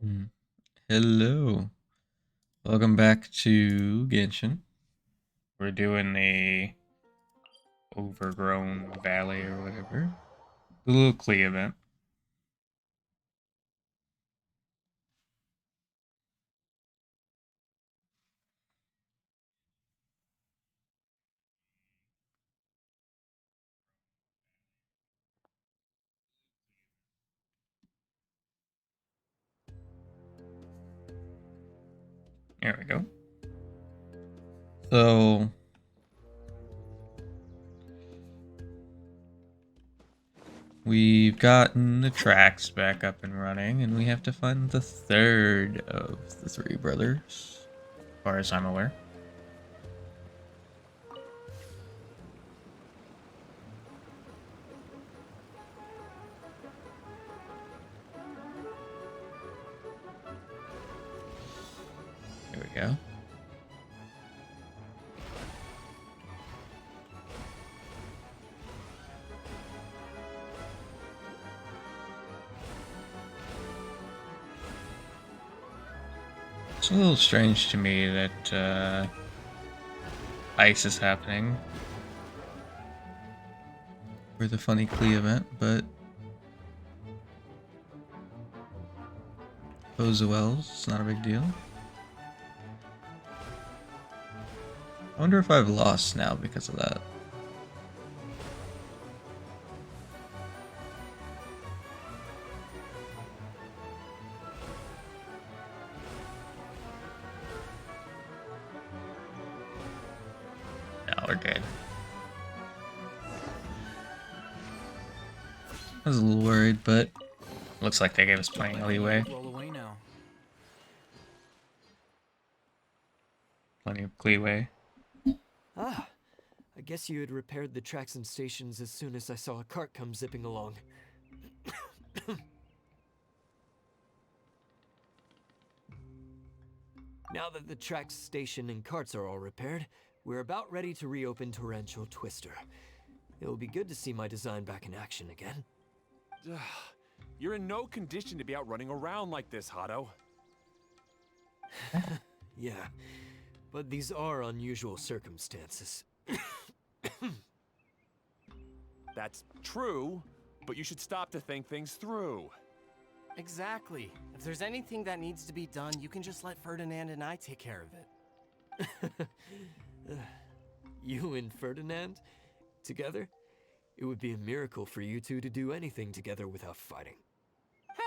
Mm. Hello. Welcome back to Genshin. We're doing a overgrown valley or whatever. The little klee event. There we go. So we've gotten the tracks back up and running, and we have to find the third of the three brothers, as far as I'm aware. There we go. It's a little strange to me that ice is happening for the funny klee event, but Wells, it's not a big deal. I wonder if I've lost now because of that. No, we're good. I was a little worried, but looks like they gave us plenty of leeway. Roll away now. Plenty of leeway. Ah, I guess you had repaired the tracks and stations as soon as I saw a cart come zipping along. Now that the tracks, station, and carts are all repaired, we're about ready to reopen Torrential Twister. It'll be good to see my design back in action again. You're in no condition to be out running around like this, Hado. Yeah, but these are unusual circumstances. That's true, but you should stop to think things through. Exactly. If there's anything that needs to be done, you can just let Ferdinand and I take care of it. You and Ferdinand? Together? It would be a miracle for you two to do anything together without fighting.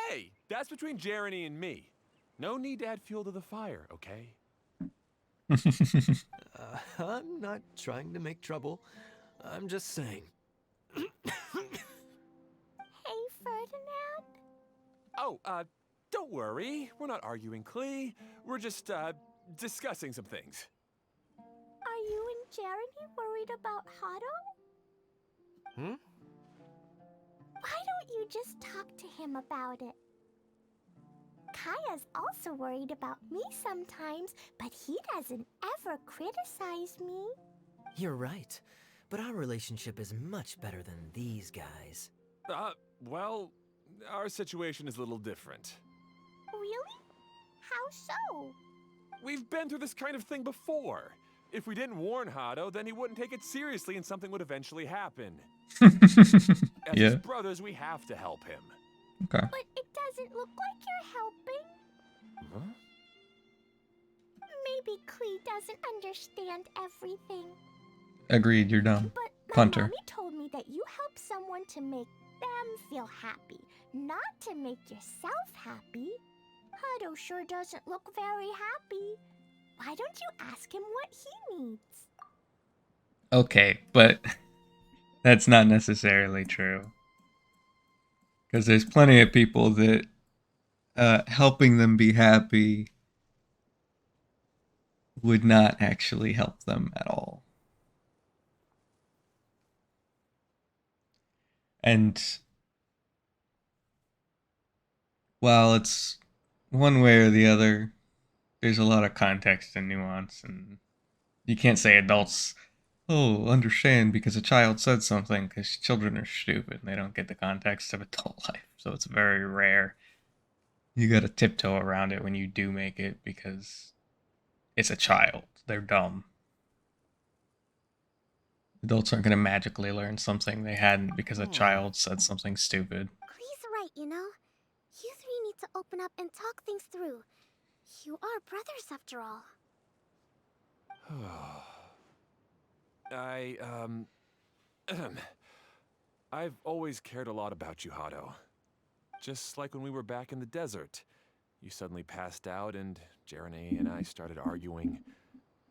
Hey, that's between Jeremy and me. No need to add fuel to the fire, okay? I'm not trying to make trouble. I'm just saying. Hey, Ferdinand? Oh, don't worry. We're not arguing, Klee. We're just, discussing some things. Are you and Jeremy worried about Hado? Hmm? Why don't you just talk to him about it? Kaya's also worried about me sometimes, but he doesn't ever criticize me. You're right, but our relationship is much better than these guys. Well, our situation is a little different. Really? How so? We've been through this kind of thing before. If we didn't warn Hado, then he wouldn't take it seriously and something would eventually happen. As Yeah. his brothers, we have to help him. Okay. But it doesn't look like you're helping. Huh? Maybe Klee doesn't understand everything. Agreed, you're dumb. But my Punter. mommy told me that you help someone to make them feel happy, not to make yourself happy. Hado sure doesn't look very happy. Why don't you ask him what he needs? Okay, but that's not necessarily true. Because there's plenty of people that helping them be happy would not actually help them at all. And while it's one way or the other, there's a lot of context and nuance, and you can't say adults, oh, understand because a child said something, because children are stupid and they don't get the context of adult life. So it's very rare You gotta tiptoe around it when you do make it because it's a child. They're dumb. Adults aren't gonna magically learn something they hadn't because a child said something stupid. Klee's right, you know. You three need to open up and talk things through. You are brothers after all. I've always cared a lot about you, Hado. Just like when we were back in the desert. You suddenly passed out and Jerene and I started arguing.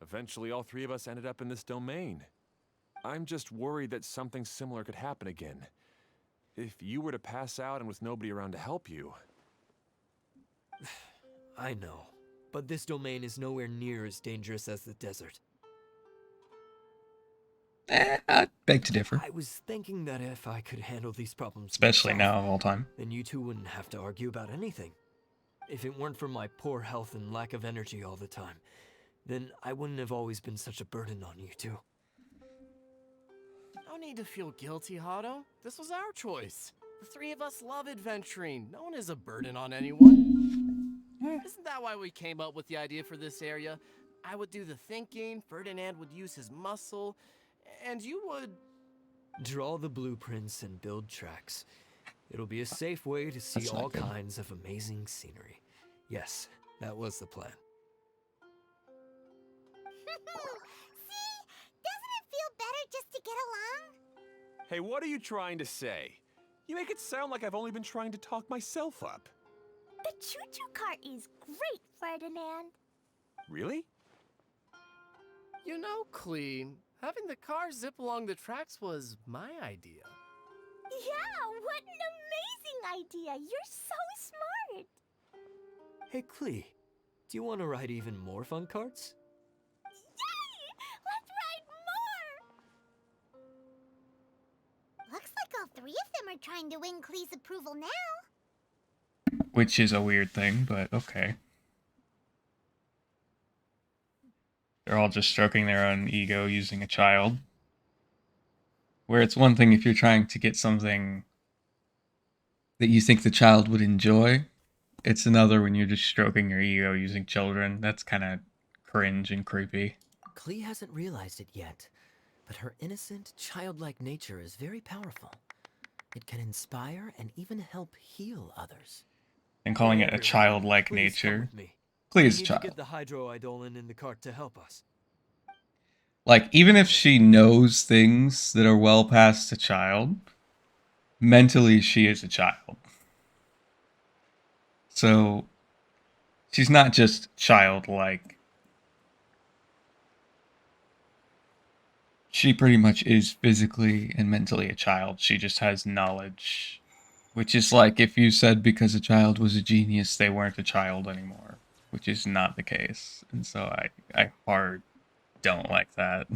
Eventually, all three of us ended up in this domain. I'm just worried that something similar could happen again. If you were to pass out and with nobody around to help you. I know, but this domain is nowhere near as dangerous as the desert. I beg to differ. I was thinking that if I could handle these problems Especially myself, now of all time. then you two wouldn't have to argue about anything. If it weren't for my poor health and lack of energy all the time, then I wouldn't have always been such a burden on you two. No need to feel guilty, Hado. This was our choice. The three of us love adventuring. No one is a burden on anyone. Isn't that why we came up with the idea for this area? I would do the thinking, Ferdinand would use his muscle, and you would... Draw the blueprints and build tracks. It'll be a safe way to see That's not all good. kinds of amazing scenery. Yes, that was the plan. See? Doesn't it feel better just to get along? Hey, what are you trying to say? You make it sound like I've only been trying to talk myself up. The choo-choo cart is great, Ferdinand. Really? You know, Klee, having the car zip along the tracks was my idea. Yeah, what an amazing idea. You're so smart. Hey, Klee, do you want to ride even more fun carts? Yay! Let's ride more! Looks like all three of them are trying to win Klee's approval now. Which is a weird thing, but okay. They're all just stroking their own ego using a child. Where it's one thing if you're trying to get something that you think the child would enjoy. It's another when you're just stroking your ego using children. That's kind of cringe and creepy. Klee hasn't realized it yet, but her innocent, childlike nature is very powerful. It can inspire and even help heal others. And calling it a Here, childlike please come nature. with me. Klee We is a need to child. get the hydroidolin in the cart to help us. Like, even if she knows things that are well past a child, mentally she is a child. So, she's not just childlike. She pretty much is physically and mentally a child. She just has knowledge. Which is like if you said because a child was a genius, they weren't a child anymore. Which is not the case. And so I hard don't like that.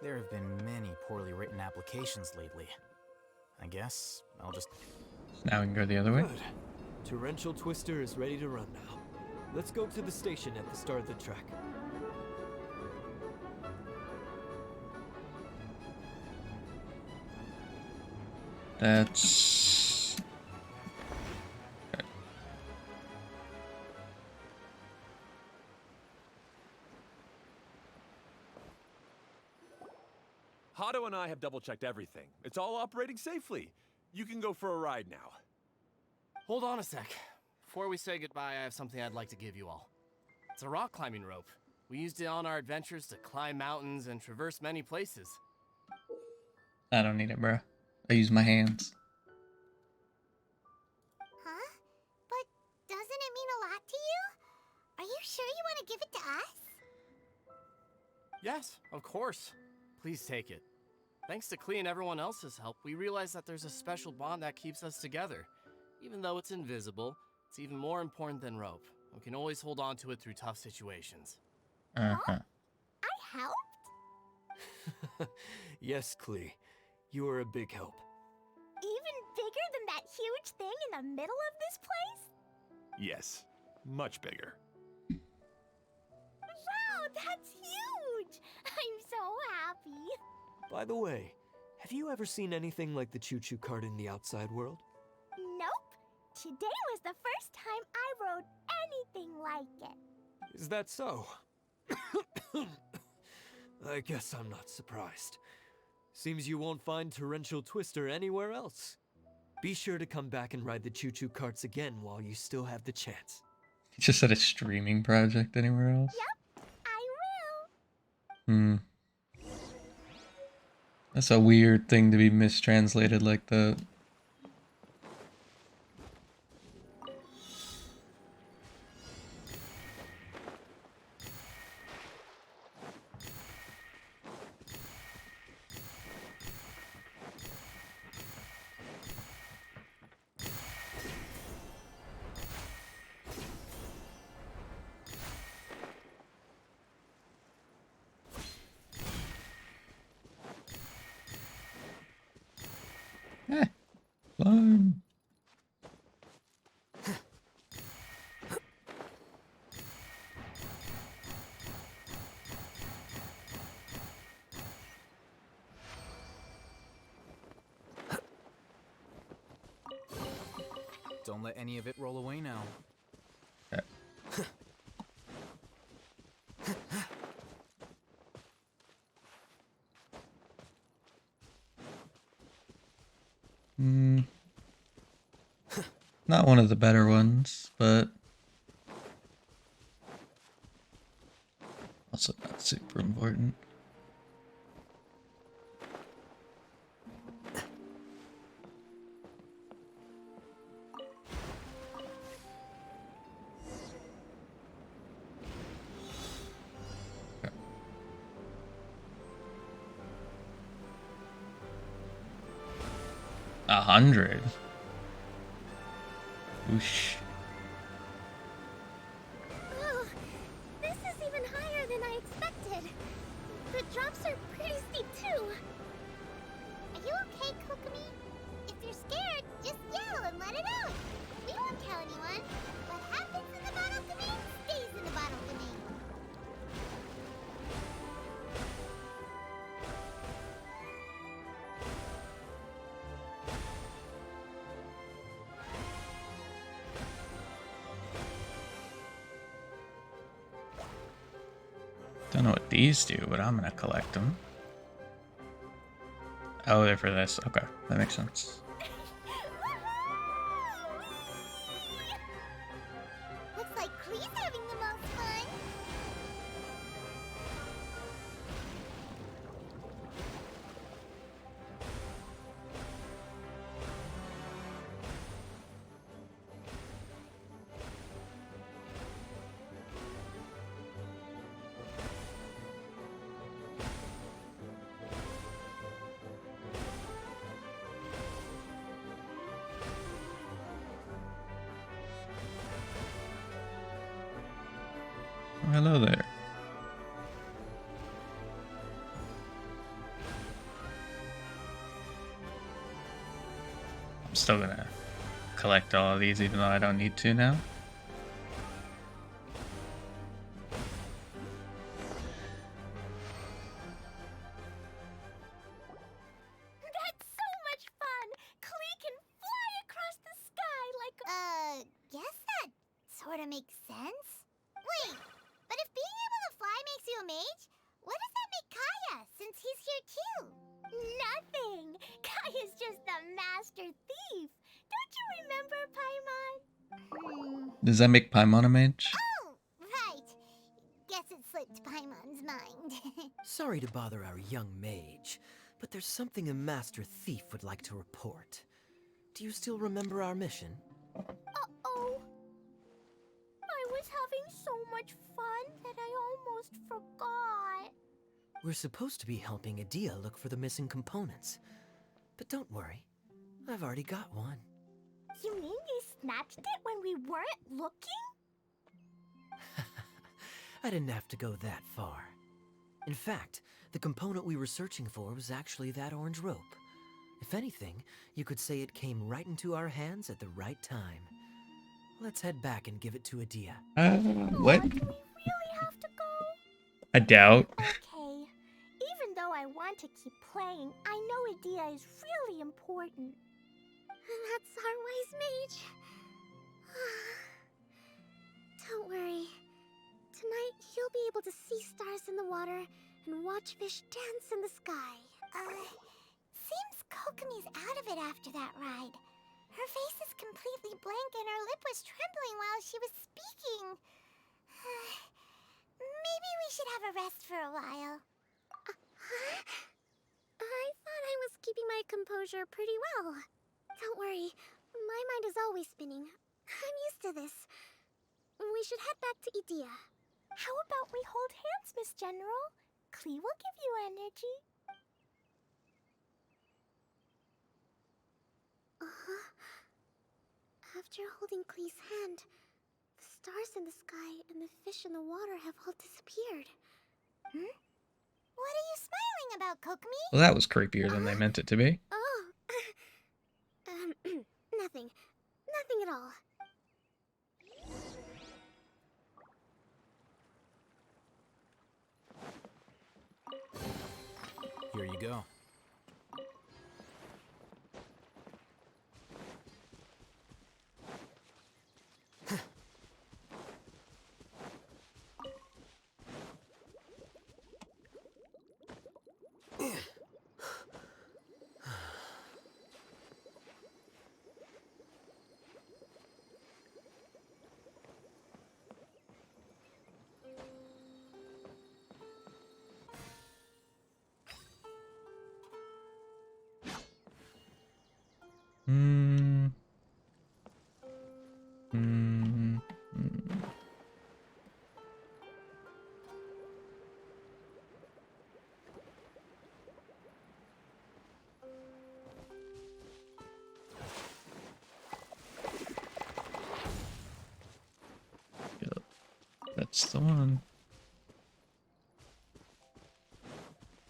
There have been many poorly written applications lately. I guess I'll just... Now we can go the other way. Good. Torrential Twister is ready to run now. Let's go to the station at the start of the track. That's... Hado and I have double-checked everything. It's all operating safely. You can go for a ride now. Hold on a sec. Before we say goodbye, I have something I'd like to give you all. It's a rock climbing rope. We used it on our adventures to climb mountains and traverse many places. I don't need it, bro. I use my hands. Huh? But doesn't it mean a lot to you? Are you sure you want to give it to us? Yes, of course. Please take it. Thanks to Klee and everyone else's help, we realized that there's a special bond that keeps us together. Even though it's invisible, it's even more important than rope. We can always hold on to it through tough situations. Uh-huh. I helped? Yes, Klee. You are a big help. Even bigger than that huge thing in the middle of this place? Yes, much bigger. Wow, that's huge! I'm so happy. By the way, have you ever seen anything like the choo-choo cart in the outside world? Nope. Today was the first time I rode anything like it. Is that so? I guess I'm not surprised. Seems you won't find Torrential Twister anywhere else. Be sure to come back and ride the choo-choo carts again while you still have the chance. He just said a streaming project anywhere else? Yep, I will. Hmm. That's a weird thing to be mistranslated like that. Eh, fun. Don't let any of it roll away now. Hmm. Not one of the better ones, but also not super important. A 100. Whoosh. Oh, this is even higher than I expected. The drops are pretty steep too. Are you okay, Kokomi? If you're scared, just yell and let it out. We won't tell anyone. What happens in the bottle domain stays in the bottle domain. Don't know what these do, but I'm gonna collect them. Oh, they're for this. Okay, that makes sense. Looks like Klee's having the most fun. Oh, hello there. I'm still gonna collect all of these even though I don't need to now. That's so much fun! makes sense. Wait, but if being able to fly makes you a mage, what does that make Kaya, since he's here too? Nothing! Kaya's just the master thief! Don't you remember, Paimon? Does that make Paimon a mage? Oh, right. Guess it slipped Paimon's mind. Sorry to bother our young mage, but there's something a master thief would like to report. Do you still remember our mission? Uh-oh. I was having so much fun that I almost forgot. We're supposed to be helping Adia look for the missing components. But don't worry, I've already got one. You mean you snatched it when we weren't looking? I didn't have to go that far. In fact, the component we were searching for was actually that orange rope. If anything, you could say it came right into our hands at the right time. Let's head back and give it to Adia. What? Do we really have to go? I doubt. Okay. Even though I want to keep playing, I know Adia is really important. And that's our wise mage. Don't worry. Tonight, you'll be able to see stars in the water and watch fish dance in the sky. Seems Kokomi's out of it after that ride. Her face is completely blank and her lip was trembling while she was speaking. Maybe we should have a rest for a while. I thought I was keeping my composure pretty well. Don't worry, my mind is always spinning. I'm used to this. We should head back to Idia. How about we hold hands, Miss General? Klee will give you energy. After holding Klee's hand, the stars in the sky and the fish in the water have all disappeared. What are you smiling about, Kokomi? Well, that was creepier than they meant it to be. Oh. Nothing. Nothing at all. Here you go. Yep, that's the one.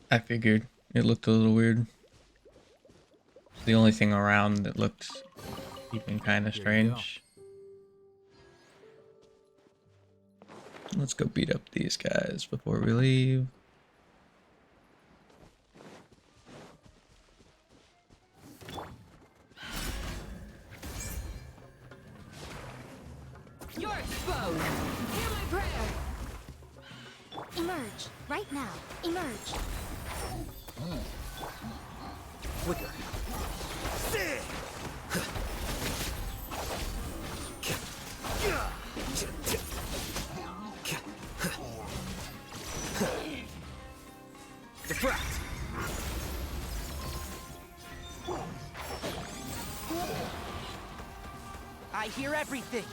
I figured it looked a little weird. The only thing around that looked even kind of Here you go. strange. Let's go beat up these guys before we leave. You're exposed! Hear my prayer! Emerge. Right now. Emerge. Quicker. Deflect! I hear everything!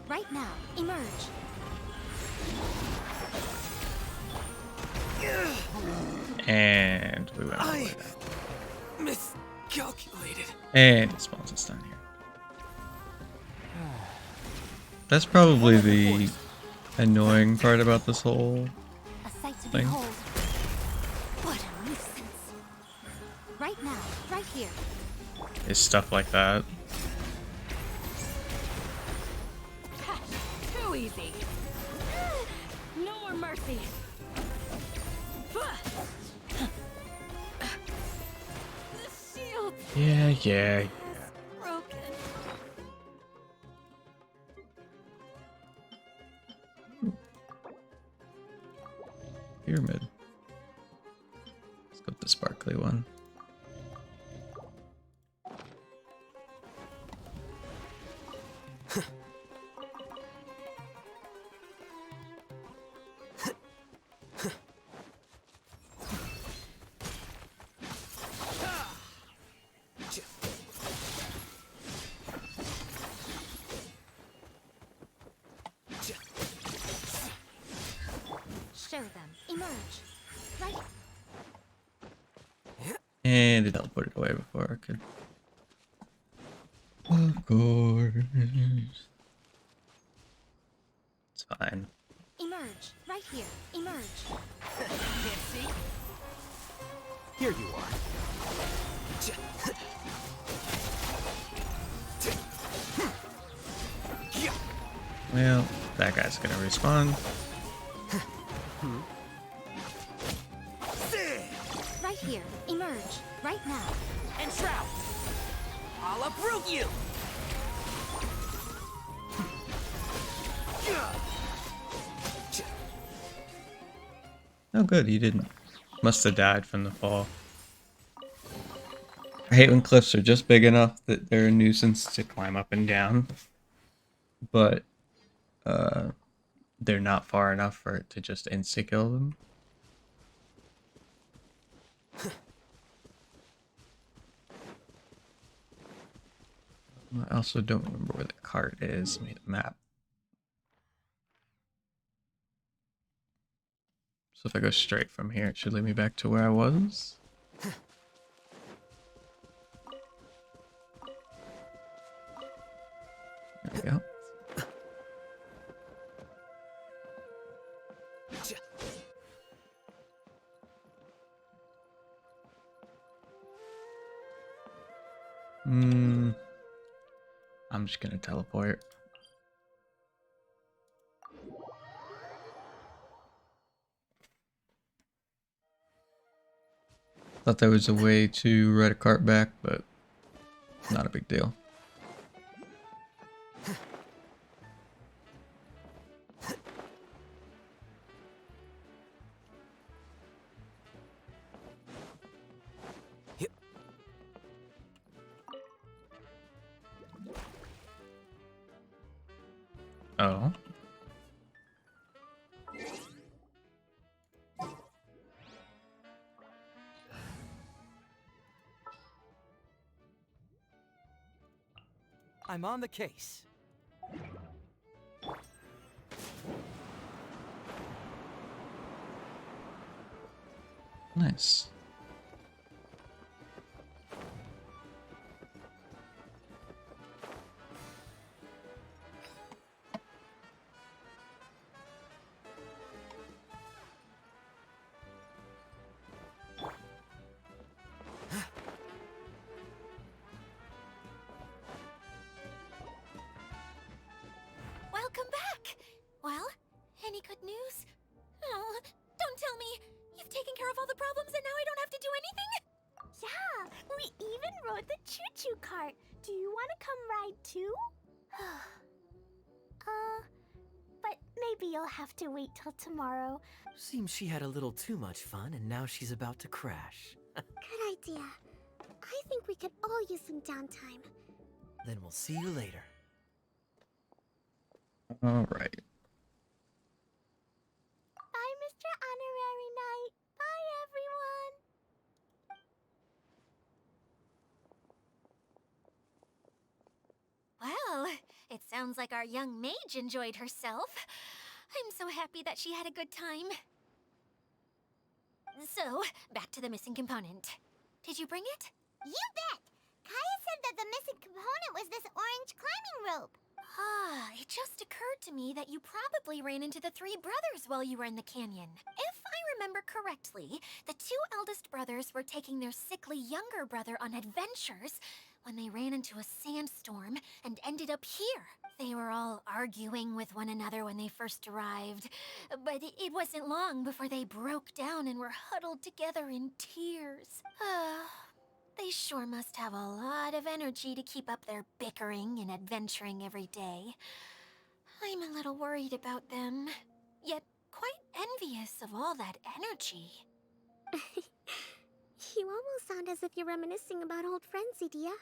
Right now. Emerge. And we went all the way down. Miscalculated. And it spawns us down here. That's probably the annoying part about this whole A sight to thing. behold. What a nuisance. Right now. Right here. is stuff like that. Ha! Too easy! No more mercy! The Yeah. Broken. Pyramid. Let's go with the sparkly one. Show them. Emerge. Right. And it teleported away before I could. Of course. It's fine. Emerge. Right here. Emerge. Can't see? Here you are. Well, that guy's gonna respawn. Right here. Emerge. Right now. And Shroud! I'll uproot you! Oh, good, he didn't. Must have died from the fall. I hate when cliffs are just big enough that they're a nuisance to climb up and down, but they're not far enough for it to just insta-kill them. I also don't remember where the cart is. I made a map. So if I go straight from here, it should lead me back to where I was. There we go. I'm just gonna teleport. Thought there was a way to ride a cart back, but not a big deal. Oh. I'm on the case. Nice. Welcome back. Well, any good news? Oh, don't tell me. You've taken care of all the problems and now I don't have to do anything? Yeah, we even rode the choo-choo cart. Do you want to come ride too? But maybe you'll have to wait till tomorrow. Seems she had a little too much fun and now she's about to crash. Good idea. I think we could all use some downtime. Then we'll see you later. All right. Bye, Mr. Honorary Knight. Bye, everyone. Well, it sounds like our young mage enjoyed herself. I'm so happy that she had a good time. So, back to the missing component. Did you bring it? You bet! Kaya said that the missing component was this orange climbing rope. It just occurred to me that you probably ran into the three brothers while you were in the canyon. If I remember correctly, the two eldest brothers were taking their sickly younger brother on adventures when they ran into a sandstorm and ended up here. They were all arguing with one another when they first arrived, but it wasn't long before they broke down and were huddled together in tears. They sure must have a lot of energy to keep up their bickering and adventuring every day. I'm a little worried about them, yet quite envious of all that energy. You almost sound as if you're reminiscing about old friends, Idia.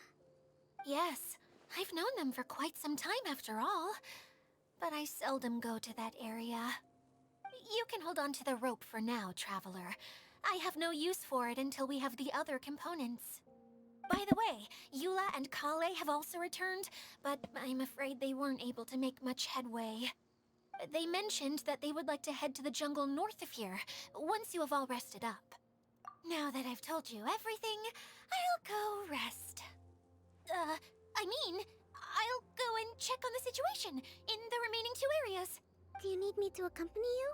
Yes, I've known them for quite some time after all, but I seldom go to that area. You can hold on to the rope for now, Traveler. I have no use for it until we have the other components. By the way, Eula and Kale have also returned, but I'm afraid they weren't able to make much headway. They mentioned that they would like to head to the jungle north of here, once you have all rested up. Now that I've told you everything, I'll go rest. I mean, I'll go and check on the situation in the remaining 2 areas. Do you need me to accompany you?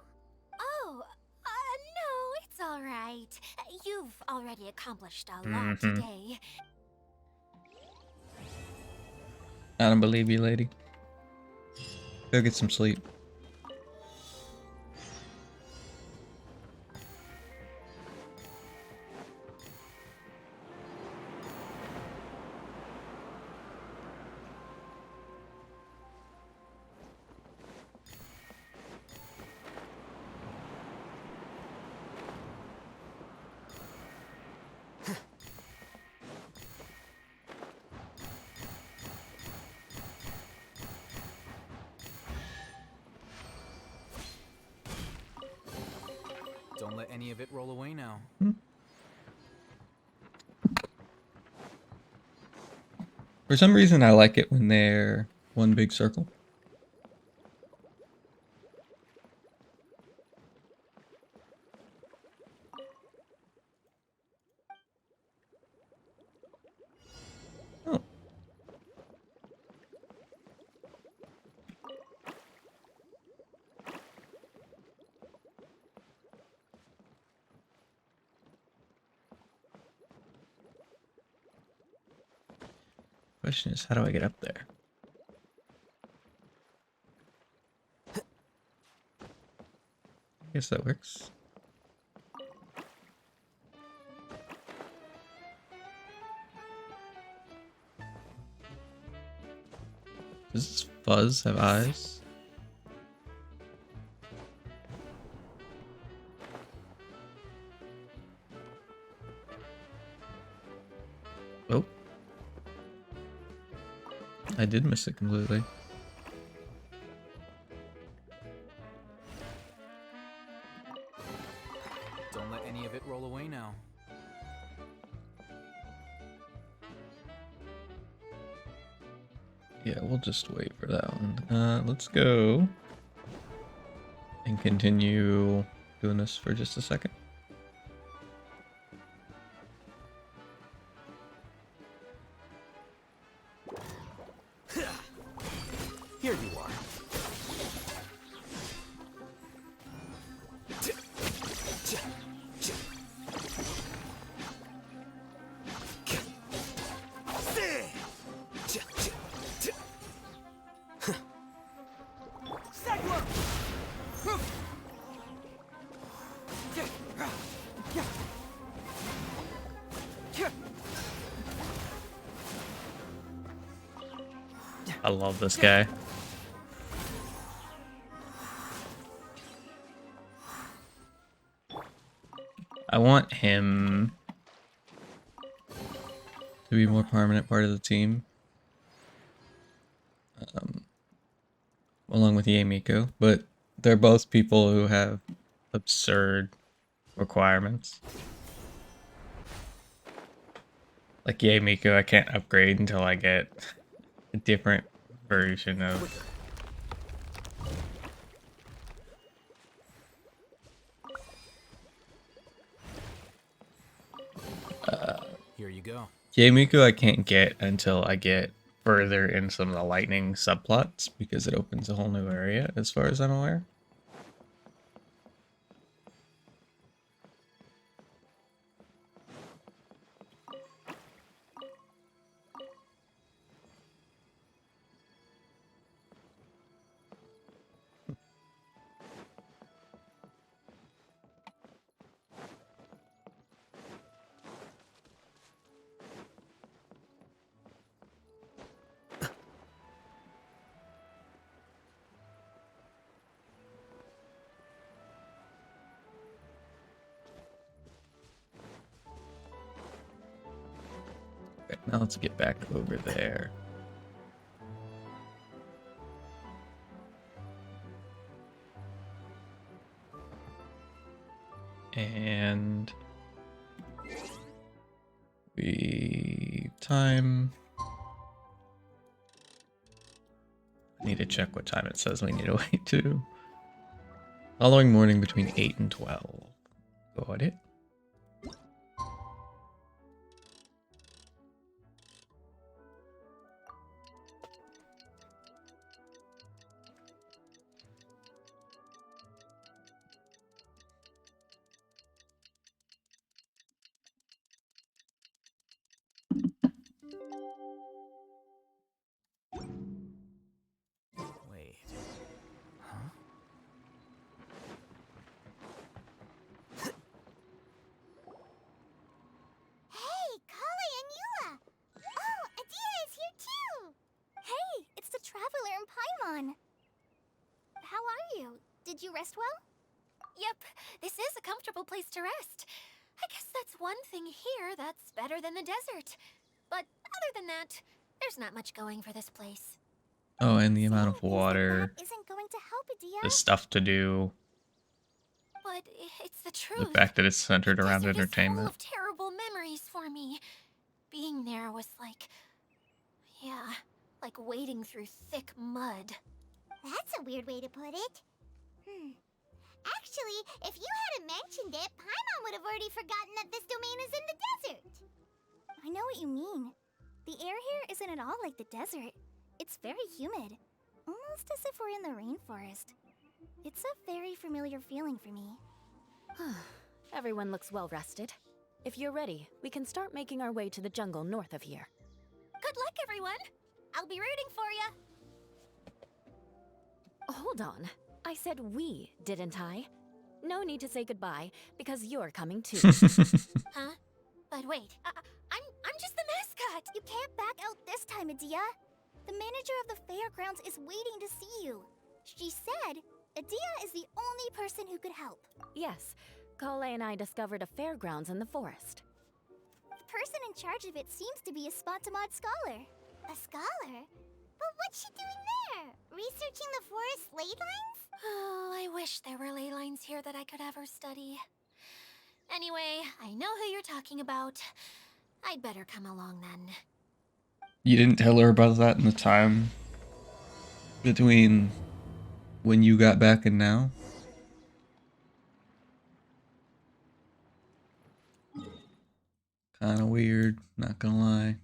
Oh, no, it's all right. You've already accomplished a lot Mm-hmm. today. I don't believe you, lady. Go get some sleep. Don't let any of it roll away now. For some reason, I like it when they're one big circle. Oh. Question is, how do I get up there? I guess that works. Does this fuzz have eyes? Oh. I did miss it completely. Don't let any of it roll away now. Yeah, we'll just wait for that one. Let's go and continue doing this for just a second. Here you are. I love this guy. I want him to be a more permanent part of the team. Along with Yamiko, but they're both people who have absurd requirements. Like Yamiko, I can't upgrade until I get a different version of Here you go. Yamiko I can't get until I get further in some of the lightning subplots because it opens a whole new area as far as I'm aware. Now let's get back over there. And we time. I need to check what time it says we need to wait to. Following morning between 8 and 12. Got it. Wait. Huh? Hey, Kali and Eula! Oh, Adia is here too! Hey, it's the Traveler and Paimon. How are you? Did you rest well? Yep, this is a comfortable place to rest. I guess that's one thing here that's better than the desert. But other than that, there's not much going for this place. Oh, and the amount of Saying things like water, that isn't going to help Adia. the stuff to do, But it's the the truth. fact that it's centered The around desert is full entertainment. of terrible memories for me. Being there was like, yeah, like wading through thick mud. That's a weird way to put it. Actually, if you hadn't mentioned it, Paimon would have already forgotten that this domain is in the desert. I know what you mean. The air here isn't at all like the desert. It's very humid. Almost as if we're in the rainforest. It's a very familiar feeling for me. Everyone looks well rested. If you're ready, we can start making our way to the jungle north of here. Good luck, everyone. I'll be rooting for you. Hold on. I said we, didn't I? No need to say goodbye, because you're coming too. Huh? But wait, I'm just the mascot. You can't back out this time, Adia. The manager of the fairgrounds is waiting to see you. She said Adia is the only person who could help. Yes, Kale and I discovered a fairgrounds in the forest. The person in charge of it seems to be a Spontamod scholar. A scholar? But what's she doing there? Researching the forest ley lines? Oh, I wish there were ley lines here that I could ever study. Anyway, I know who you're talking about. I'd better come along then. You didn't tell her about that in the time between when you got back and now? Kinda weird, not gonna lie.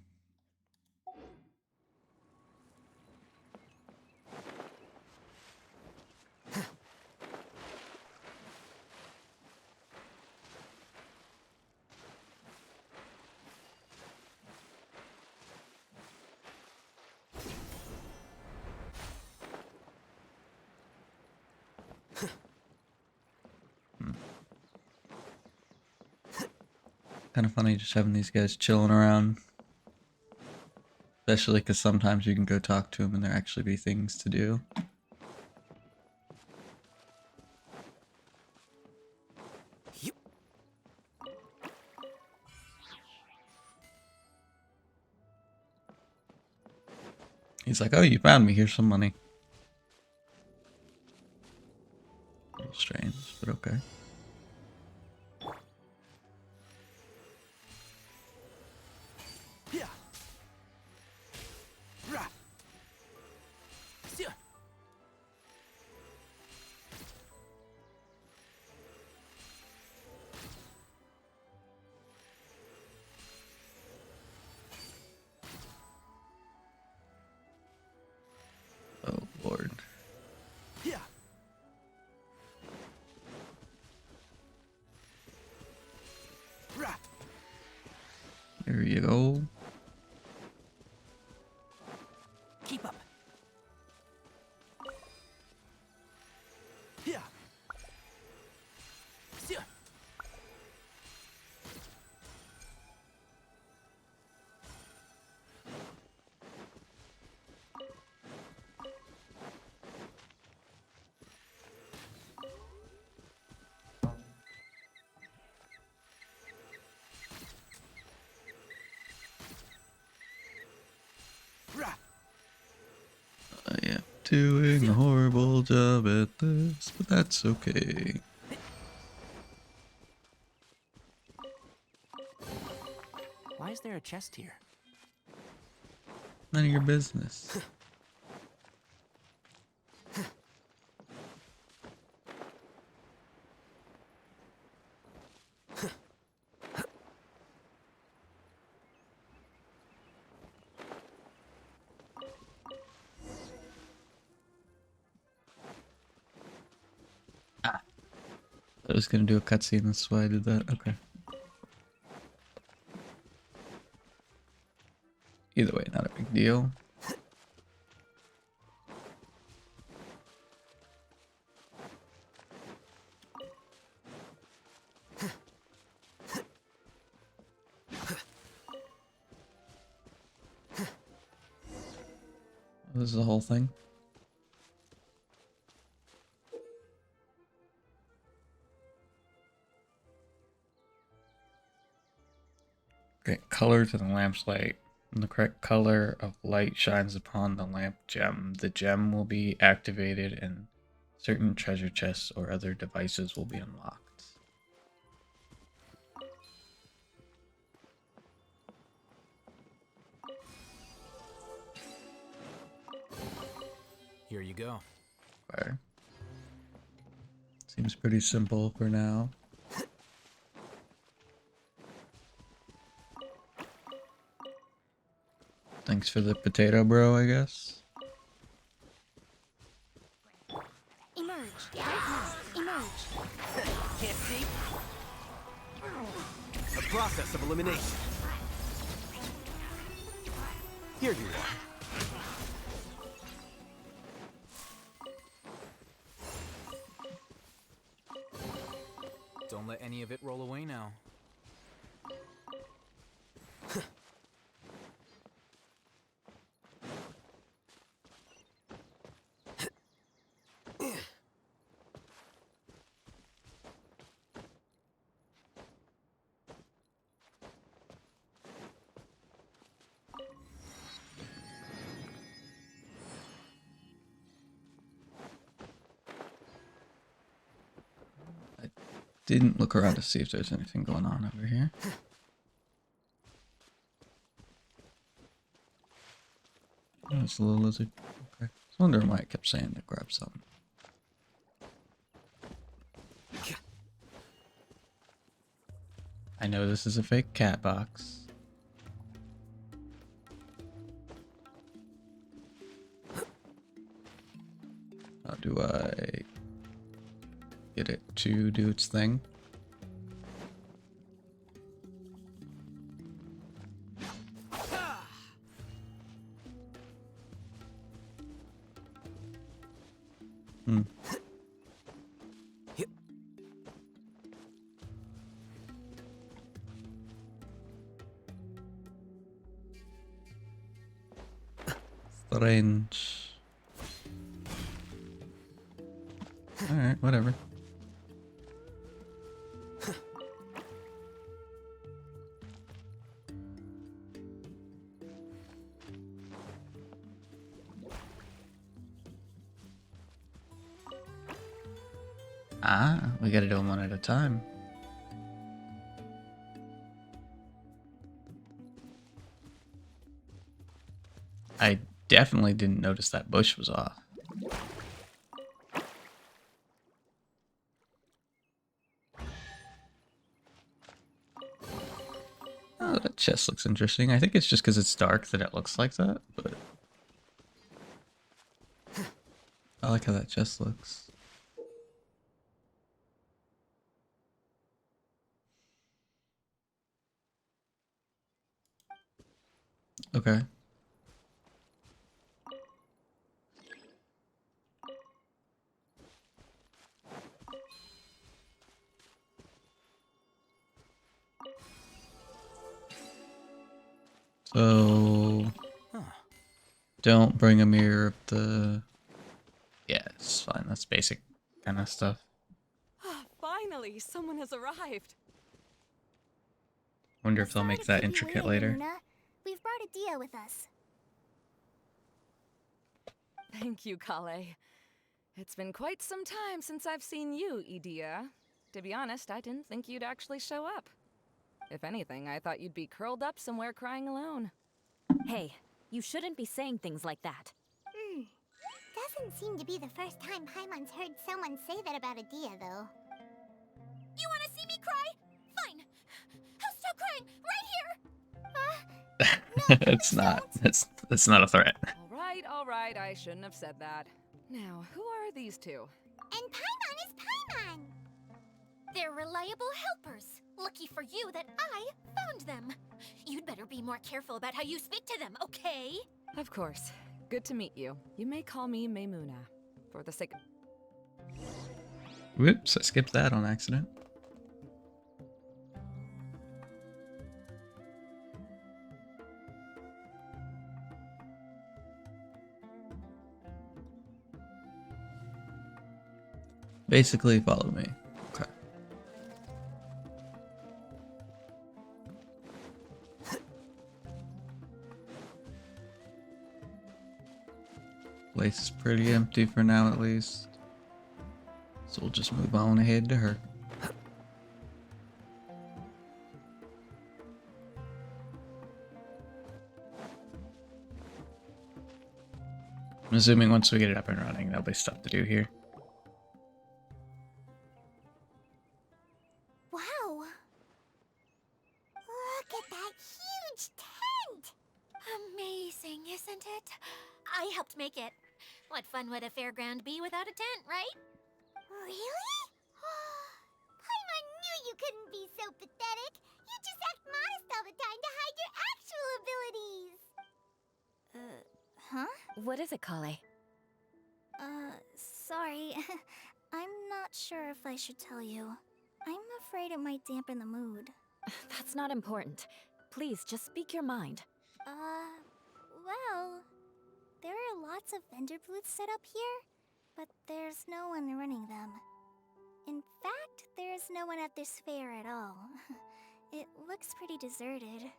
Kind of funny just having these guys chilling around. Especially because sometimes you can go talk to them and there actually be things to do. He's like, oh, you found me. Here's some money. A little strange, but okay. Oh, Lord. There you go. Keep up. doing a horrible job at this, but that's okay. Why is there a chest here? None of your business. I was gonna do a cutscene, that's why I did that. Okay. Either way, not a big deal. This is the whole thing. Grant color to the lamp's light. When the correct color of light shines upon the lamp gem, the gem will be activated and certain treasure chests or other devices will be unlocked. Here you go. Okay. Seems pretty simple for now. Thanks for the potato, bro, I guess. Emerge. Right now. Emerge. Can't see? A process of elimination. Here you are. Don't let any of it roll away now. Didn't look around to see if there's anything going on over here. Oh, it's a little lizard. Okay. I was wondering why I kept saying to grab something. I know this is a fake cat box. How do I get it to do its thing? Hmm. Strange. Alright, whatever. Ah, we gotta do them one at a time. I definitely didn't notice that bush was off. Oh, that chest looks interesting. I think it's just because it's dark that it looks like that, but I like how that chest looks. Okay. So don't bring a mirror of the... Yeah, it's fine. That's basic kind of stuff. Finally, someone has arrived. Wonder if they'll make that intricate later. Luna. We've brought a Dia with us. Thank you, Kale. It's been quite some time since I've seen you, Idia. To be honest, I didn't think you'd actually show up. If anything, I thought you'd be curled up somewhere crying alone. Hey, you shouldn't be saying things like that. Doesn't seem to be the first time Paimon's heard someone say that about Adia, though. You wanna see me cry? Fine. I'll stop crying right here. It's not. It's not a threat. All right, I shouldn't have said that. Now, who are these two? And Paimon is Paimon! They're reliable helpers. Lucky for you that I found them. You'd better be more careful about how you speak to them, okay? Of course. Good to meet you. You may call me Maymuna. For the sake of... Whoops, I skipped that on accident. Basically, follow me. Okay. Place is pretty empty for now, at least. So we'll just move on ahead to her. I'm assuming once we get it up and running, there'll be stuff to do here. Wow! Look at that huge tent! Amazing, isn't it? I helped make it. What fun would a fairground be without a tent, right? Really? Paimon knew you couldn't be so pathetic. You just act modest all the time to hide your actual abilities. Huh? What is it, Kale? Sorry. I'm not sure if I should tell you. I'm afraid it might dampen the mood. That's not important. Please, just speak your mind. Well, there are lots of vendor booths set up here, but there's no one running them. In fact, there's no one at this fair at all. It looks pretty deserted.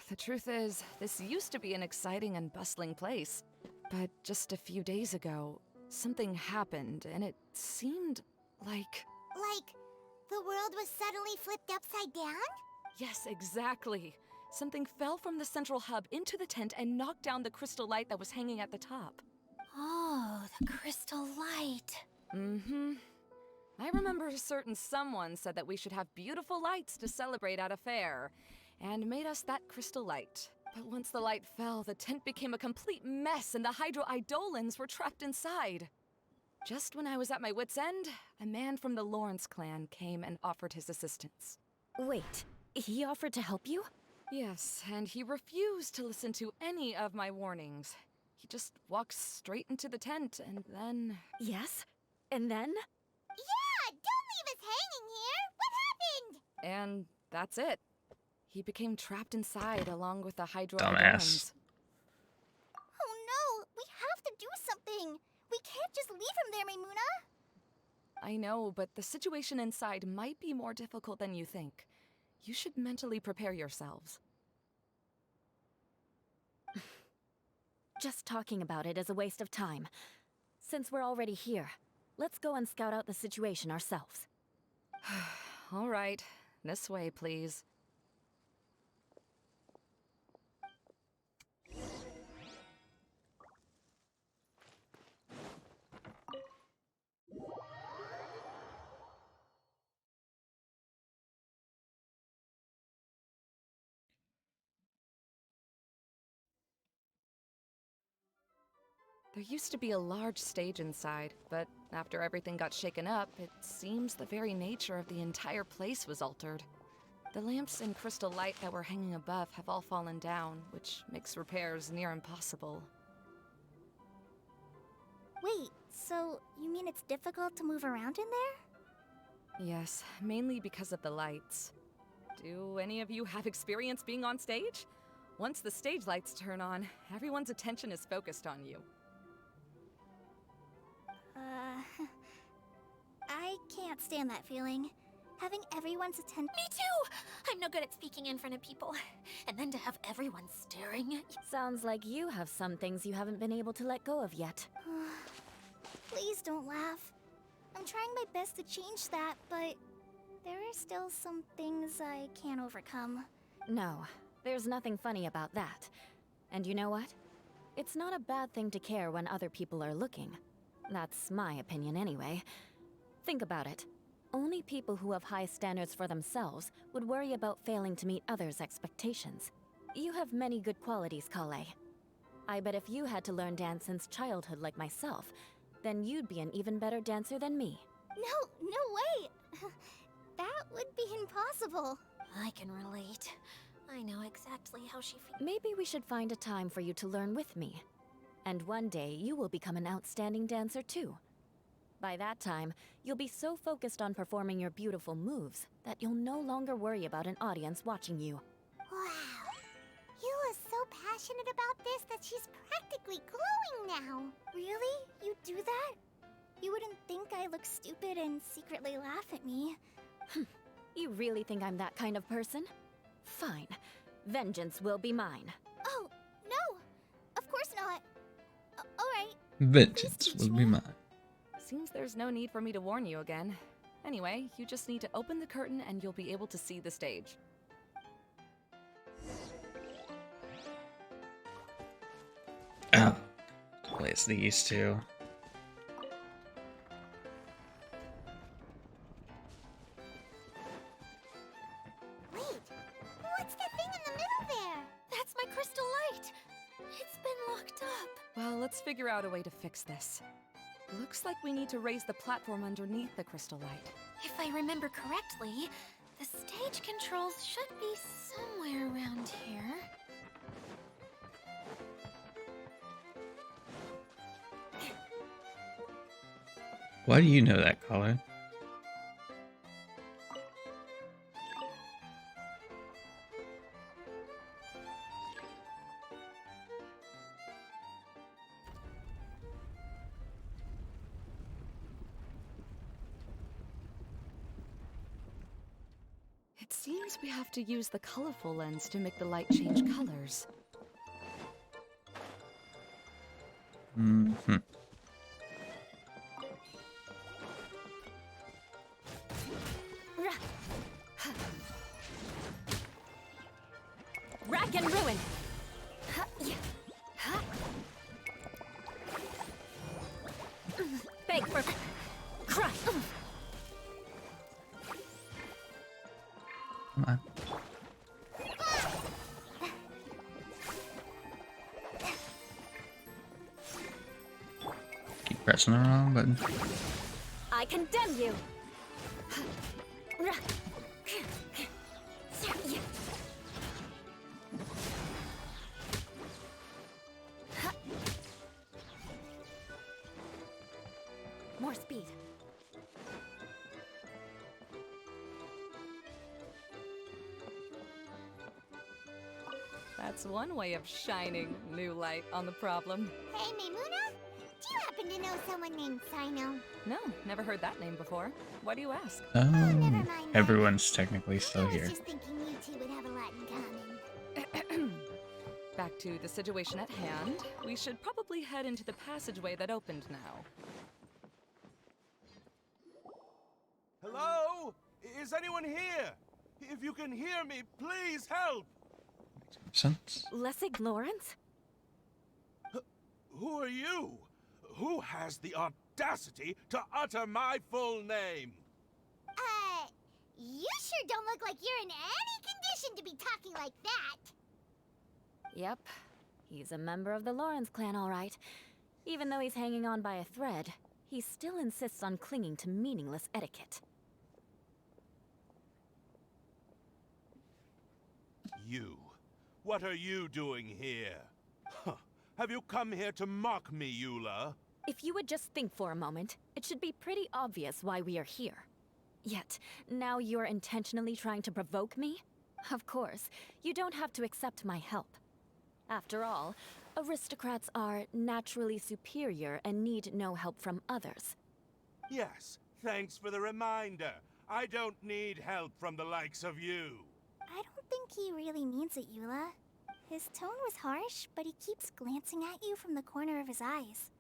The truth is, this used to be an exciting and bustling place. But just a few days ago, something happened, and it seemed like... Like, the world was suddenly flipped upside down? Yes, exactly. Something fell from the central hub into the tent and knocked down the crystal light that was hanging at the top. Oh, the crystal light. Mm-hmm. I remember a certain someone said that we should have beautiful lights to celebrate at a fair, and made us that crystal light. But once the light fell, the tent became a complete mess and the Hydro-Eidolons were trapped inside. Just when I was at my wit's end, a man from the Lawrence clan came and offered his assistance. Wait, he offered to help you? Yes, and he refused to listen to any of my warnings. He just walked straight into the tent and then... Yes? And then? Yeah! Don't leave us hanging here! What happened? And that's it. He became trapped inside along with the Dumbass. Hydro-Eidolons. Oh no! We have to do something! We can't just leave him there, Maymuna! I know, but the situation inside might be more difficult than you think. You should mentally prepare yourselves. Just talking about it is a waste of time. Since we're already here, let's go and scout out the situation ourselves. All right, this way, please. There used to be a large stage inside, but after everything got shaken up, it seems the very nature of the entire place was altered. The lamps and crystal light that were hanging above have all fallen down, which makes repairs near impossible. Wait, so you mean it's difficult to move around in there? Yes, mainly because of the lights. Do any of you have experience being on stage? Once the stage lights turn on, everyone's attention is focused on you. I can't stand that feeling. Having everyone's attention. Me too! I'm no good at speaking in front of people. And then to have everyone staring at you. Sounds like you have some things you haven't been able to let go of yet. Please don't laugh. I'm trying my best to change that, but there are still some things I can't overcome. No, there's nothing funny about that. And you know what? It's not a bad thing to care when other people are looking. That's my opinion anyway. Think about it. Only people who have high standards for themselves would worry about failing to meet others' expectations. You have many good qualities, Klee. I bet if you had to learn dance since childhood like myself, then you'd be an even better dancer than me. No way! That would be impossible. I can relate. I know exactly how she feels. Maybe we should find a time for you to learn with me. And one day, you will become an outstanding dancer too. By that time, you'll be so focused on performing your beautiful moves that you'll no longer worry about an audience watching you. Wow. Yula's so passionate about this that she's practically glowing now. Really? You do that? You wouldn't think I look stupid and secretly laugh at me. You really think I'm that kind of person? Fine. Vengeance will be mine. Oh, no! Of course not. Alright. Vengeance will be mine. Seems there's no need for me to warn you again. Anyway, you just need to open the curtain and you'll be able to see the stage. Oh, place these two. Wait, what's that thing in the middle there? That's my crystal light. It's been locked up. Well, let's figure out a way to fix this. Looks like we need to raise the platform underneath the crystal light. If I remember correctly, the stage controls should be somewhere around here. Why do you know that, Colin? It seems we have to use the colorful lens to make the light change colors. Mm-hmm. Rack and ruin! Beg for... crush! Come on. Keep pressing the wrong button. I condemn you! More speed. That's one way of shining new light on the problem. Hey, Maimuna? Do you happen to know someone named Sino? No, never heard that name before. Why do you ask? never mind that. Everyone's technically still I was here. just thinking you two would have a lot in common. Back to the situation at hand. We should probably head into the passageway that opened now. Hello? Is anyone here? If you can hear me, please help! Sense. Lessig Lawrence? Who are you? Who has the audacity to utter my full name? You sure don't look like you're in any condition to be talking like that. Yep. He's a member of the Lawrence clan, all right. Even though he's hanging on by a thread, he still insists on clinging to meaningless etiquette. You. What are you doing here? Huh. Have you come here to mock me, Eula? If you would just think for a moment, it should be pretty obvious why we are here. Yet, now you're intentionally trying to provoke me? Of course, you don't have to accept my help. After all, aristocrats are naturally superior and need no help from others. Yes, thanks for the reminder. I don't need help from the likes of you. I don't think he really means it, Eula. His tone was harsh, but he keeps glancing at you from the corner of his eyes.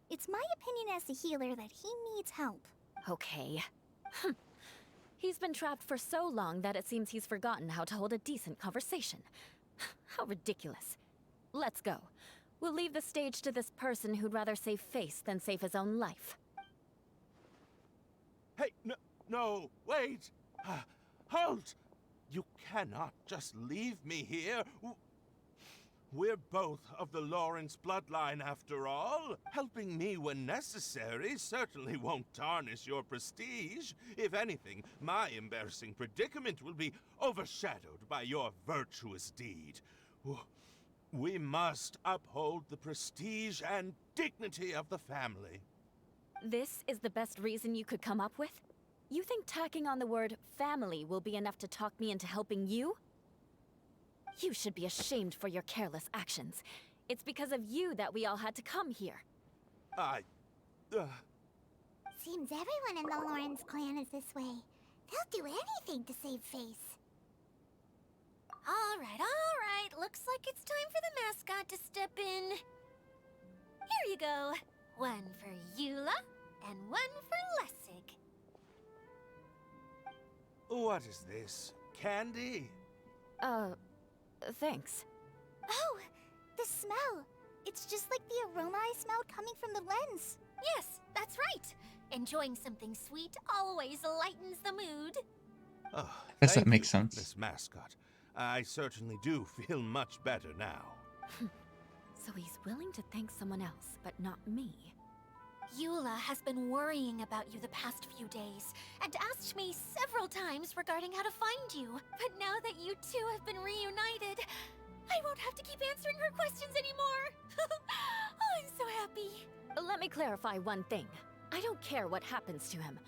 It's my opinion as the healer that he needs help. Okay. He's been trapped for so long that it seems he's forgotten how to hold a decent conversation. How ridiculous. Let's go. We'll leave the stage to this person who'd rather save face than save his own life. Hey, no, wait! Halt! You cannot just leave me here. We're both of the Lawrence bloodline after all. Helping me when necessary certainly won't tarnish your prestige. If anything, my embarrassing predicament will be overshadowed by your virtuous deed. We must uphold the prestige and dignity of the family. This is the best reason you could come up with? You think tacking on the word family will be enough to talk me into helping you? You should be ashamed for your careless actions. It's because of you that we all had to come here. Seems everyone in the Lawrence clan is this way. They'll do anything to save face. All right. Looks like it's time for the mascot to step in. Here you go. One for Eula, and one for Lessig. What is this? Candy? Thanks. Oh, the smell. It's just like the aroma I smelled coming from the lens. Yes, that's right. Enjoying something sweet always lightens the mood. I guess that Thank makes you, sense. Miss Mascot. I certainly do feel much better now. So he's willing to thank someone else, but not me. Eula has been worrying about you the past few days, and asked me several times regarding how to find you. But now that you two have been reunited, I won't have to keep answering her questions anymore. Oh, I'm so happy. Let me clarify one thing. I don't care what happens to him.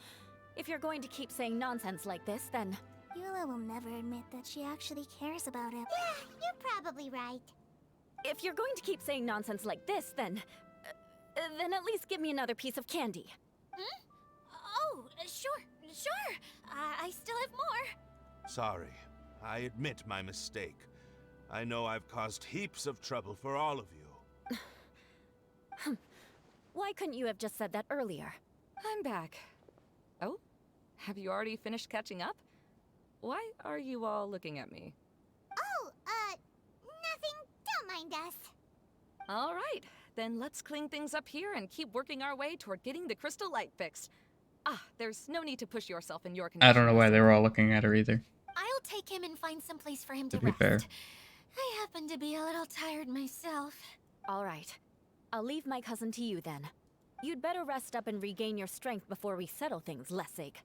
If you're going to keep saying nonsense like this, then... Eula will never admit that she actually cares about him. Yeah, you're probably right. If you're going to keep saying nonsense like this, then at least give me another piece of candy. Oh, sure. I still have more. Sorry. I admit my mistake. I know I've caused heaps of trouble for all of you. Why couldn't you have just said that earlier? I'm back. Oh? Have you already finished catching up? Why are you all looking at me? Oh, nothing. Don't mind us. All right, then let's clean things up here and keep working our way toward getting the crystal light fixed. There's no need to push yourself in your condition. I don't know why they were all looking at her either. I'll take him and find some place for him to To be rest. fair. I happen to be a little tired myself. All right. I'll leave my cousin to you then. You'd better rest up and regain your strength before we settle things, Lessig.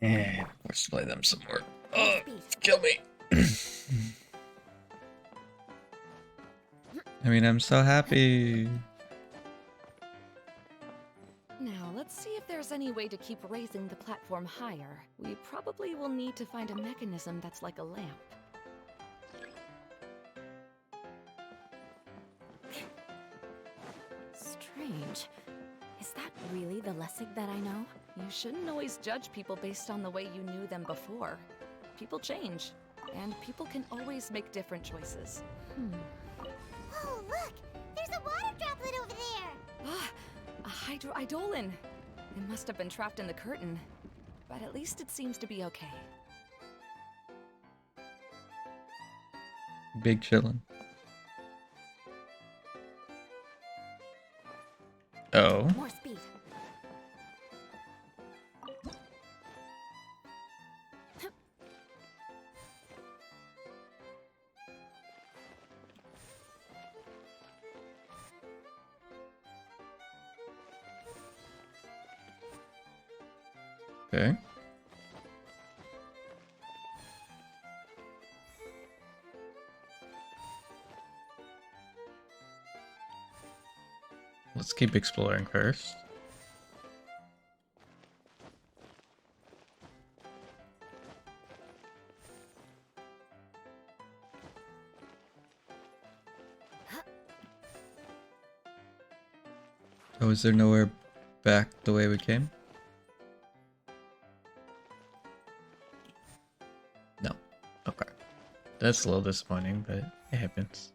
And let's play them some more. Oh, kill me. I mean, I'm so happy. Now, let's see if there's any way to keep raising the platform higher. We probably will need to find a mechanism that's like a lamp. Strange. Is that really the Lessig that I know? You shouldn't always judge people based on the way you knew them before. People change, and people can always make different choices. Oh, look! There's a water droplet over there! A hydroidolin! It must have been trapped in the curtain, but at least it seems to be okay. Big chillin'. Oh. More speed. Okay. Let's keep exploring first. Oh, is there nowhere back the way we came? That's a little disappointing, but it happens.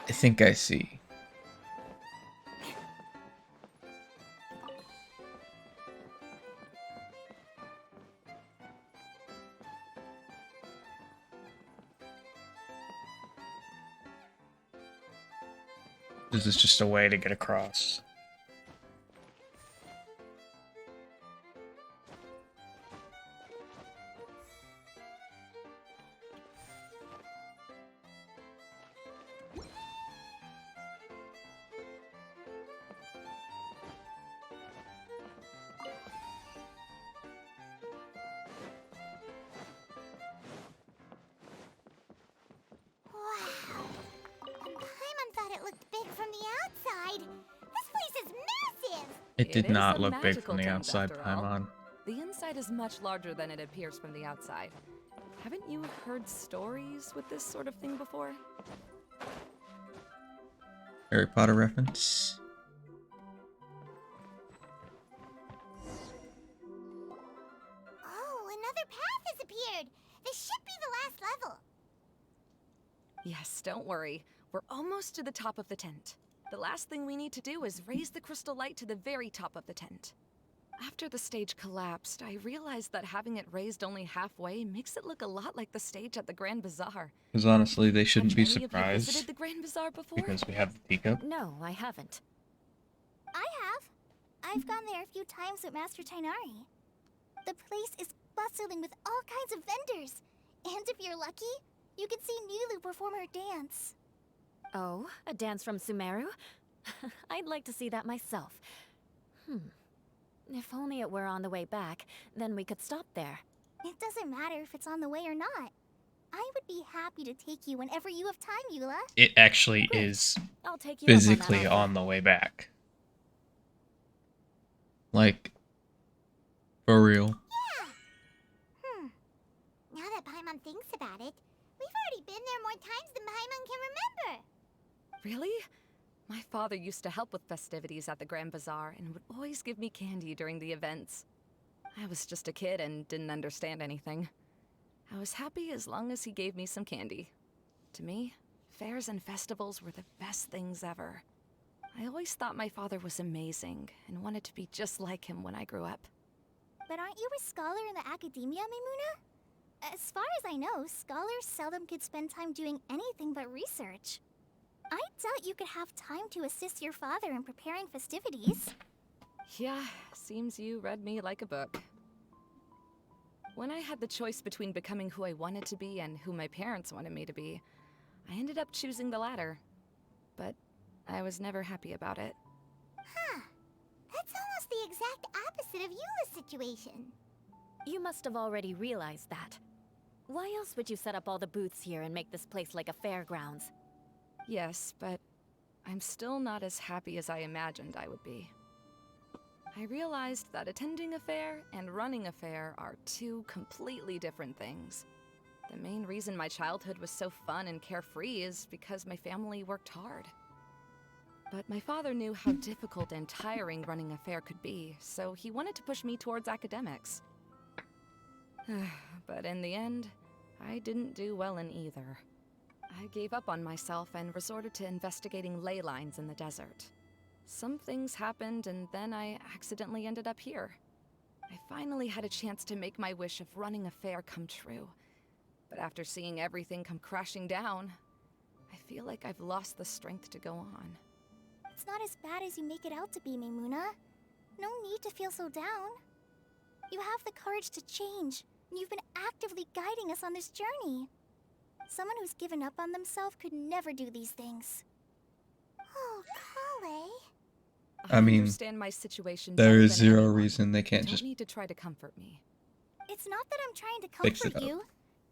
I think I see. This is just a way to get across. Wow. And Paimon thought it looked big from the outside. This place is massive! It did is not a look big magical from the tent, outside, after all. Paimon. The inside is much larger than it appears from the outside. Haven't you heard stories with this sort of thing before? Harry Potter reference. Oh, another path has appeared! This should be the last level! Yes, don't worry. We're almost to the top of the tent. The last thing we need to do is raise the crystal light to the very top of the tent. After the stage collapsed, I realized that having it raised only halfway makes it look a lot like the stage at the Grand Bazaar. Because honestly, they shouldn't be Have any of you visited surprised the Grand Bazaar before? because we have the teacup. No, I haven't. I have. I've gone there a few times with Master Tainari. The place is bustling with all kinds of vendors. And if you're lucky, you can see Nilu perform her dance. Oh, a dance from Sumeru? I'd like to see that myself. If only it were on the way back, then we could stop there. It doesn't matter if it's on the way or not. I would be happy to take you whenever you have time, Eula. It actually is I'll take you up on that physically offer. on the way back. Like, for real. Yeah. Now that Paimon thinks about it, we've already been there more times than Paimon can remember. Really? My father used to help with festivities at the Grand Bazaar and would always give me candy during the events. I was just a kid and didn't understand anything. I was happy as long as he gave me some candy. To me, fairs and festivals were the best things ever. I always thought my father was amazing and wanted to be just like him when I grew up. But aren't you a scholar in the academia, Maimuna? As far as I know, scholars seldom could spend time doing anything but research. I doubt you could have time to assist your father in preparing festivities. Yeah, seems you read me like a book. When I had the choice between becoming who I wanted to be and who my parents wanted me to be, I ended up choosing the latter. But I was never happy about it. Huh. That's almost the exact opposite of Eula's situation. You must have already realized that. Why else would you set up all the booths here and make this place like a fairgrounds? Yes, but I'm still not as happy as I imagined I would be. I realized that attending a fair and running a fair are two completely different things. The main reason my childhood was so fun and carefree is because my family worked hard. But my father knew how difficult and tiring running a fair could be, so he wanted to push me towards academics. But in the end, I didn't do well in either. I gave up on myself and resorted to investigating ley lines in the desert. Some things happened, and then I accidentally ended up here. I finally had a chance to make my wish of running a fair come true. But after seeing everything come crashing down, I feel like I've lost the strength to go on. It's not as bad as you make it out to be, Maimuna. No need to feel so down. You have the courage to change, and you've been actively guiding us on this journey. Someone who's given up on themselves could never do these things. Oh, Kale. I mean, understand my situation there better is than zero anyone. reason they can't Don't just need to try to comfort me. It's not that I'm trying to fix comfort it up. you.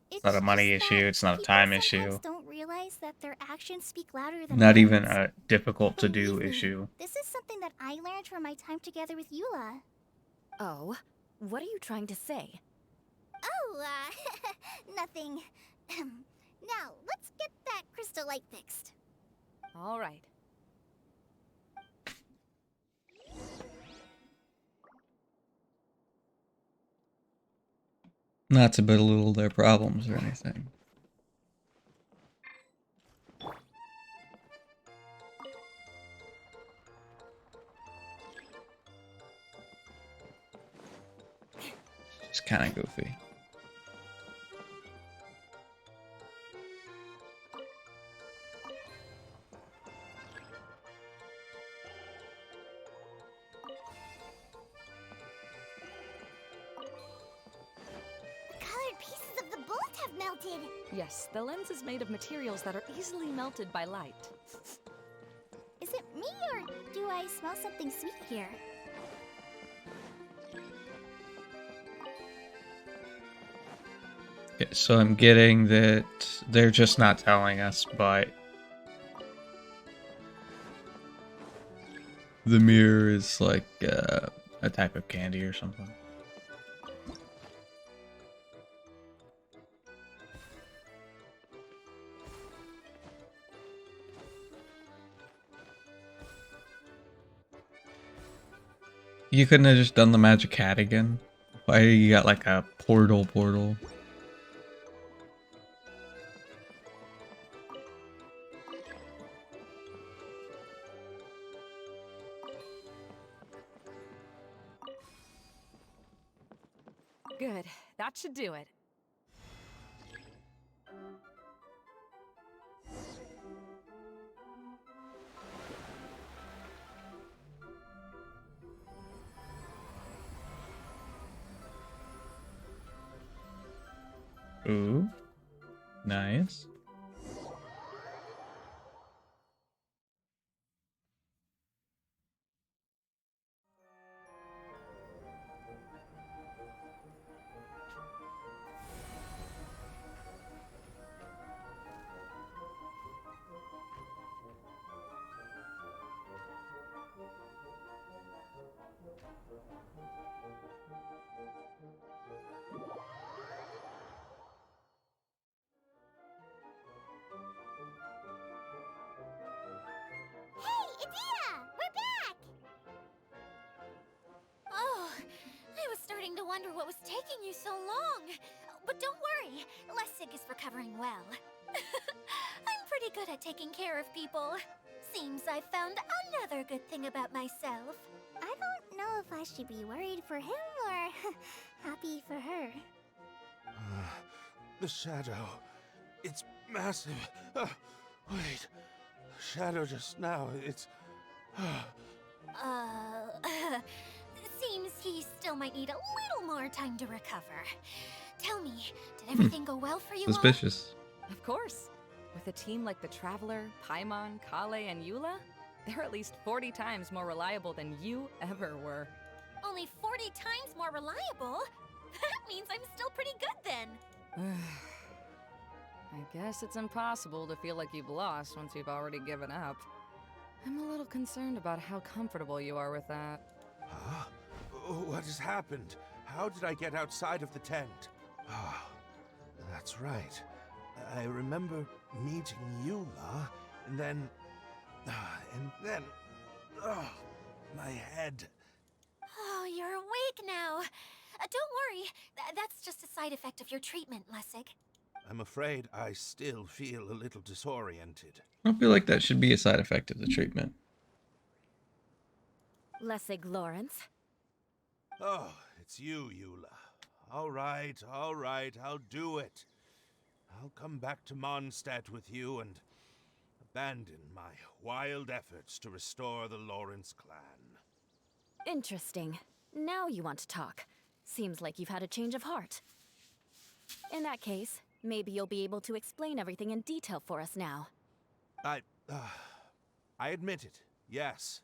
It's not a money just issue. that It's not a people time sometimes issue. don't realize that their actions speak louder than Not even words. a difficult to do Believe me, issue. this is something that I learned from my time together with Eula. Oh, what are you trying to say? Oh, nothing. Now, let's get that crystal light fixed. All right. Not to belittle their problems or anything. It's kind of goofy. The colored pieces of the bullet have melted. Yes, the lens is made of materials that are easily melted by light. Is it me, or do I smell something sweet here? Okay, so I'm getting that they're just not telling us, but the mirror is like a type of candy or something. You couldn't have just done the magic hat again? Why you got like a portal? Good. That should do it. Ooh. Nice. Hey, Idea! We're back! Oh, I was starting to wonder what was taking you so long. But don't worry, Lessig is recovering well. I'm pretty good at taking care of people. Seems I found another good thing about myself. I don't know if I should be worried for him or happy for her. The shadow. It's massive. Wait. Shadow just now. It's. Seems he still might need a little more time to recover. Tell me, did everything go well for you all? Suspicious. Of course. With a team like the Traveler, Paimon, Kale, and Eula, they're at least 40 times more reliable than you ever were. Only 40 times more reliable? That means I'm still pretty good then. I guess it's impossible to feel like you've lost once you've already given up. I'm a little concerned about how comfortable you are with that. Huh? What has happened? How did I get outside of the tent? Ah, that's right. I remember meeting Eula, and then... Oh, my head. Oh, you're awake now. Don't worry, that's just a side effect of your treatment, Lessig. I'm afraid I still feel a little disoriented. I don't feel like that should be a side effect of the treatment. Lessig Lawrence. Oh, it's you, Eula. All right, I'll do it. I'll come back to Mondstadt with you and abandon my wild efforts to restore the Lawrence clan. Interesting. Now you want to talk. Seems like you've had a change of heart. In that case, maybe you'll be able to explain everything in detail for us now. I admit it, yes.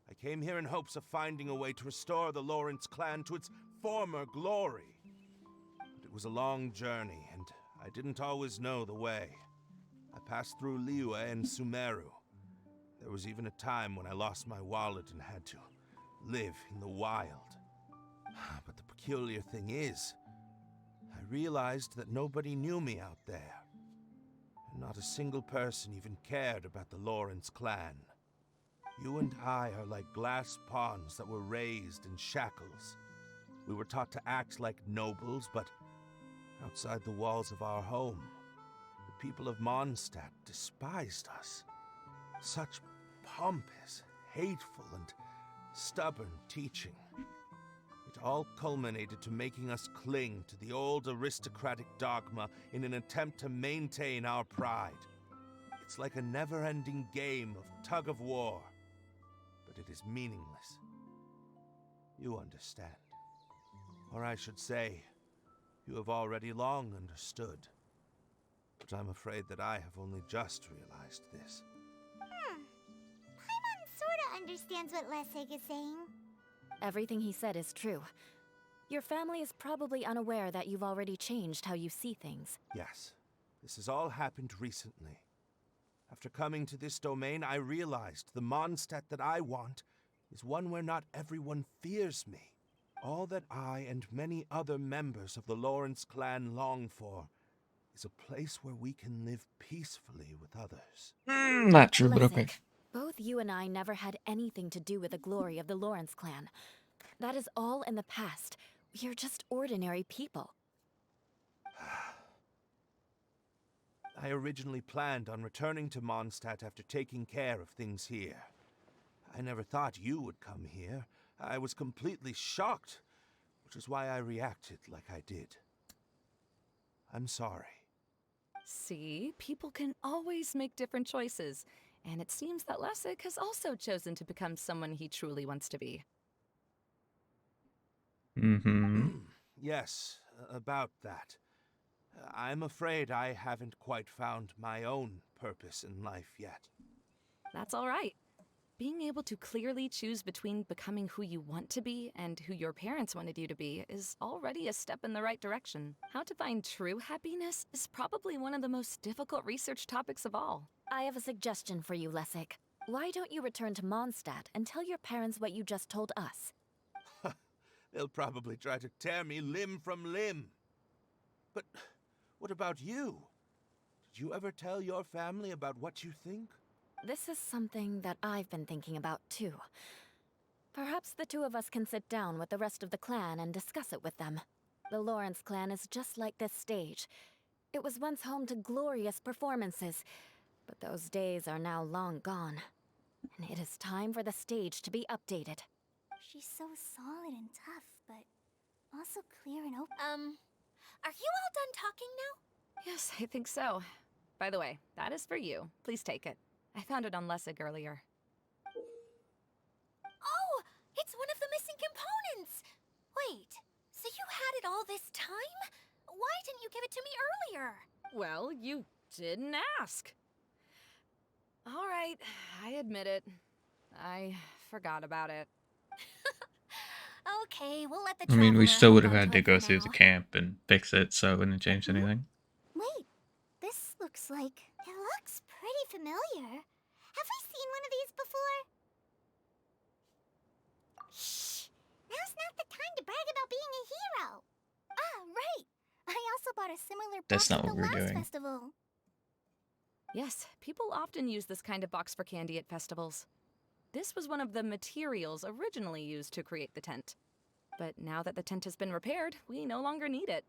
I came here in hopes of finding a way to restore the Lawrence clan to its former glory. But it was a long journey, and I didn't always know the way. I passed through Liyue and Sumeru. There was even a time when I lost my wallet and had to live in the wild. But the peculiar thing is, I realized that nobody knew me out there. And not a single person even cared about the Lawrence clan. You and I are like glass pawns that were raised in shackles. We were taught to act like nobles, but outside the walls of our home, the people of Mondstadt despised us. Such pompous, hateful, and stubborn teaching. It all culminated to making us cling to the old aristocratic dogma in an attempt to maintain our pride. It's like a never-ending game of tug-of-war, but it is meaningless. You understand. Or I should say, you have already long understood. But I'm afraid that I have only just realized this. Paimon sorta understands what Lessig is saying. Everything he said is true. Your family is probably unaware that you've already changed how you see things. Yes, this has all happened recently. After coming to this domain, I realized the Mondstadt that I want is one where not everyone fears me. All that I and many other members of the Lawrence clan long for is a place where we can live peacefully with others. Not true, but okay. Lessig, both you and I never had anything to do with the glory of the Lawrence clan. That is all in the past. We are just ordinary people. I originally planned on returning to Mondstadt after taking care of things here. I never thought you would come here. I was completely shocked, which is why I reacted like I did. I'm sorry. See, people can always make different choices, and it seems that Lessig has also chosen to become someone he truly wants to be. Yes, about that. I'm afraid I haven't quite found my own purpose in life yet. That's all right. Being able to clearly choose between becoming who you want to be and who your parents wanted you to be is already a step in the right direction. How to find true happiness is probably one of the most difficult research topics of all. I have a suggestion for you, Lessig. Why don't you return to Mondstadt and tell your parents what you just told us? They'll probably try to tear me limb from limb. But what about you? Did you ever tell your family about what you think? This is something that I've been thinking about, too. Perhaps the two of us can sit down with the rest of the clan and discuss it with them. The Lawrence clan is just like this stage. It was once home to glorious performances, but those days are now long gone. And it is time for the stage to be updated. She's so solid and tough, but also clear and open. Are you all done talking now? Yes, I think so. By the way, that is for you. Please take it. I found it on Lessig earlier. Oh, it's one of the missing components! Wait, so you had it all this time? Why didn't you give it to me earlier? Well, you didn't ask. All right, I admit it. I forgot about it. Okay, we'll let the I mean, we traveler still would have hold had on to it go for through now. the camp and fix it, so it wouldn't have changed anything. Wait, this looks like... It looks pretty familiar. Have we seen one of these before? Shh! Now's not the time to brag about being a hero. Ah, right! I also bought a similar That's box not at what the we were last doing. festival. Yes, people often use this kind of box for candy at festivals. This was one of the materials originally used to create the tent. But now that the tent has been repaired, we no longer need it.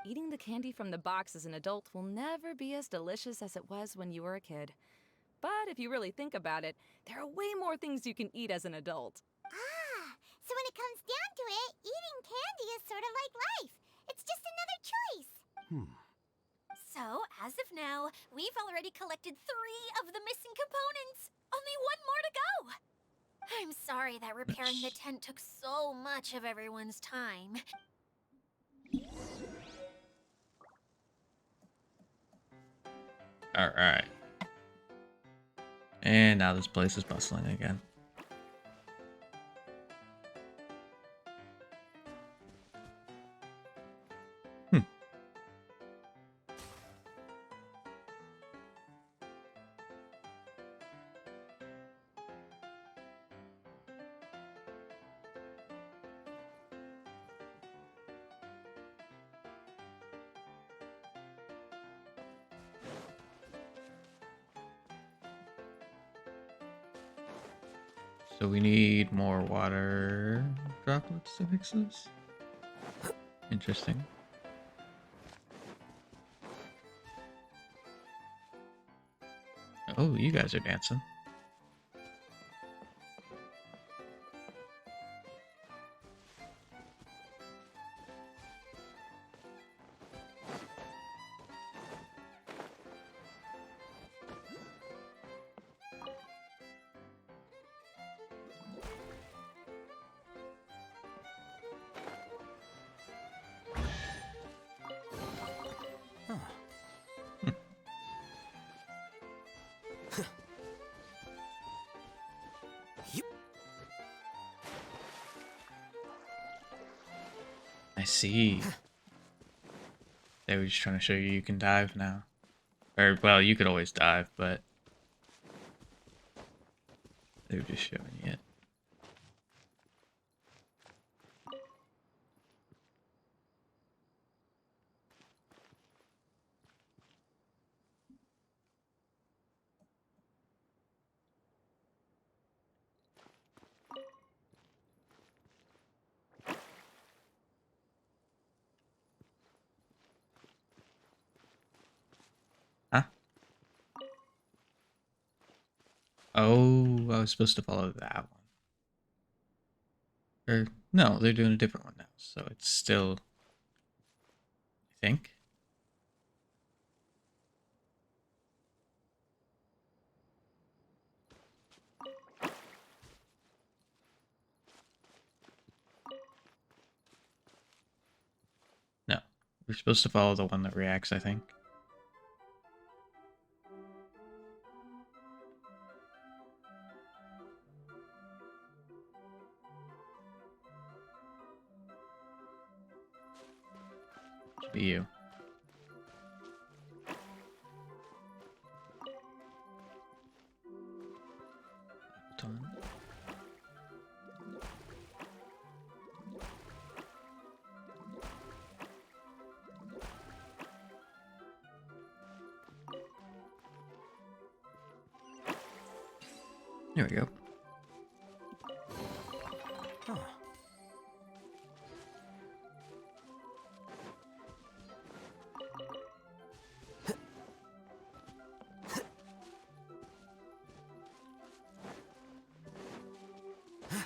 Eating the candy from the box as an adult will never be as delicious as it was when you were a kid. But if you really think about it, there are way more things you can eat as an adult. Ah, so when it comes down to it, eating candy is sort of like life. It's just another choice. So, as of now, we've already collected 3 of the missing components. Only 1 more to go. I'm sorry that repairing the tent took so much of everyone's time. Alright. And now this place is bustling again. So we need more water droplets to fix this. Interesting. Oh, you guys are dancing. I see. They were just trying to show you can dive now. Or, well, you could always dive, but they were just showing you it. Huh? Oh, I was supposed to follow that one. Or, no, they're doing a different one now, so it's still, I think. No, we're supposed to follow the one that reacts, I think. Should be you. Hold on. There we go.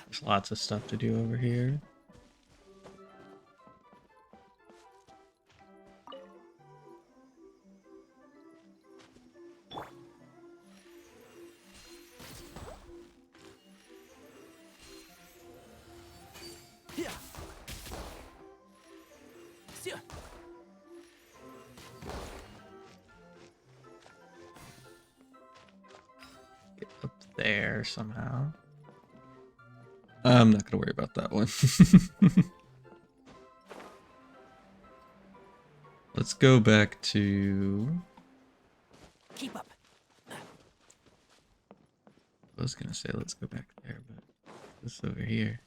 There's lots of stuff to do over here. Get up there somehow. I'm not gonna worry about that one. Let's go back to... Keep up. I was gonna say let's go back there, but this over here.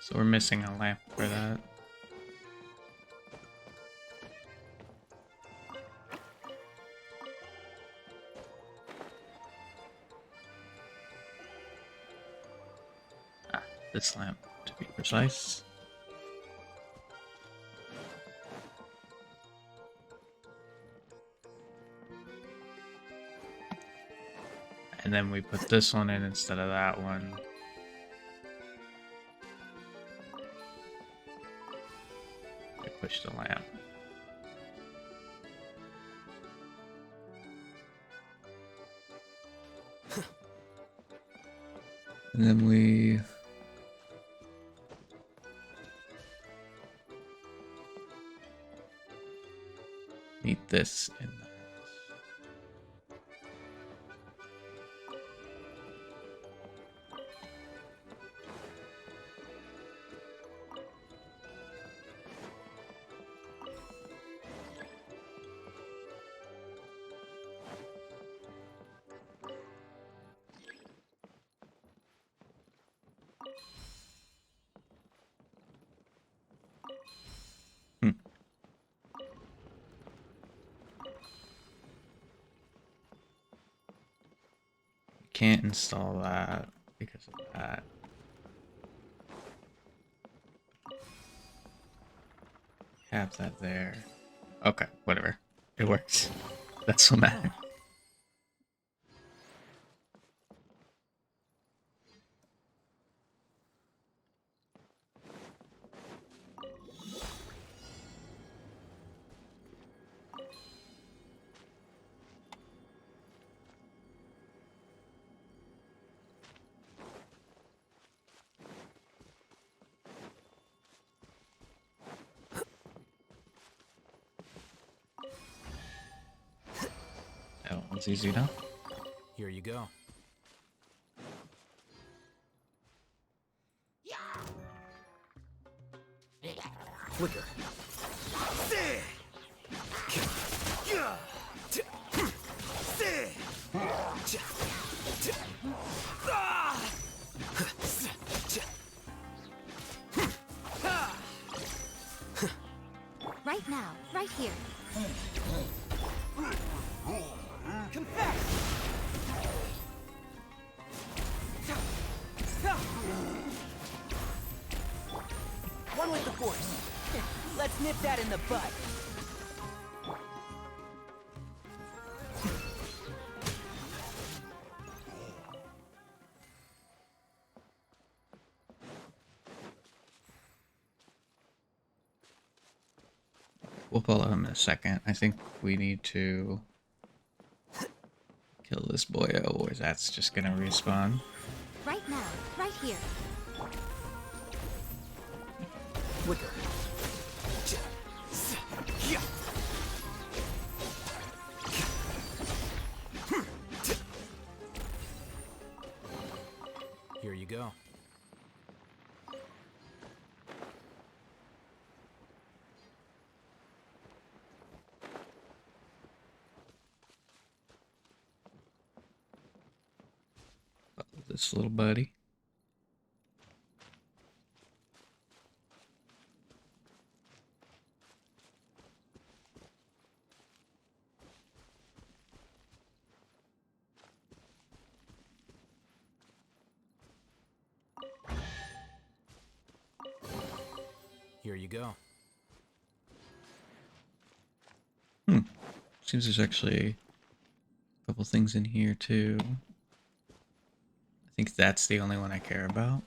So we're missing a lamp for that. Ah, this lamp, to be precise. And then we put this one in instead of that one. We push the lamp. And then we need this in there. Can't install that because of that. Have that there. Okay, whatever. It works. That's what matters. That one's easy enough. Here you go. Flicker. Right now, right here. Confess! One with the force. Let's nip that in the bud. We'll follow him in a second. I think we need to kill this boyo, or that's just gonna respawn. Right now, right here. Flicker. Here you go. This little buddy. Here you go. Seems there's actually a couple things in here too. I think that's the only one I care about.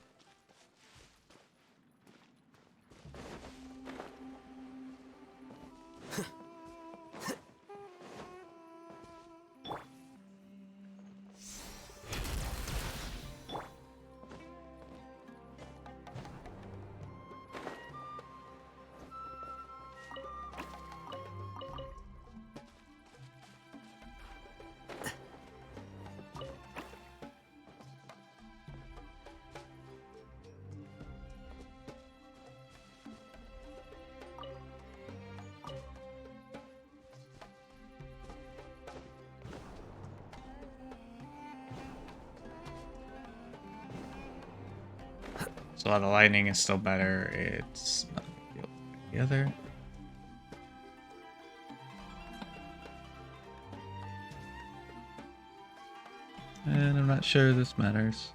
So while the lightning is still better, it's not a big deal like the other. And I'm not sure this matters.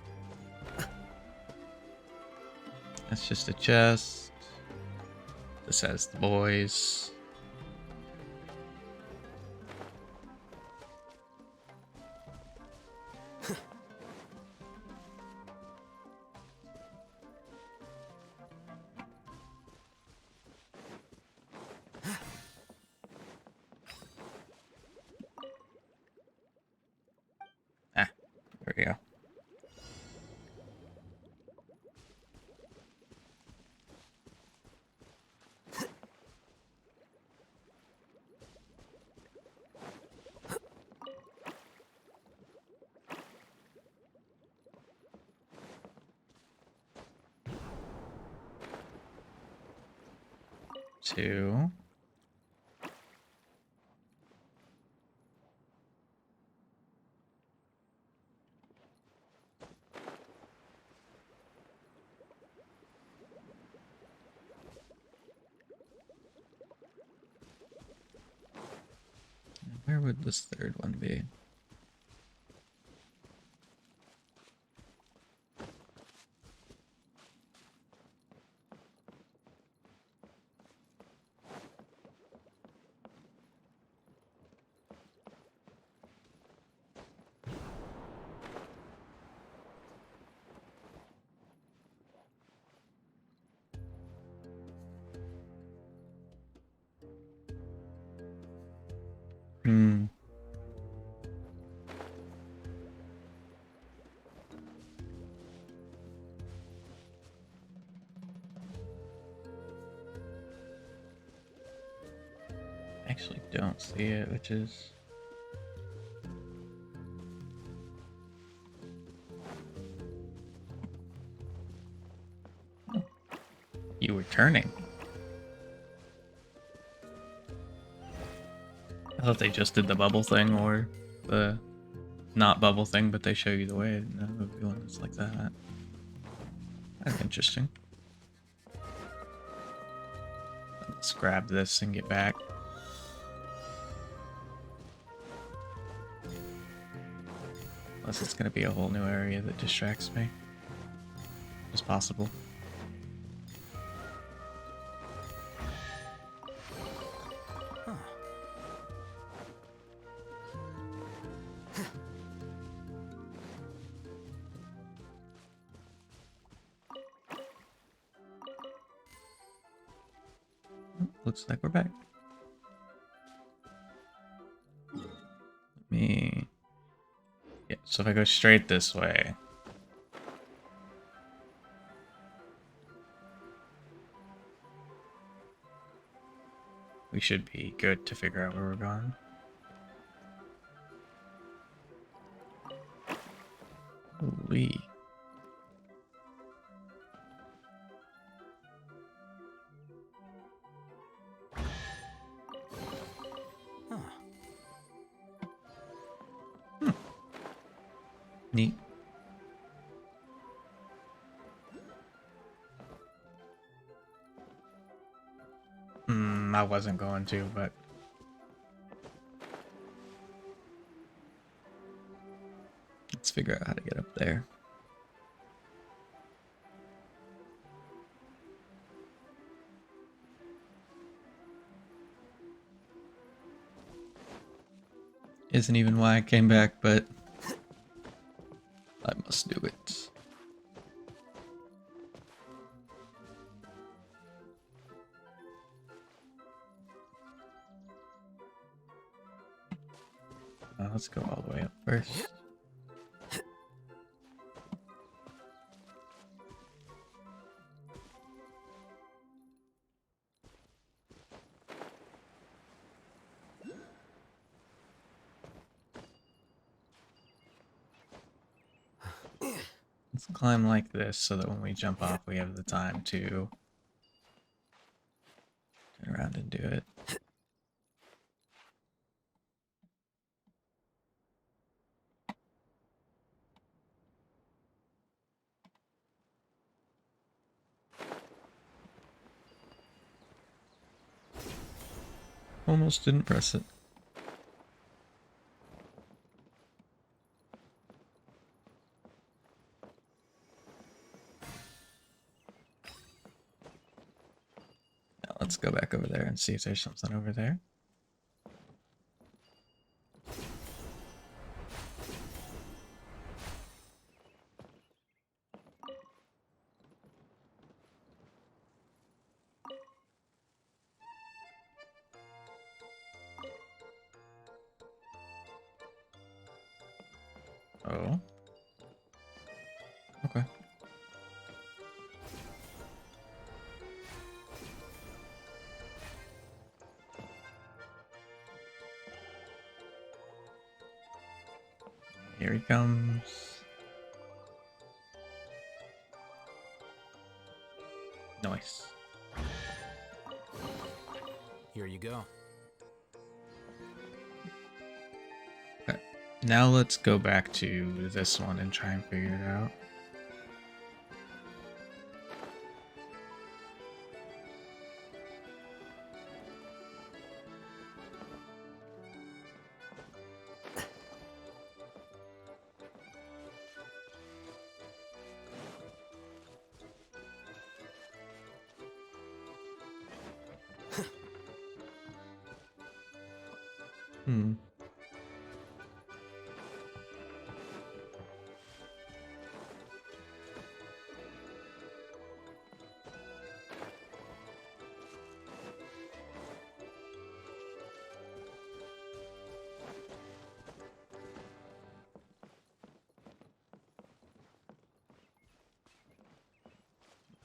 That's just a chest. This has the boys. we go. Two. Where would this third one be? Hmm. Actually don't see it, which is... You were turning. I thought they just did the bubble thing or the not bubble thing, but they show you the way. I didn't know it would be one that's like that. That's interesting. Let's grab this and get back. Unless it's going to be a whole new area that distracts me. It's possible. Looks like we're back. Yeah, so if I go straight this way... we should be good to figure out where we're going. Holy. Neat. I wasn't going to, but... let's figure out how to get up there. Isn't even why I came back, but... I must do it. Let's go all the way up first. Let's climb like this so that when we jump off we have the time to turn around and do it. Almost didn't press it. Now let's go back over there and see if there's something over there. Oh. Here he comes. Nice. Here you go. Okay. Now let's go back to this one and try and figure it out. Hmm.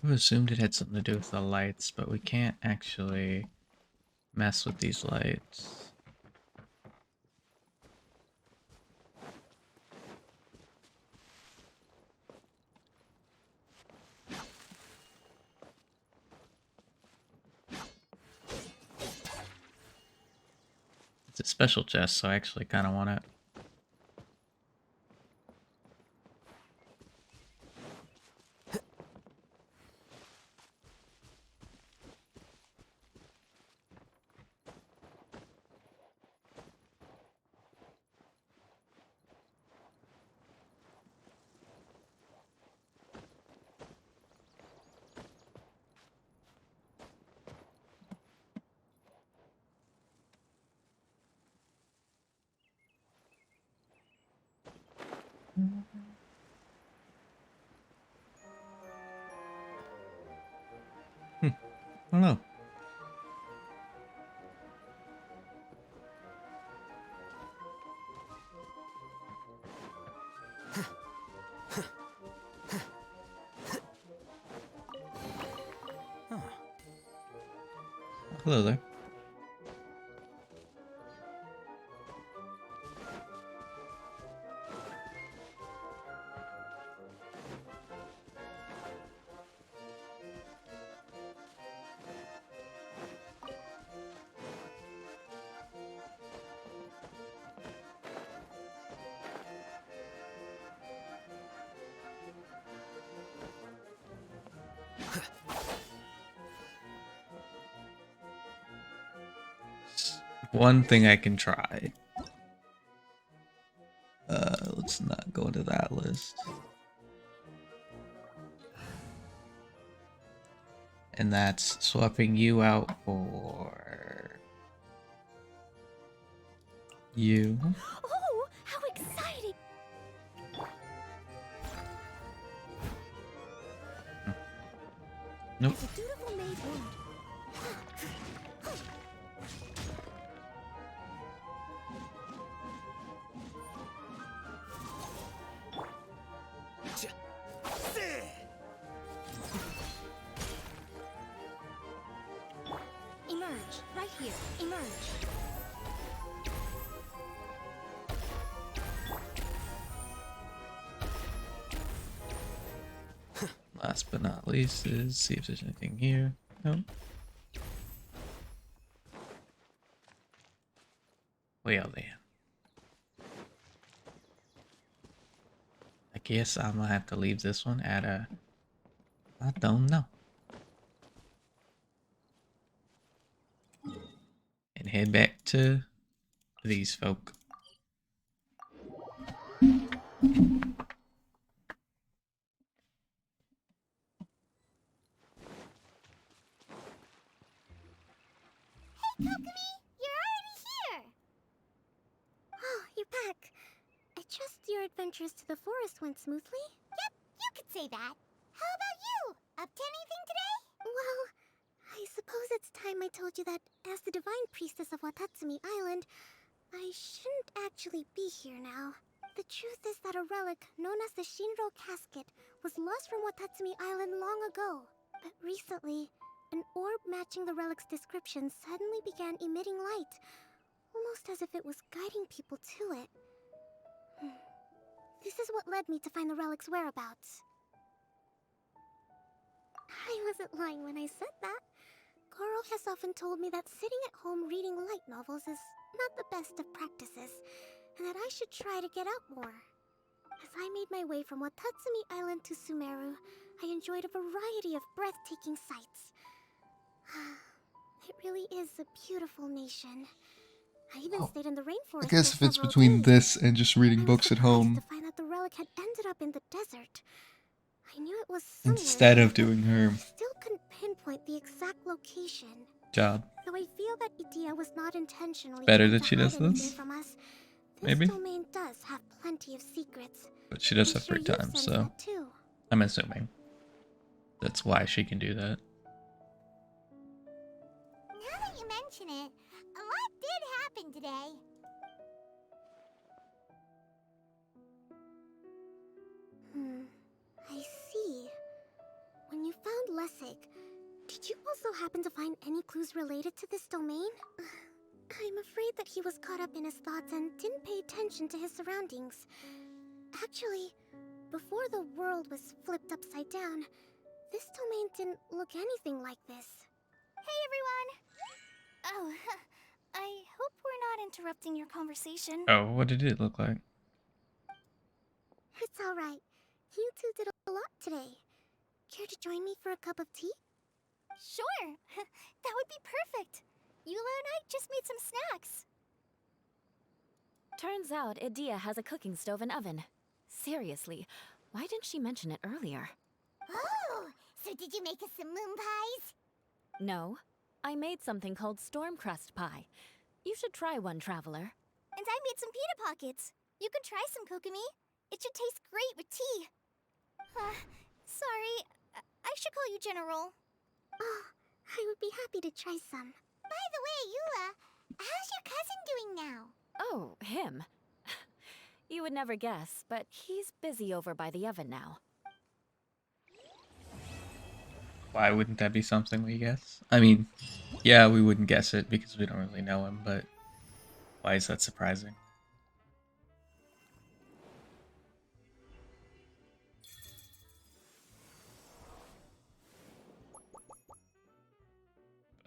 I assumed it had something to do with the lights, but we can't actually mess with these lights. It's a special chest, so I actually kind of want it. I don't know. Hello there. One thing I can try. Let's not go into that list. And that's swapping you out for you. Oh, how exciting! Nope. As a dutiful maid would. Emerge. Right here. Emerge. Last but not least is see if there's anything here. Nope. Well then. I guess I'm gonna have to leave this one at a... I don't know. And head back to these folk. Kokomi, you're already here! Oh, you're back. I trust your adventures to the forest went smoothly? Yep, you could say that. How about you? Up to anything today? Well, I suppose it's time I told you that as the divine priestess of Watatsumi Island, I shouldn't actually be here now. The truth is that a relic known as the Shinro Casket was lost from Watatsumi Island long ago. But recently, an orb matching the relic's description suddenly began emitting light, almost as if it was guiding people to it. This is what led me to find the relic's whereabouts. I wasn't lying when I said that. Goro has often told me that sitting at home reading light novels is not the best of practices, and that I should try to get out more. As I made my way from Watatsumi Island to Sumeru, I enjoyed a variety of breathtaking sights. It really is a beautiful nation. I even stayed in the I rainforest guess for if it's several between days. this and just reading I was books at surprised home to find that the relic had ended up in the desert. I knew it was somewhere instead there, of doing her but I still couldn't pinpoint the exact location. job, Though I feel that Idia was not it's intentionally better trying that to she hide does anything this. from us, this Maybe, domain does have plenty of secrets. but she does I'm have sure free you've time, sensed so that too. I'm assuming that's why she can do that. Now that you mention it, a lot did happen today. I see. When you found Lessig, did you also happen to find any clues related to this domain? I'm afraid that he was caught up in his thoughts and didn't pay attention to his surroundings. Actually, before the world was flipped upside down, this domain didn't look anything like this. Hey everyone! Oh, I hope we're not interrupting your conversation. Oh, what did it look like? It's alright. You two did a lot today. Care to join me for a cup of tea? Sure! That would be perfect! Eula and I just made some snacks. Turns out Idia has a cooking stove and oven. Seriously, why didn't she mention it earlier? Oh! So did you make us some moon pies? No, I made something called storm crust pie. You should try one, traveler. And I made some pita pockets. You could try some, Kokomi. It should taste great with tea. Sorry. I should call you General. Oh, I would be happy to try some. By the way, Eula, how's your cousin doing now? Oh, him. You would never guess, but he's busy over by the oven now. Why wouldn't that be something we guess? I mean, yeah, we wouldn't guess it because we don't really know him, but why is that surprising?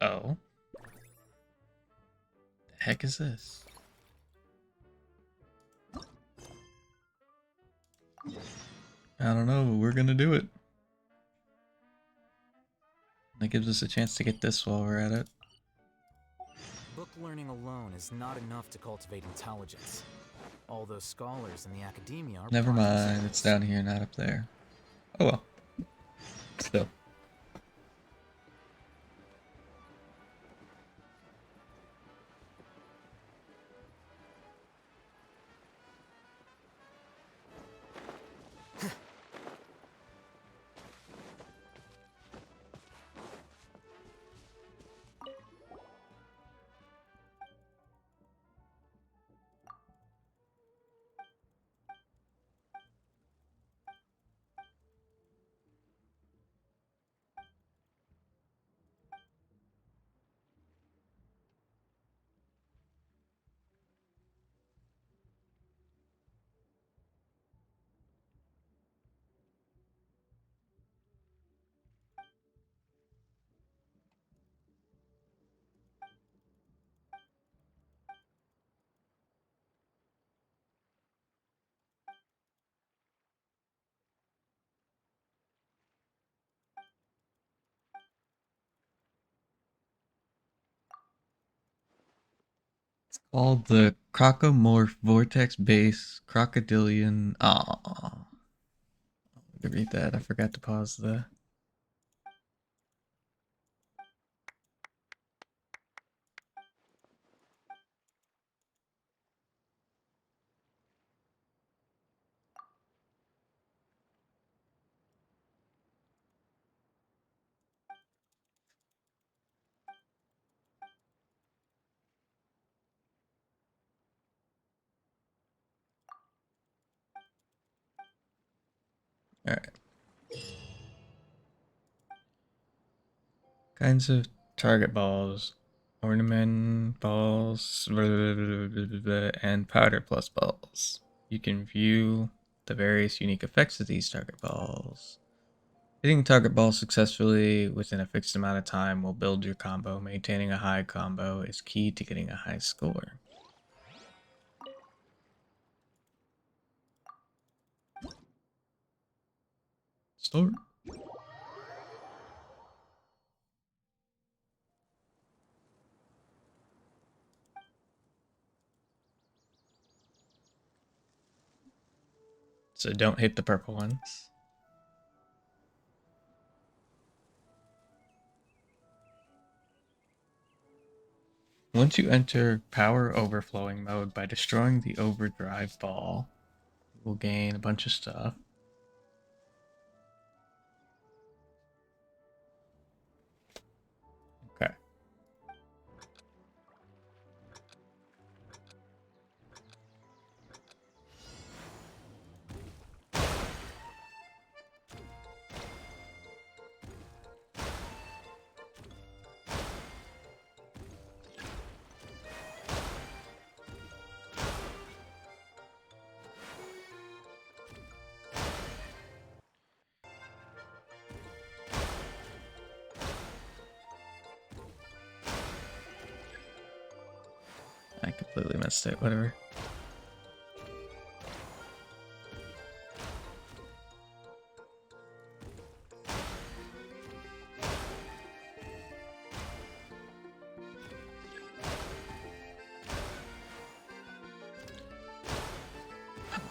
Oh. The heck is this? I don't know, but we're gonna do it. That gives us a chance to get this while we're at it. Book learning alone is not enough to cultivate intelligence. All those scholars in the academia are Never project mind, students. it's down here, not up there. Oh well. Still. Called the Crocomorph Vortex Base Crocodilian. Aww. Let me read that. I forgot to pause the. Alright. Kinds of target balls. Ornament balls and powder plus balls. You can view the various unique effects of these target balls. Hitting target balls successfully within a fixed amount of time will build your combo. Maintaining a high combo is key to getting a high score. Store. So don't hit the purple ones. Once you enter power overflowing mode by destroying the overdrive ball, you will gain a bunch of stuff. Okay. I completely missed it, whatever.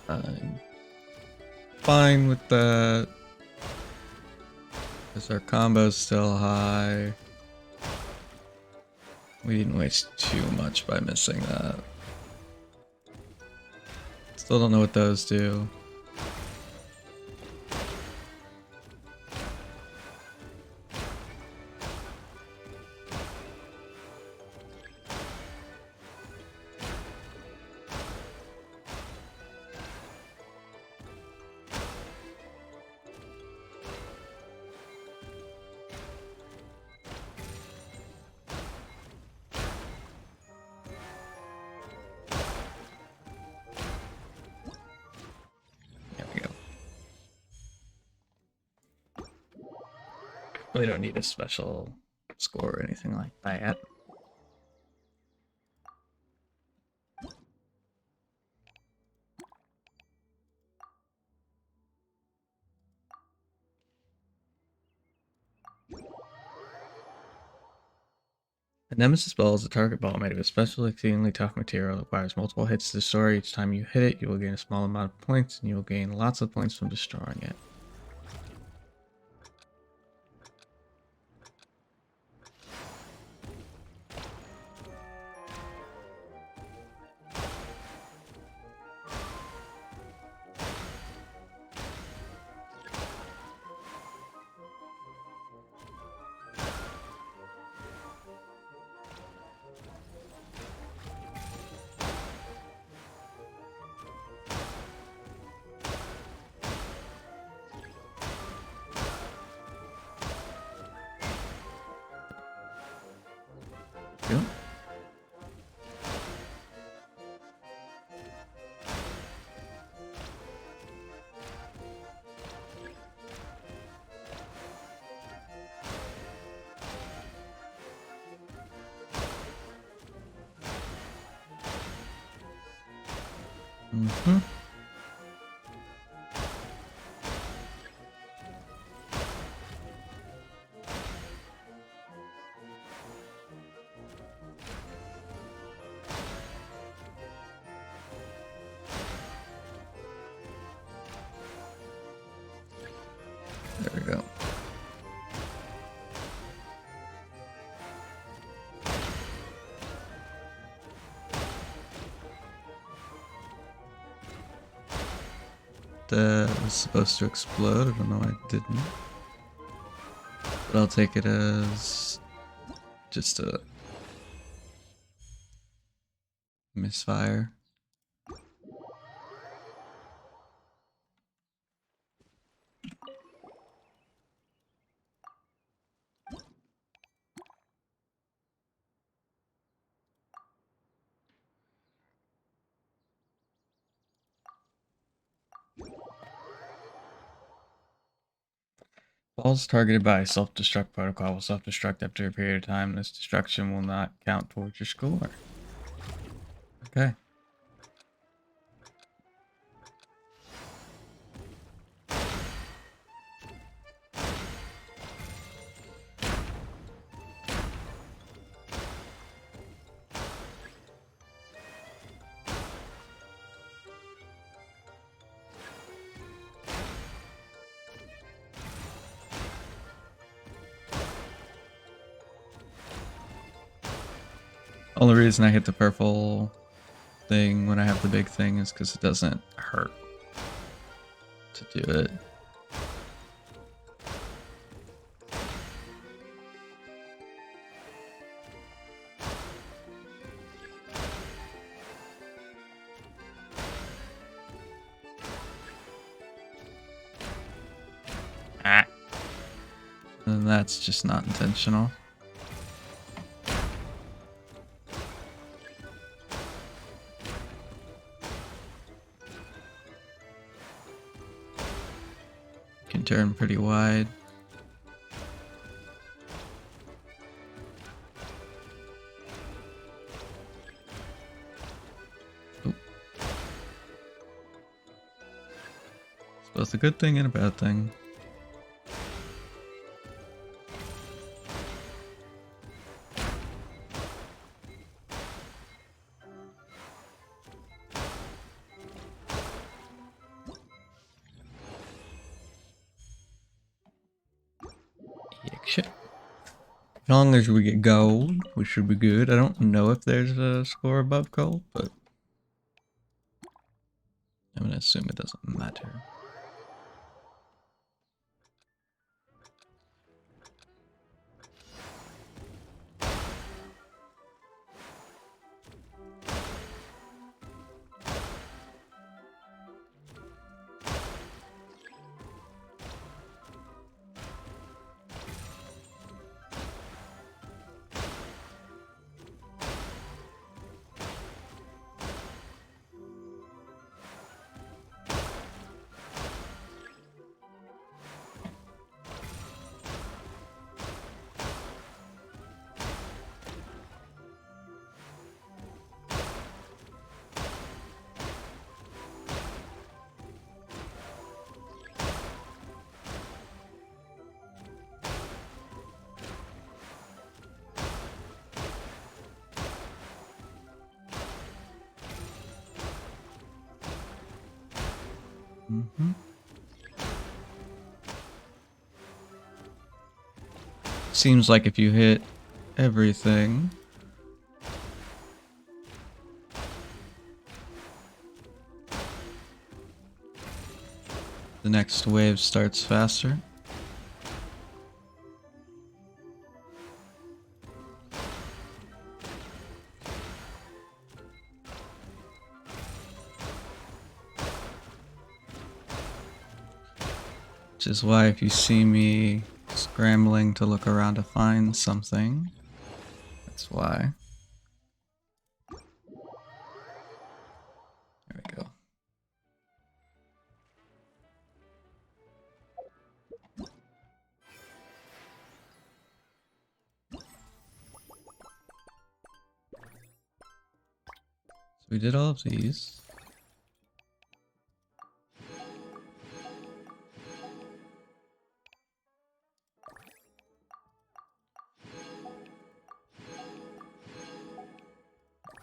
I'm fine with that. Because our combo's still high. We didn't waste too much by missing that. Still don't know what those do. There we go. Really don't need a special score or anything like that. A Nemesis ball is a target ball made of a special, exceedingly tough material that requires multiple hits to destroy. Each time you hit it, you will gain a small amount of points, and you will gain lots of points from destroying it. Go. Mm-hmm. There we go. That was supposed to explode. I don't know why it didn't. But I'll take it as just a misfire. Balls targeted by a self-destruct protocol will self-destruct after a period of time. This destruction will not count towards your score. Okay. Only reason I hit the purple thing when I have the big thing is because it doesn't hurt to do it. Ah. And that's just not intentional. Can turn pretty wide. Oop. It's both a good thing and a bad thing. Shit. As long as we get gold, we should be good. I don't know if there's a score above gold, but I'm gonna assume it doesn't matter. Mm-hmm. Seems like if you hit everything, the next wave starts faster. Which is why if you see me scrambling to look around to find something, that's why. There we go. So we did all of these.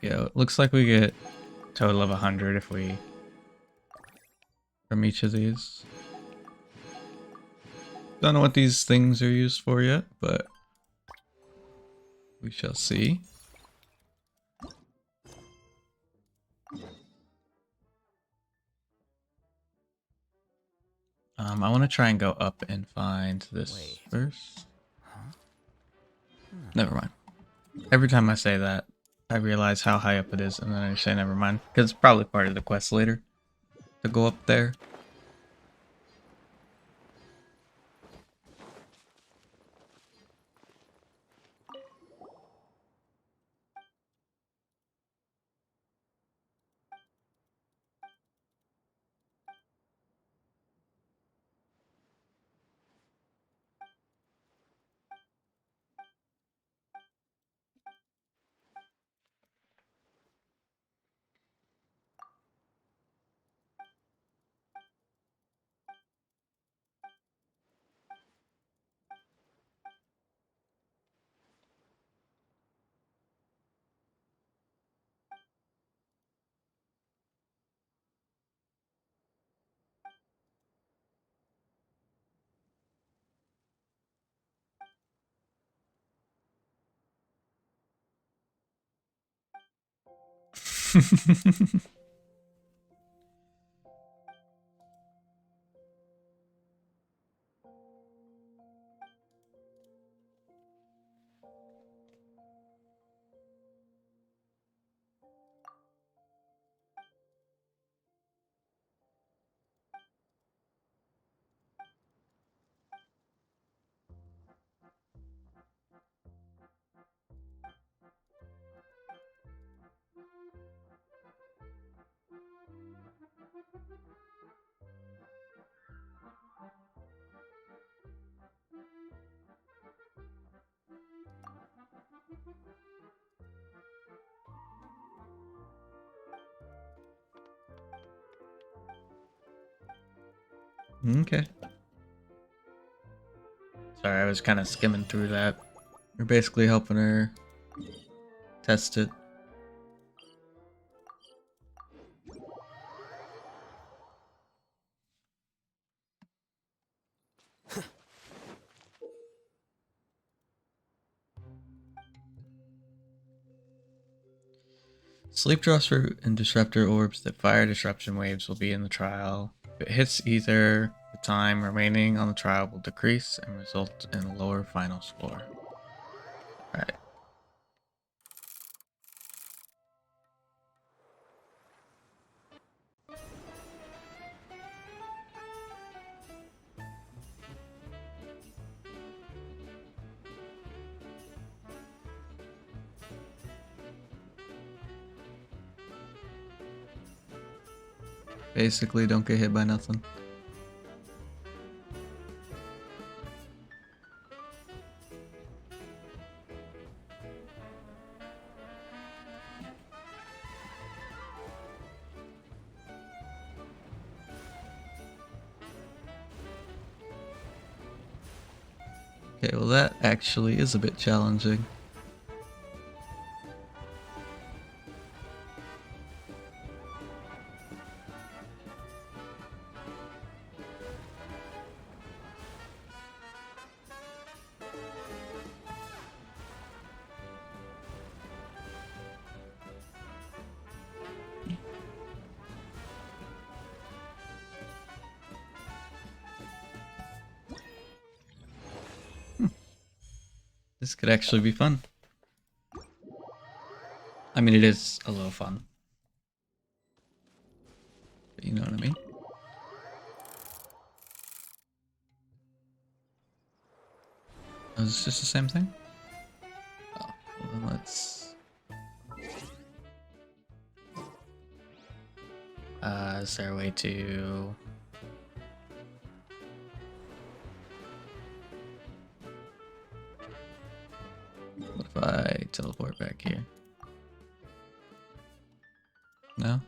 Yeah, it looks like we get a total of 100 if we from each of these. Don't know what these things are used for yet, but we shall see. I want to try and go up and find this first. Never mind. Every time I say that, I realize how high up it is, and then I say never mind. Because it's probably part of the quest later to go up there. Okay. Sorry, I was kind of skimming through that. We're basically helping her test it. Sleep Dross root and disruptor orbs that fire disruption waves will be in the trial. If it hits either, the time remaining on the trial will decrease and result in a lower final score. Alright. Basically, don't get hit by nothing. Okay, well that actually is a bit challenging. This could actually be fun. I mean, it is a little fun. But you know what I mean? Oh, is this just the same thing? Oh, well then let's... is there a way to... What if I teleport back here? No?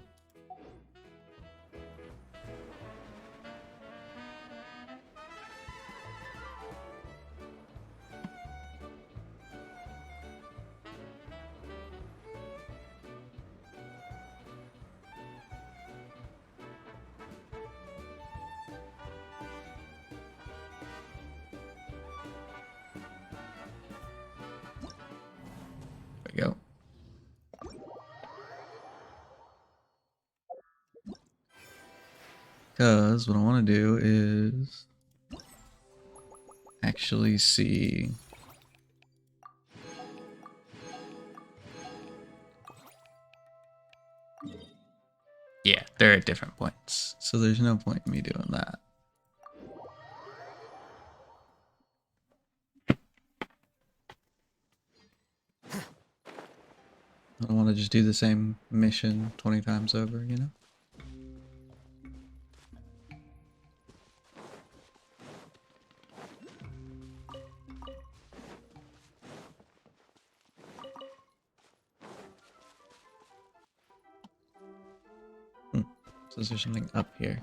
There we go. Because what I want to do is actually see. Yeah, they're at different points, so there's no point in me doing that. I don't want to just do the same mission 20 times over, you know? So is there something up here?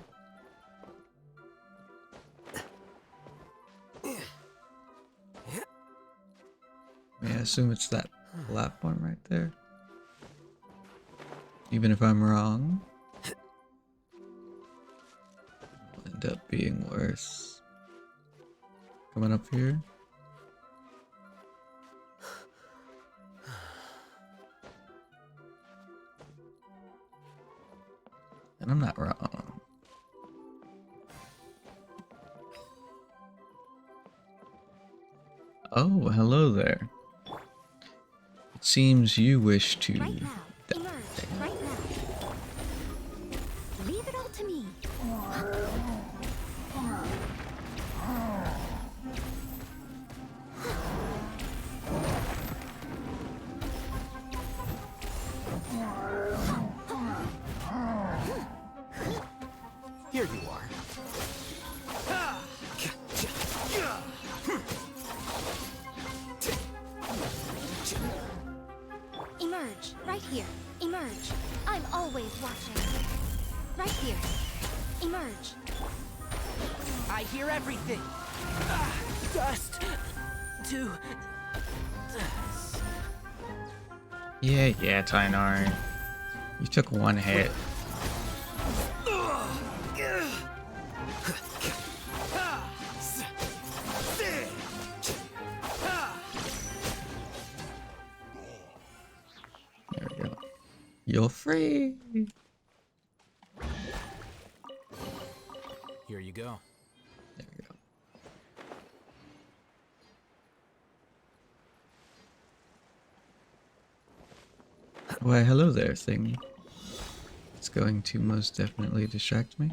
Yeah, I assume it's that platform right there. Even if I'm wrong, it'll end up being worse. Coming up here. And I'm not wrong. Oh, hello there. It seems you wish to... Right now. Emerge. Right now. Leave it all to me. Here you are. Emerge. Right here. Emerge. I'm always watching. Right here. Emerge. I hear everything. Dust. To dust. Yeah, Tainari. You took one hit. There we go. You're free. Here you go. There we go. Why, hello there, thing. It's going to most definitely distract me.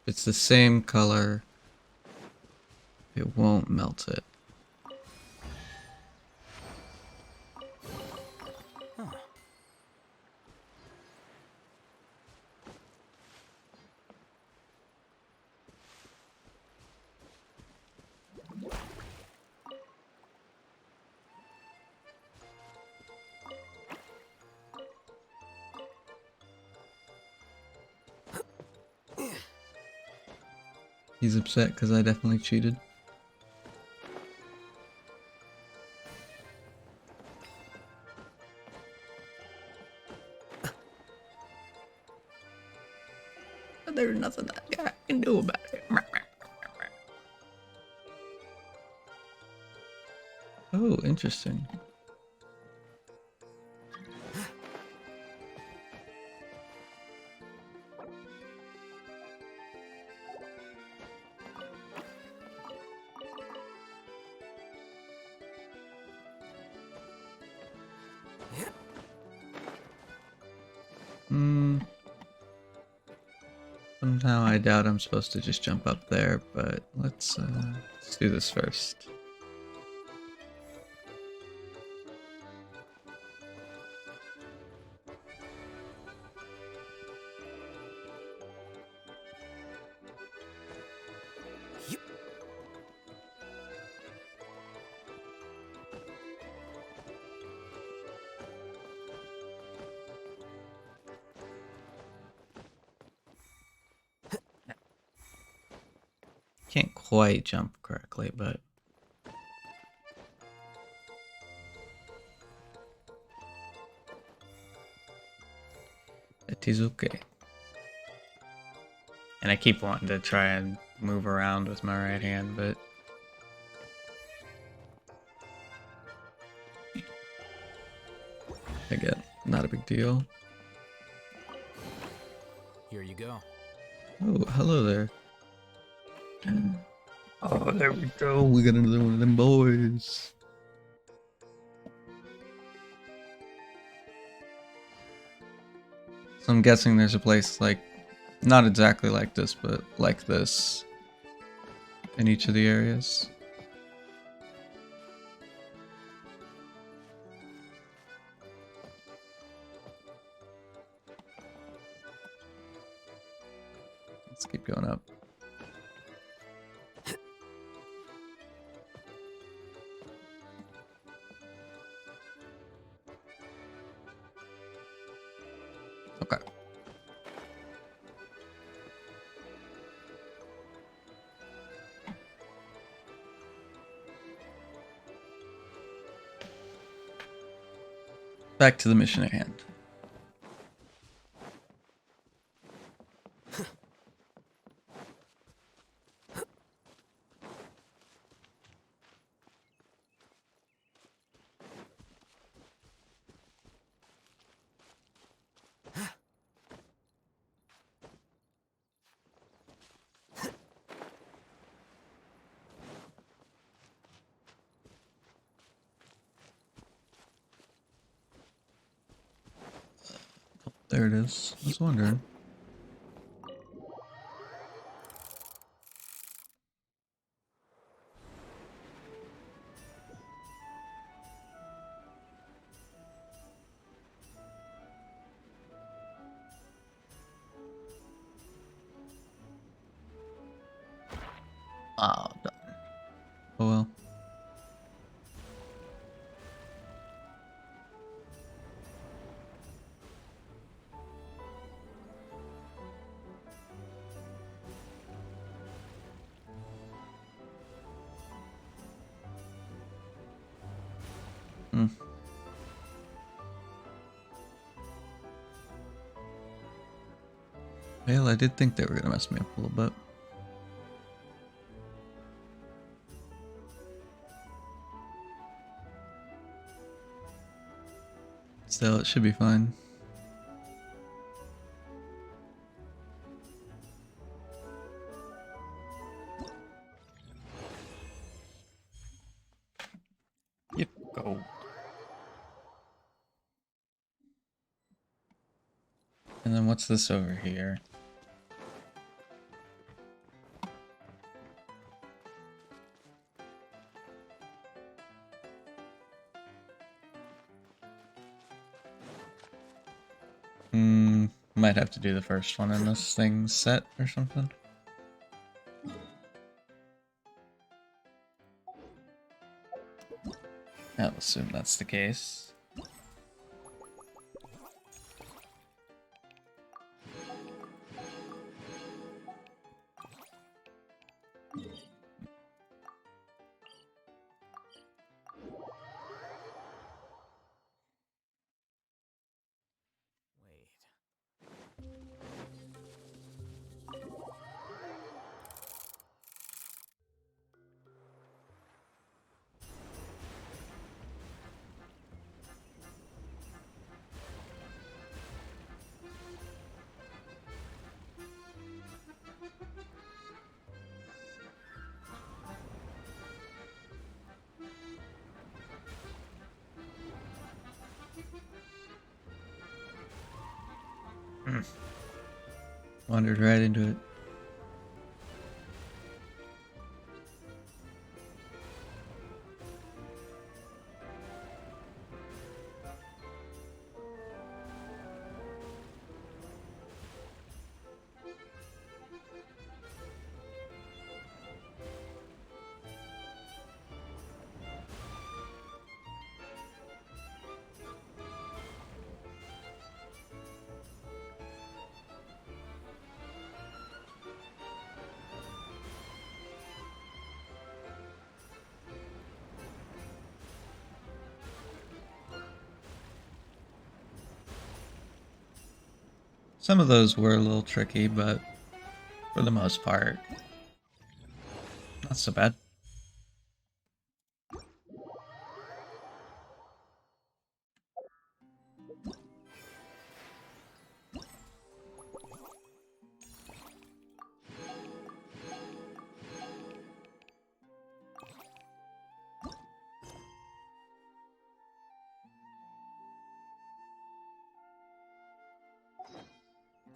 If it's the same color, it won't melt it. Huh. He's upset because I definitely cheated. There's nothing that guy can do about it. Oh, interesting. Somehow I doubt I'm supposed to just jump up there, but let's do this first. Can't quite jump correctly, but it is okay. And I keep wanting to try and move around with my right hand, but again, not a big deal. Here you go. Oh, hello there. Oh, there we go. We got another one of them boys. So I'm guessing there's a place like, not exactly like this, but like this in each of the areas. Let's keep going up. Okay. Back to the mission at hand. There it is. I was wondering. Oh, done. Oh well. Hmm. Well, I did think they were gonna mess me up a little bit. Still, it should be fine. Yep, go. And then what's this over here? Might have to do the first one in this thing set or something. I'll assume that's the case. Wandered right into it. Some of those were a little tricky, but for the most part, not so bad.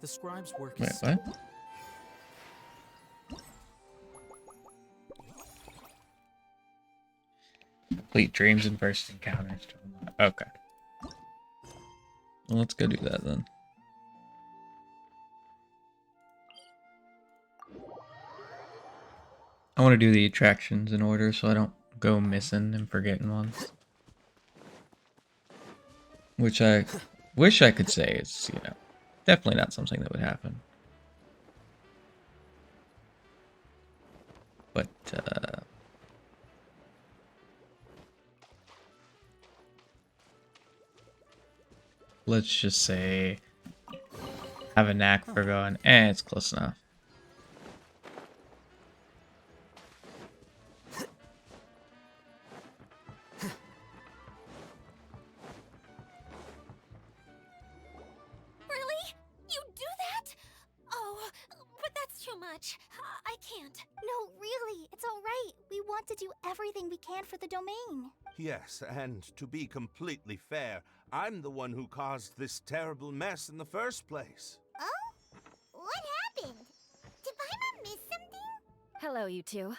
The scribe's work Wait, is what? Complete dreams and first encounters. Okay. Well, let's go do that then. I want to do the attractions in order so I don't go missing and forgetting ones. Which I wish I could say is, you know, definitely not something that would happen. But, let's just say have a knack for going, it's close enough. Really? You do that? Oh, but that's too much. much. I can't. No, really, it's all right. We want to do everything we can for the domain. Yes, and to be completely fair, I'm the one who caused this terrible mess in the first place. Oh? What happened? Did Paimon miss something? Hello, you two.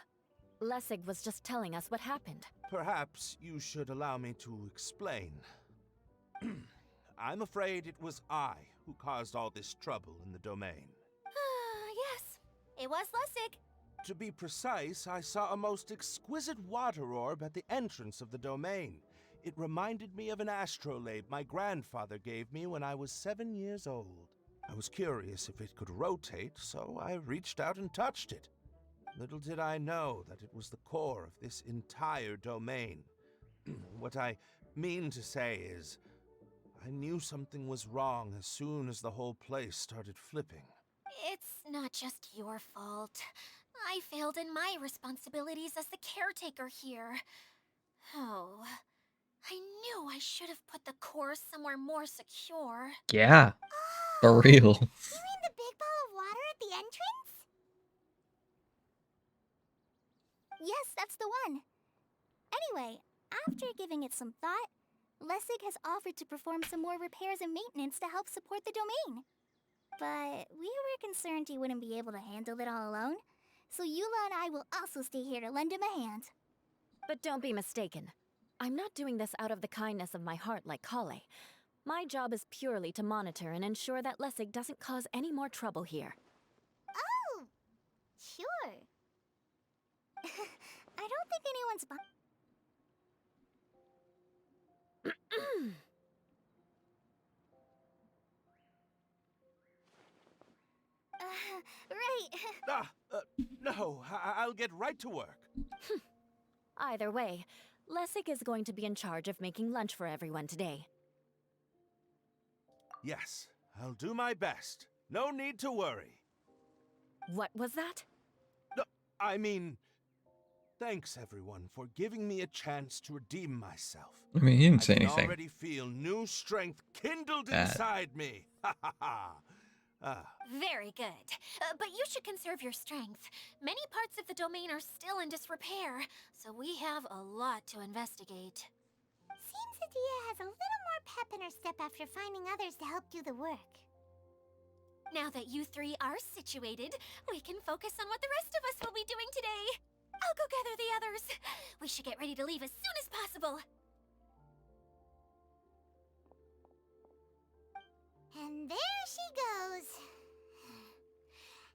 Lessig was just telling us what happened. Perhaps you should allow me to explain. I'm afraid it was I who caused all this trouble in the domain. Yes, it was Lessig. To be precise, I saw a most exquisite water orb at the entrance of the domain. It reminded me of an astrolabe my grandfather gave me when I was 7 years old. I was curious if it could rotate, so I reached out and touched it. Little did I know that it was the core of this entire domain. What I mean to say is, I knew something was wrong as soon as the whole place started flipping. It's not just your fault. I failed in my responsibilities as the caretaker here. Oh, I knew I should have put the core somewhere more secure. Yeah, for real. You mean the big ball of water at the entrance? Yes, that's the one. Anyway, after giving it some thought, Lessig has offered to perform some more repairs and maintenance to help support the domain. But we were concerned he wouldn't be able to handle it all alone, so Eula and I will also stay here to lend him a hand. But don't be mistaken. I'm not doing this out of the kindness of my heart like Kale. My job is purely to monitor and ensure that Lessig doesn't cause any more trouble here. Oh! Sure. I don't think anyone's right. No, I'll get right to work. Either way, Lessig is going to be in charge of making lunch for everyone today. Yes, I'll do my best. No need to worry. What was that? No, I mean, thanks everyone for giving me a chance to redeem myself. I mean, he didn't say I can anything. already feel new strength kindled Bad. inside me. Ha ha ha. Very good. But you should conserve your strength. Many parts of the domain are still in disrepair, so we have a lot to investigate. Seems Adia has a little more pep in her step after finding others to help do the work. Now that you three are situated, we can focus on what the rest of us will be doing today. I'll go gather the others. We should get ready to leave as soon as possible. And there she goes.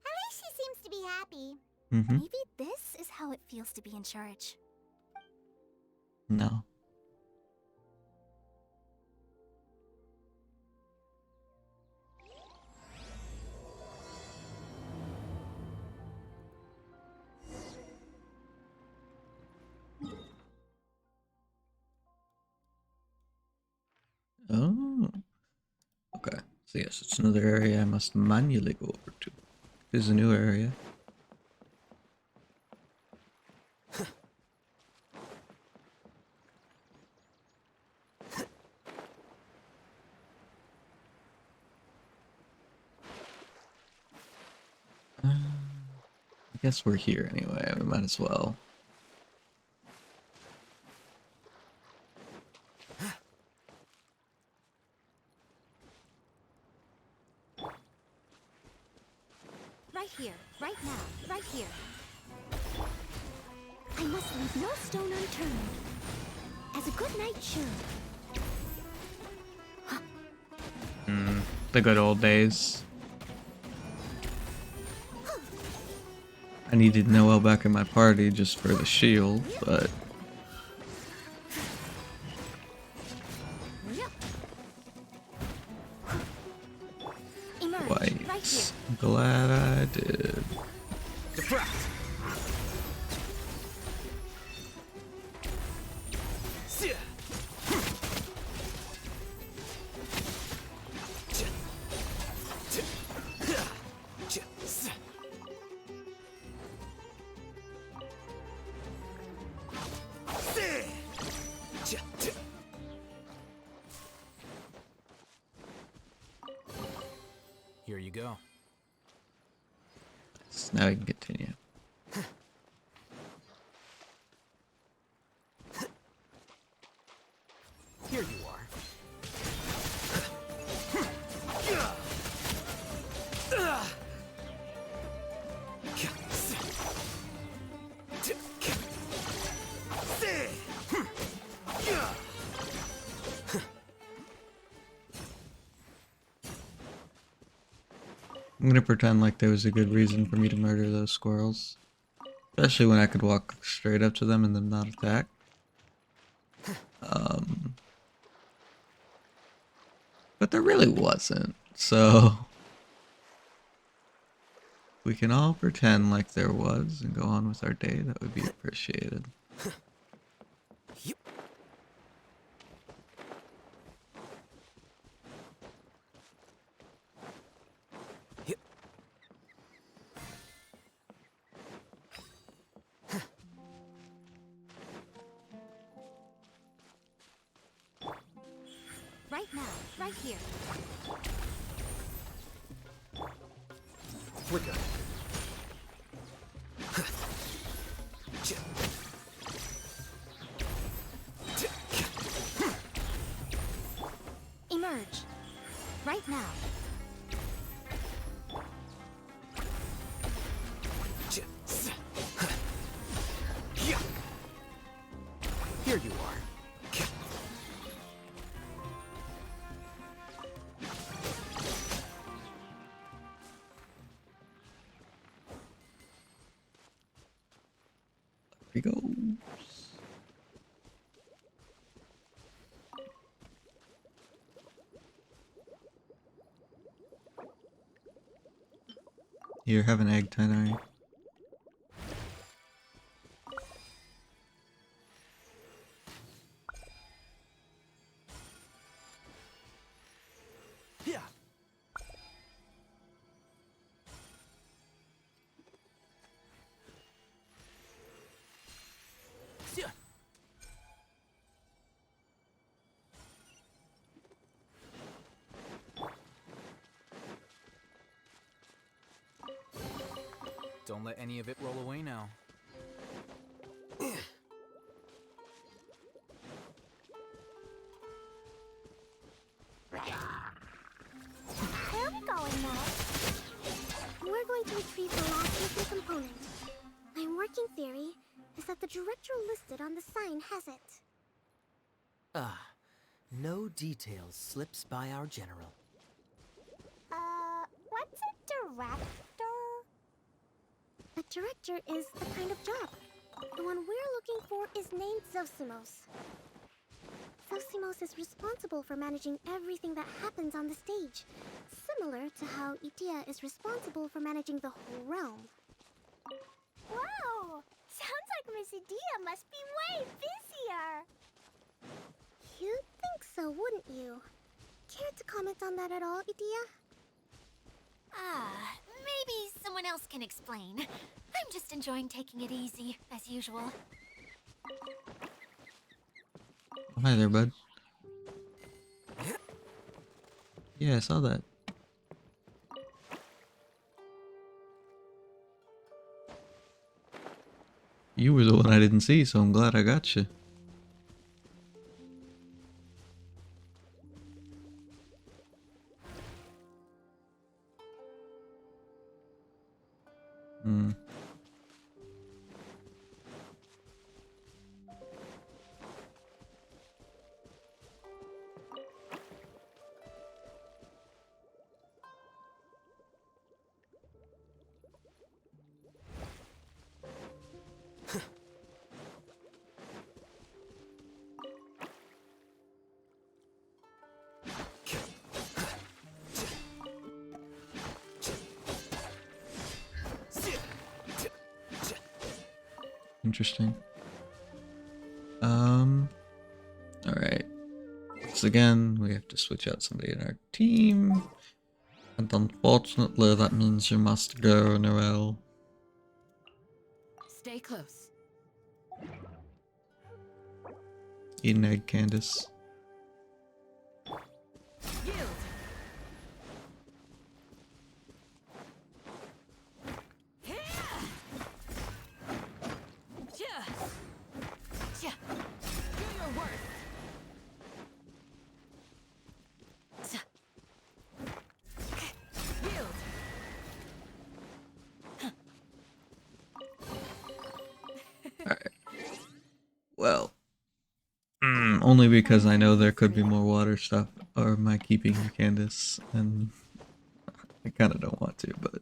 At least she seems to be happy. Maybe this is how it feels to be in charge. No. Oh. Okay. So yes, it's another area I must manually go over to. Here's a new area. I guess we're here anyway. We might as well. Right here, right now, right here. I must leave no stone unturned. As a good knight should. The good old days. I needed Noel back in my party just for the shield, but quite glad I did. Here you go. Yes, now we can continue. Here you are. I'm gonna pretend like there was a good reason for me to murder those squirrels. Especially when I could walk straight up to them and them not attack. But there really wasn't, so... we can all pretend like there was and go on with our day, that would be appreciated. Right now, right here. Flicker. Emerge. Right now. Here you are. Here we go. Here, have an egg tonight. Yeah. Yeah. Don't let any of it roll away now. Where are we going now? We're going to retrieve the last missing component. My working theory is that the director listed on the sign has it. No details slips by our general. What's a director? A director is the kind of job. The one we're looking for is named Zosimos. Zosimos is responsible for managing everything that happens on the stage, similar to how Itea is responsible for managing the whole realm. Wow! Sounds like Miss Itea must be way busier! You'd think so, wouldn't you? Care to comment on that at all, Itea? Maybe someone else can explain. I'm just enjoying taking it easy, as usual. Oh, hi there, bud. Yeah, I saw that. You were the one I didn't see, so I'm glad I got you. Hmm. Interesting. Alright. So again, we have to switch out somebody in our team. And unfortunately, that means you must go, Noelle. Stay close. Eat an egg, Candace. Yield. Alright. Well. Only because I know there could be more water stuff. Or am I keeping Candace? And I kind of don't want to, but...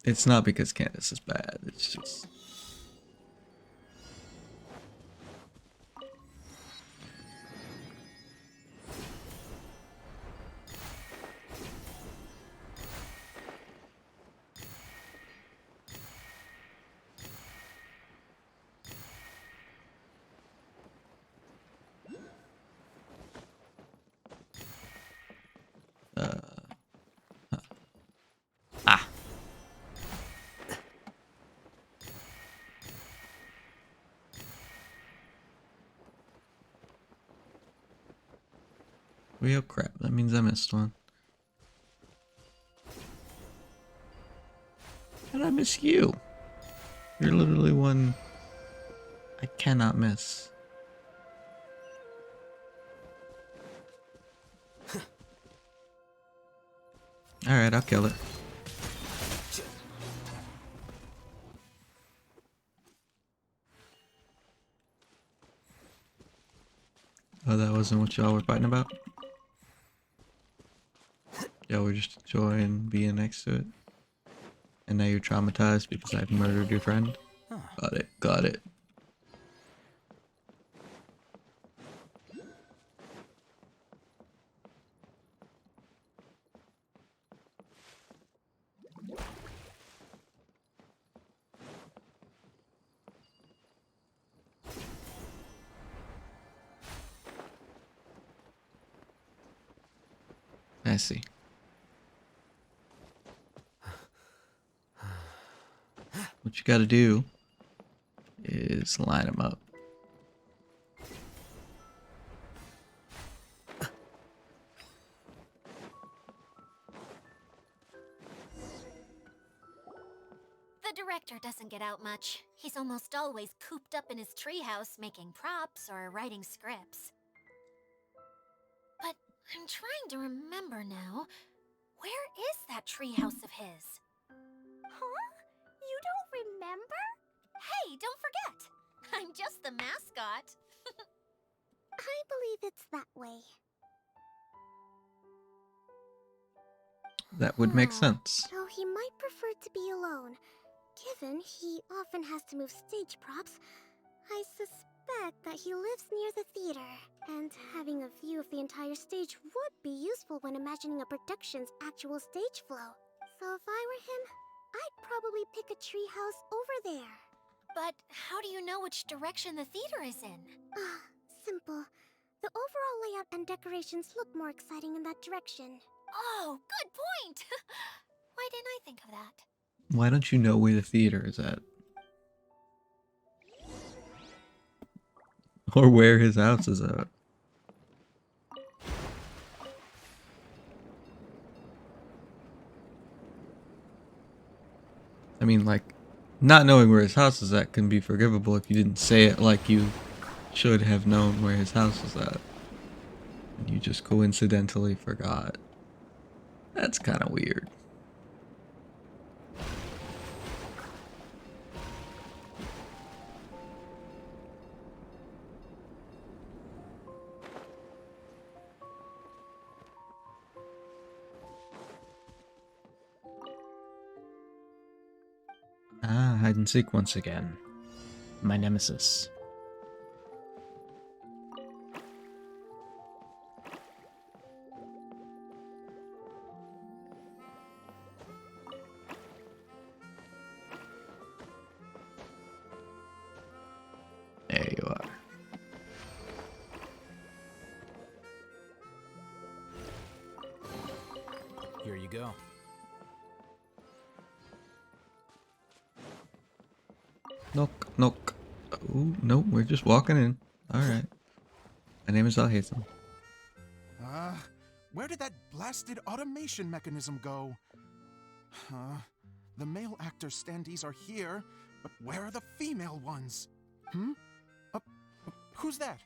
It's not because Candace is bad, it's just... Ah! Well, crap, that means I missed one. And I miss you. You're literally one I cannot miss. Alright, I'll kill it. Oh, that wasn't what y'all were fighting about? Y'all were just enjoying being next to it? And now you're traumatized because I've murdered your friend? Got it, got it. I see. What you gotta do is line them up. The director doesn't get out much. He's almost always cooped up in his treehouse making props or writing scripts. But I'm trying to remember now. Where is that treehouse of his? Huh? You don't remember? Hey, don't forget! I'm just the mascot. I believe it's that way. That would make sense. Though he might prefer to be alone. Given he often has to move stage props, I suspect that he lives near the theater. And having a view of the entire stage would be useful when imagining a production's actual stage flow. So if I were him, I'd probably pick a treehouse over there. But how do you know which direction the theater is in? Simple. The overall layout and decorations look more exciting in that direction. Oh, good point! Why didn't I think of that? Why don't you know where the theater is at? Or where his house is at? I mean, like, not knowing where his house is at can be forgivable if you didn't say it like you should have known where his house is at. And you just coincidentally forgot. That's kind of weird. Ah, hide and seek once again. My nemesis. There you are. Here you go. Knock, knock. Oh, no, we're just walking in. Alright. My name is Alhazen. Where did that blasted automation mechanism go? The male actor standees are here, but where are the female ones? Who's that?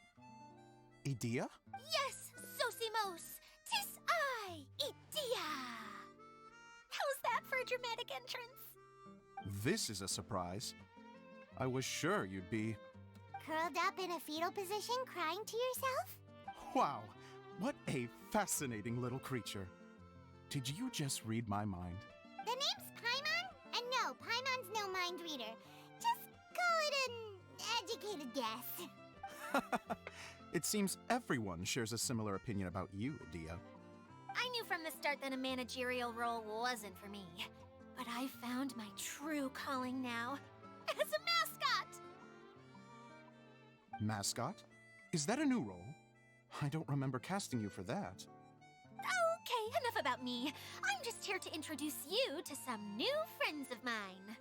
Idea? Yes, Sosimos! 'Tis I, Idia! How's that for a dramatic entrance? this is a surprise. I was sure you'd be... Curled up in a fetal position, crying to yourself? Wow, what a fascinating little creature. Did you just read my mind? The name's Paimon? And no, Paimon's no mind reader. Just call it an educated guess. It seems everyone shares a similar opinion about you, Adia. I knew from the start that a managerial role wasn't for me. But I found my true calling now. As a mascot! Mascot? Is that a new role? I don't remember casting you for that. Okay, enough about me. I'm just here to introduce you to some new friends of mine.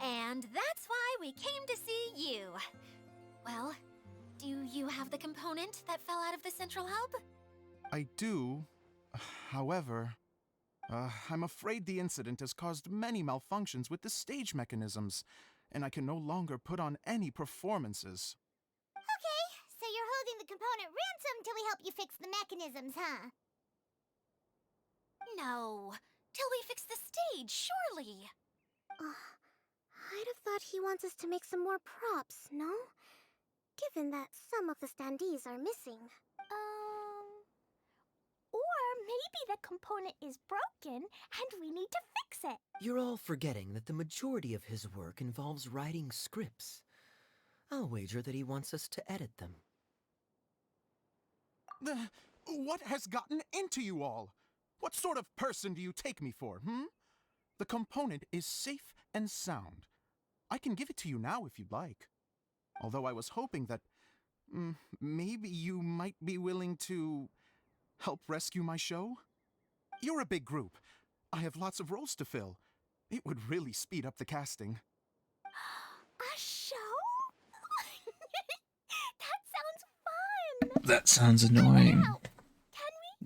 And that's why we came to see you. Well, do you have the component that fell out of the central hub? I do. However, I'm afraid the incident has caused many malfunctions with the stage mechanisms, and I can no longer put on any performances. Okay, so you're holding the component ransom till we help you fix the mechanisms, huh? No, till we fix the stage, surely. I'd have thought he wants us to make some more props, no? Given that some of the standees are missing. Or maybe the component is broken and we need to fix it. You're all forgetting that the majority of his work involves writing scripts. I'll wager that he wants us to edit them. What has gotten into you all? What sort of person do you take me for, The component is safe and sound. I can give it to you now if you'd like. Although I was hoping that maybe you might be willing to help rescue my show? You're a big group. I have lots of roles to fill. It would really speed up the casting. A show? That sounds fun! That sounds annoying.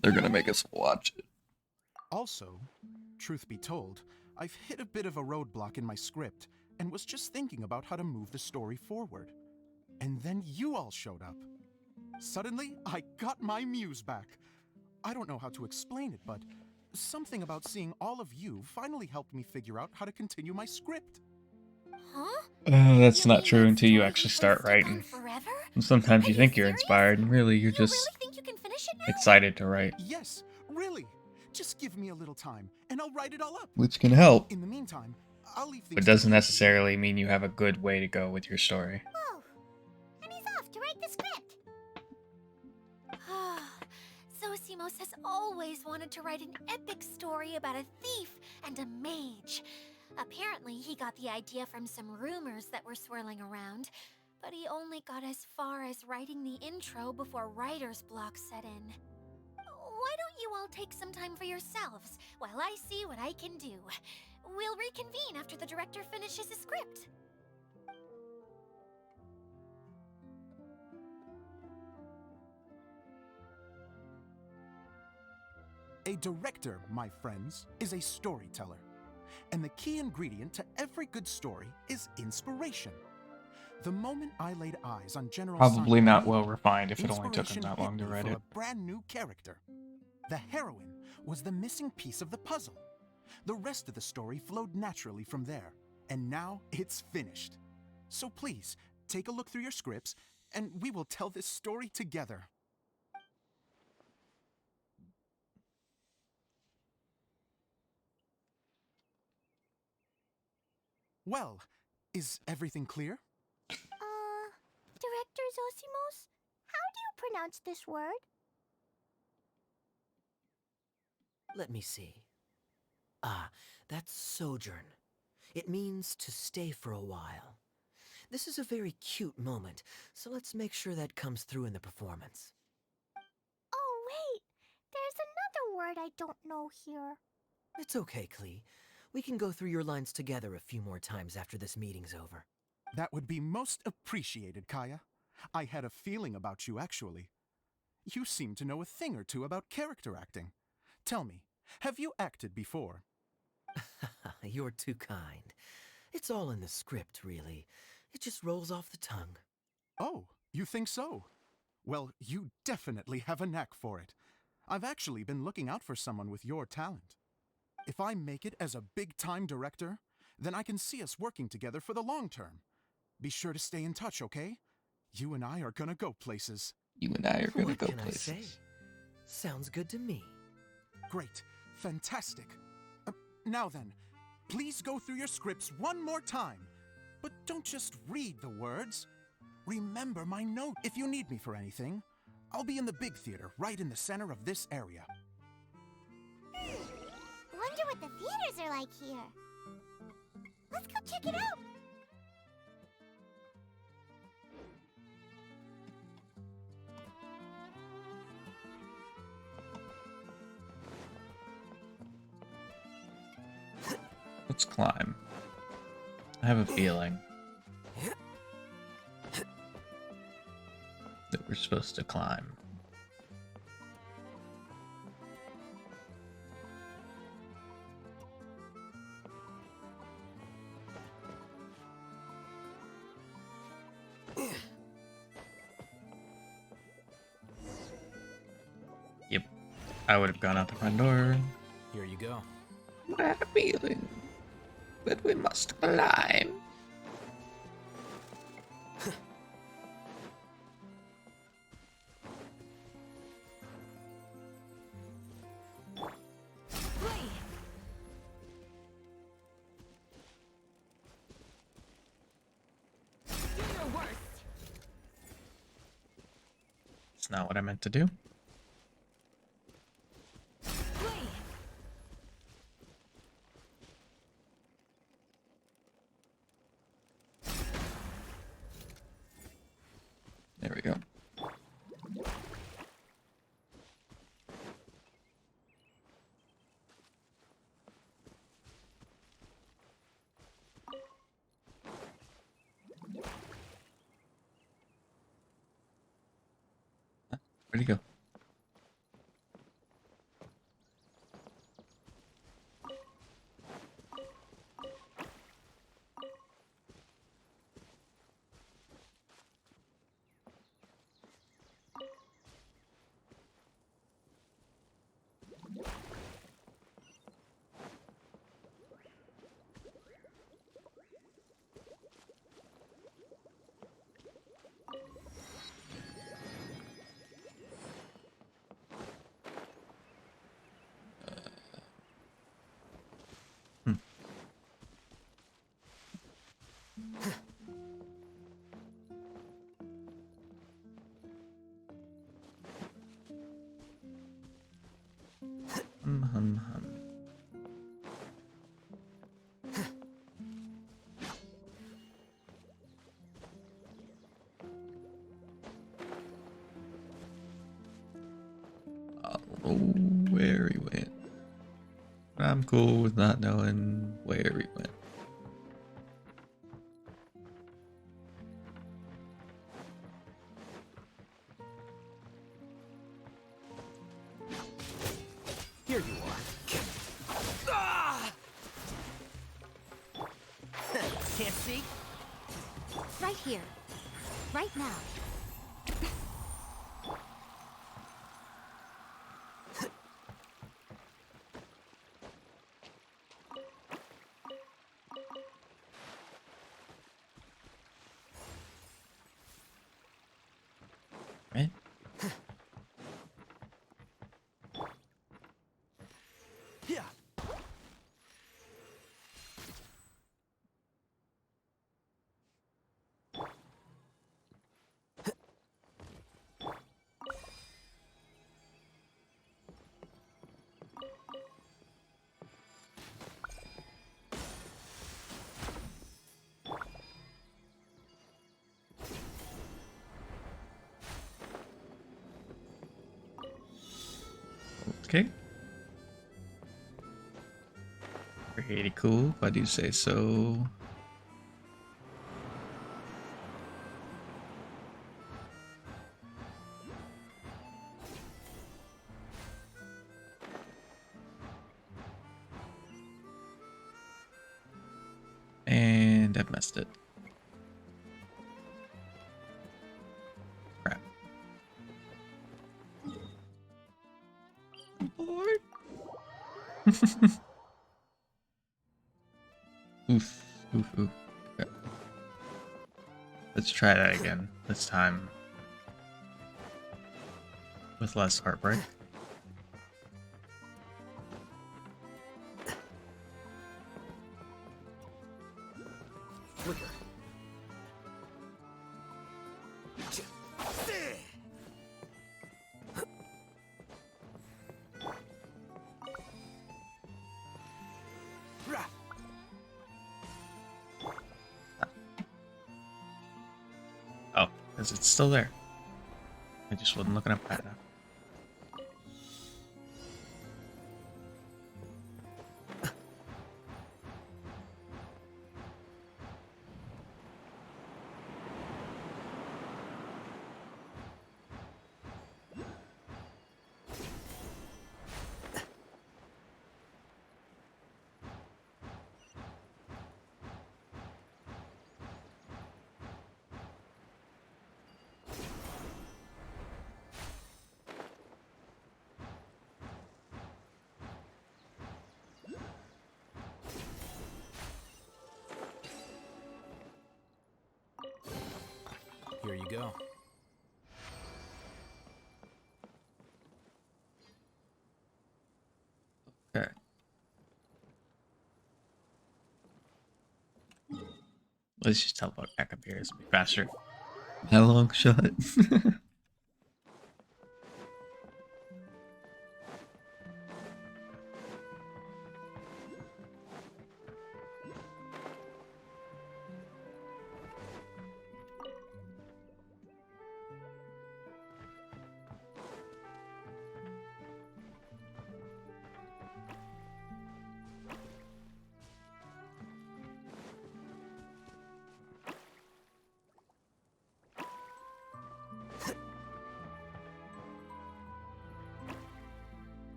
They're gonna make us watch it. Also, truth be told, I've hit a bit of a roadblock in my script and was just thinking about how to move the story forward. And then you all showed up. Suddenly, I got my muse back. I don't know how to explain it, but something about seeing all of you finally helped me figure out how to continue my script. Huh? That's not true until you actually start writing. And sometimes you think you're inspired, and really you're just excited to write. Yes, really. Just give me a little time, and I'll write it all up. Which can help. In the meantime, I'll leave things. But doesn't necessarily mean you have a good way to go with your story. Whoa! And he's off to write the script! Zosimos has always wanted to write an epic story about a thief and a mage. Apparently, he got the idea from some rumors that were swirling around, but he only got as far as writing the intro before writer's block set in. Why don't you all take some time for yourselves while I see what I can do? We'll reconvene after the director finishes his script. A director, my friends, is a storyteller. And the key ingredient to every good story is inspiration. The moment I laid eyes on General Probably Simon, not well refined if it only took him inspiration that hit long to me write for it. a brand new character. The heroine was the missing piece of the puzzle. The rest of the story flowed naturally from there, and now it's finished. So please, take a look through your scripts, and we will tell this story together. Well, is everything clear? Director Zosimos, how do you pronounce this word? Let me see. Ah, that's sojourn. It means to stay for a while. This is a very cute moment, so let's make sure that comes through in the performance. Oh, wait! There's another word I don't know here. It's okay, Klee. We can go through your lines together a few more times after this meeting's over. That would be most appreciated, Kaya. I had a feeling about you, actually. You seem to know a thing or two about character acting. Tell me, have you acted before? You're too kind. It's all in the script, really. It just rolls off the tongue. Oh, you think so? Well, you definitely have a knack for it. I've actually been looking out for someone with your talent. If I make it as a big-time director, then I can see us working together for the long term. Be sure to stay in touch, okay? You and I are gonna go places. You and I are gonna What go can I places. say? Sounds good to me. Great. Fantastic. Now then, please go through your scripts one more time. But don't just read the words. Remember my note. If you need me for anything, I'll be in the big theater right in the center of this area. Wonder what the theaters are like here. Let's go check it out. Let's climb. I have a feeling that we're supposed to climb. Yep, I would have gone out the front door. Here you go. I had a feeling that we must climb. It's not what I meant to do. There we go. Where'd he go? Hum. I don't know where he went. I'm cool with not knowing where he went. Here you are. Ah! Can't see? Right here. Right now. Right? Yeah. Okay. Pretty cool, if I do say so. And I've messed it. Crap. Oof, oof, oof. Okay. Let's try that again. This time with less heartbreak. Flicker. Oh, because it's still there. I just wasn't looking up at it. Here you go. Okay. Let's just teleport back up here. It's be faster. How long shot?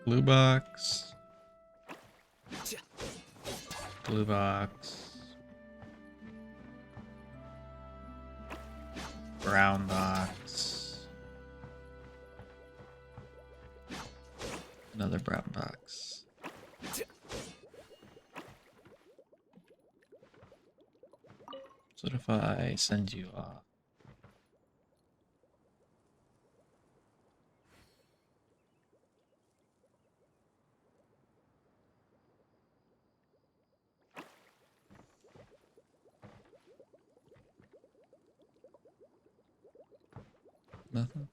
Blue box. Blue box. Brown box. Another brown box. So what if I send you off? Nothing?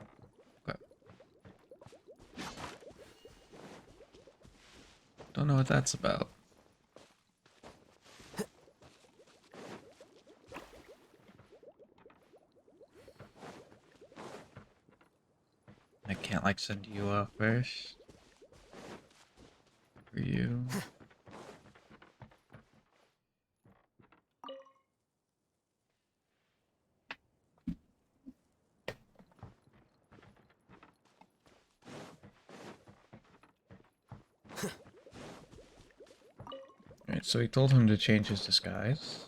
Okay. Don't know what that's about. I can't like send you off first. For you. Alright, so he told him to change his disguise.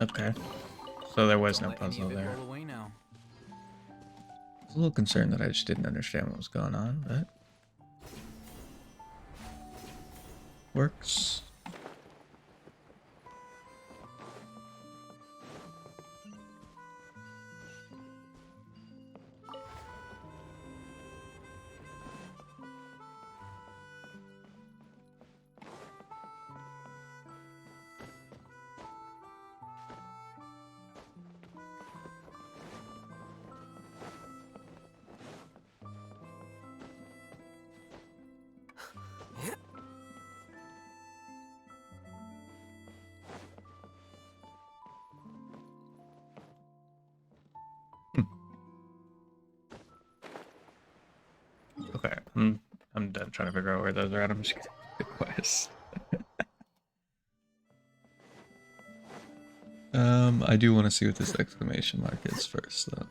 Okay. So there was no Let any puzzle of it there. roll away now. I was a little concerned that I just didn't understand what was going on, but works. I'm done trying to figure out where those are at. I'm just gonna do the quest. I do want to see what this exclamation mark is first, though.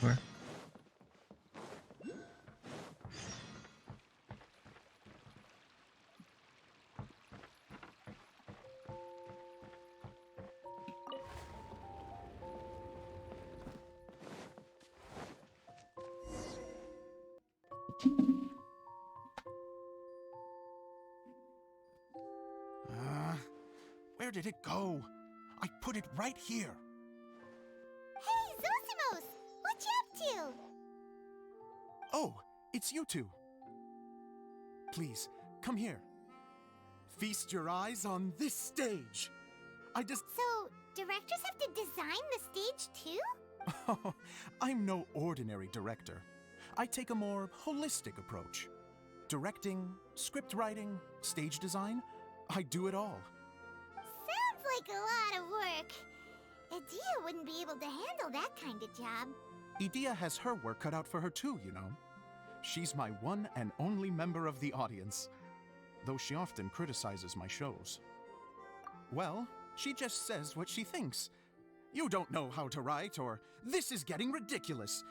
Where? Where did it go? I put it right here. Hey, Zosimos! What you up to? Oh, it's you two. Please, come here. Feast your eyes on this stage. So, directors have to design the stage too? Oh, I'm no ordinary director. I take a more holistic approach. Directing, script writing, stage design, I do it all. Sounds like a lot of work. Adia wouldn't be able to handle that kind of job. Edea has her work cut out for her too, you know. She's my one and only member of the audience, though she often criticizes my shows. Well, she just says what she thinks. You don't know how to write, or this is getting ridiculous.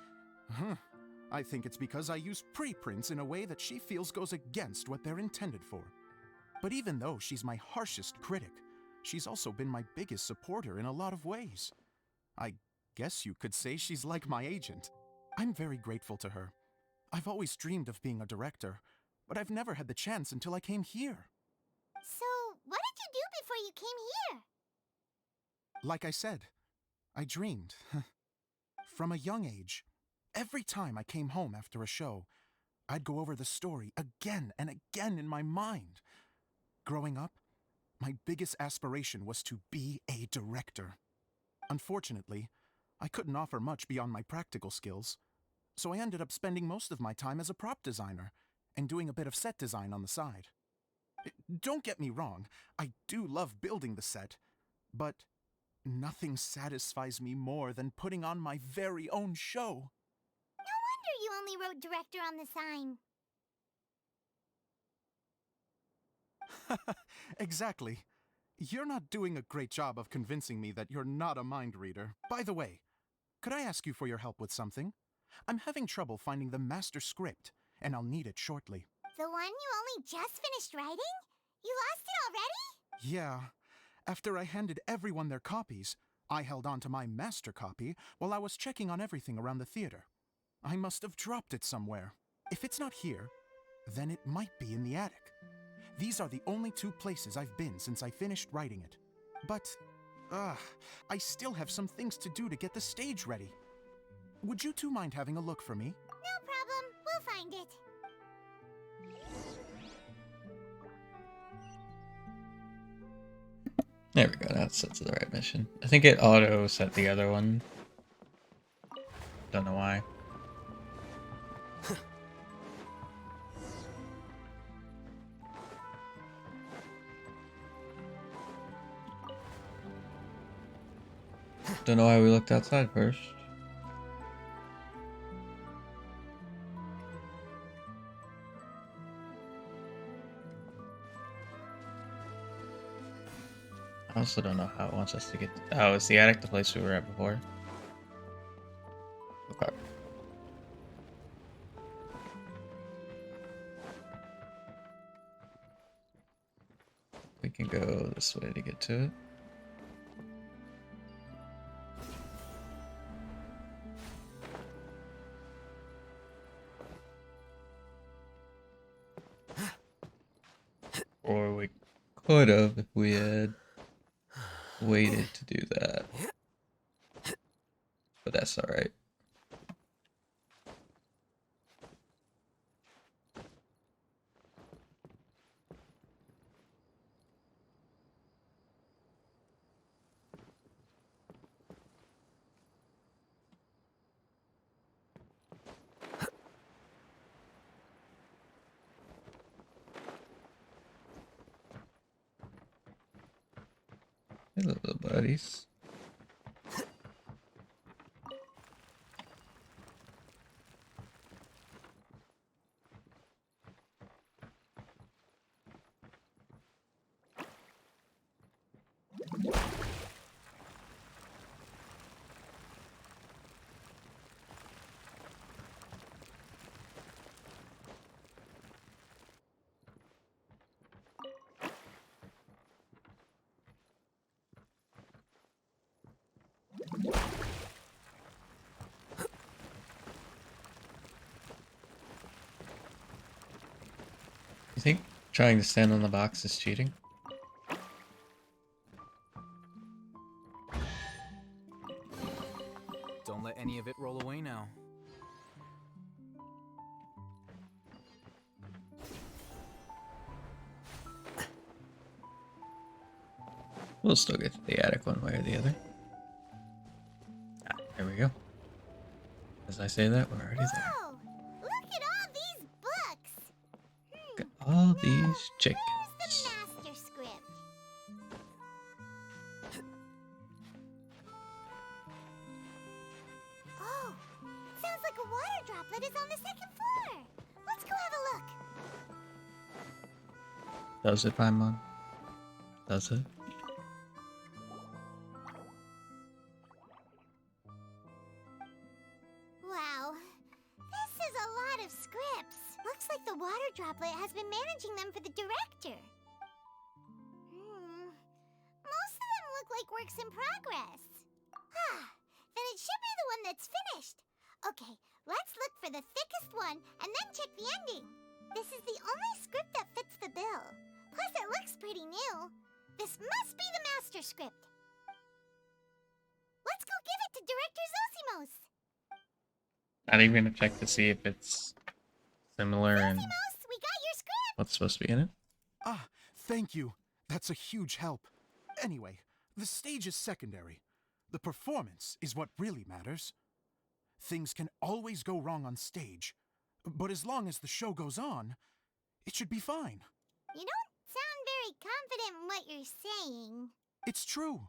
I think it's because I use preprints in a way that she feels goes against what they're intended for. But even though she's my harshest critic, she's also been my biggest supporter in a lot of ways. I guess you could say she's like my agent. I'm very grateful to her. I've always dreamed of being a director, but I've never had the chance until I came here. So, what did you do before you came here? Like I said, I dreamed. From a young age, every time I came home after a show, I'd go over the story again and again in my mind. Growing up, my biggest aspiration was to be a director. Unfortunately, I couldn't offer much beyond my practical skills, so I ended up spending most of my time as a prop designer and doing a bit of set design on the side. Don't get me wrong, I do love building the set, but nothing satisfies me more than putting on my very own show. No wonder you only wrote director on the sign. Exactly. You're not doing a great job of convincing me that you're not a mind reader. By the way, could I ask you for your help with something? I'm having trouble finding the master script, and I'll need it shortly. The one you only just finished writing? You lost it already? Yeah. After I handed everyone their copies, I held on to my master copy while I was checking on everything around the theater. I must have dropped it somewhere. If it's not here, then it might be in the attic. These are the only two places I've been since I finished writing it. But, I still have some things to do to get the stage ready. Would you two mind having a look for me? No problem. We'll find it. There we go, that's the right mission. I think it auto set the other one. Don't know why. Don't know why we looked outside first. I also don't know how it wants us to get. Oh, it's the attic, the place we were at before. Okay. We can go this way to get to it. Or we could have if we had waited to do that. But that's alright. Hello, little buddies. You think trying to stand on the box is cheating? Don't let any of it roll away now. We'll still get to the attic one way or the other. Ah, there we go. As I say that, we're already there. Whoa! Look at all these books! Look at all these chickens. Where's the master script? Oh, sounds like a water droplet is on the second floor. Let's go have a look. Does it, Paimon? Does it? Wow, this is a lot of scripts. Looks like the water droplet has been managing them for the director. Most of them look like works in progress. Then it should be the one that's finished. Okay, let's look for the thickest one and then check the ending. This is the only script that fits the bill. Plus, it looks pretty new. This must be the master script. Let's go give it to Director Zosimos. Not even gonna check to see if it's similar and Zosimos, we got your script. what's supposed to be in it. Ah, thank you. That's a huge help. Anyway, the stage is secondary. The performance is what really matters. Things can always go wrong on stage, but as long as the show goes on, it should be fine. You don't sound very confident in what you're saying. It's true.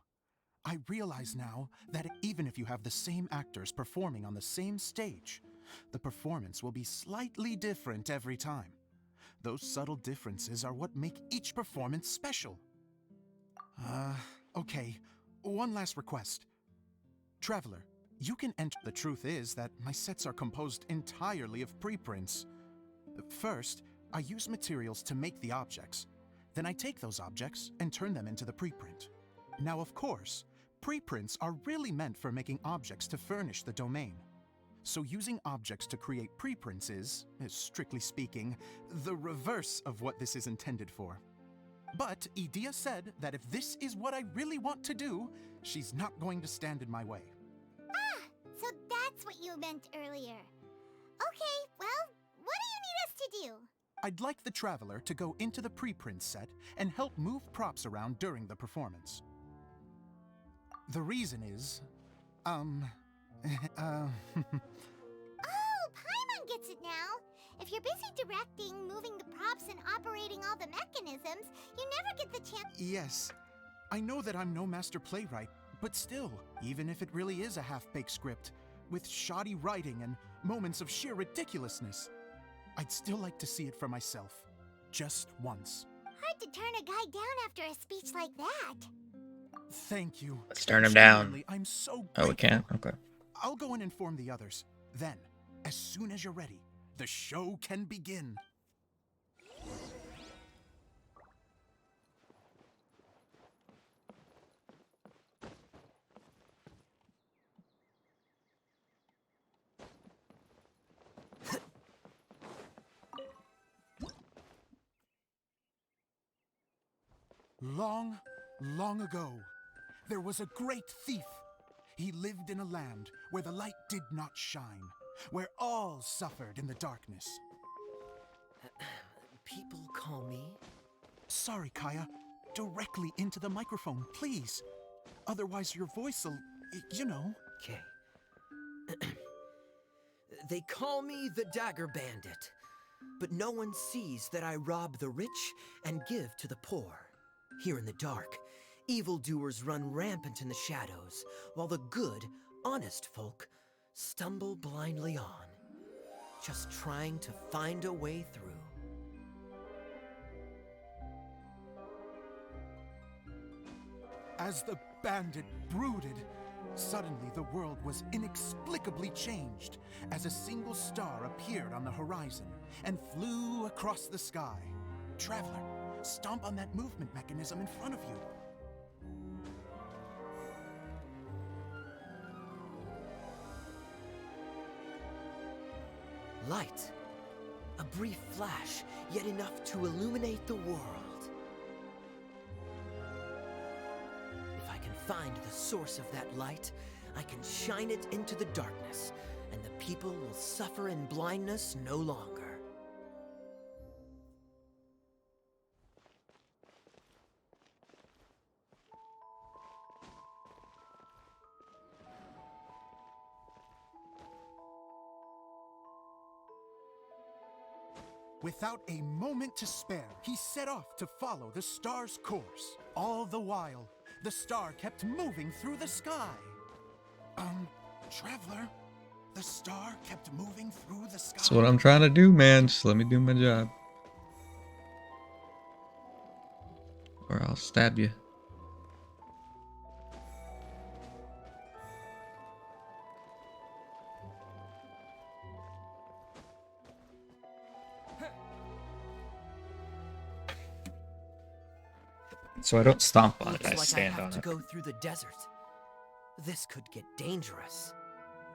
I realize now that even if you have the same actors performing on the same stage, the performance will be slightly different every time. Those subtle differences are what make each performance special. Okay. One last request. Traveler, you can enter. The truth is that my sets are composed entirely of preprints. First, I use materials to make the objects. Then I take those objects and turn them into the preprint. Now, of course, preprints are really meant for making objects to furnish the domain. So using objects to create preprints is, strictly speaking, the reverse of what this is intended for. But Edea said that if this is what I really want to do, she's not going to stand in my way. So that's what you meant earlier. Okay, well, what do you need us to do? I'd like the Traveler to go into the preprint set and help move props around during the performance. The reason is, Oh, Paimon gets it now. If you're busy directing, moving the props, and operating all the mechanisms, you never get the chance. Yes, I know that I'm no master playwright, but still, even if it really is a half-baked script, with shoddy writing and moments of sheer ridiculousness, I'd still like to see it for myself. Just once. Hard to turn a guy down after a speech like that. Thank you. Let's turn him down. Genuinely, I'm so Oh, we grateful. can't? Okay. I'll go and inform the others. Then, as soon as you're ready, the show can begin. Long, long ago, there was a great thief. He lived in a land where the light did not shine, where all suffered in the darkness. People call me... Sorry, Kaya. Directly into the microphone, please. Otherwise your voice'll... you know. Okay. They call me the Dagger Bandit, but no one sees that I rob the rich and give to the poor. Here in the dark, evildoers run rampant in the shadows, while the good, honest folk stumble blindly on, just trying to find a way through. As the bandit brooded, suddenly the world was inexplicably changed as a single star appeared on the horizon and flew across the sky. Traveler, stomp on that movement mechanism in front of you. Light. A brief flash, yet enough to illuminate the world. If I can find the source of that light, I can shine it into the darkness, and the people will suffer in blindness no longer. Without a moment to spare, he set off to follow the star's course. All the while, the star kept moving through the sky. Traveler, the star kept moving through the sky. That's what I'm trying to do, man. Just let me do my job. Or I'll stab you. So I don't stomp on it, I Looks stand like I on have to it. go through the desert. This could get dangerous.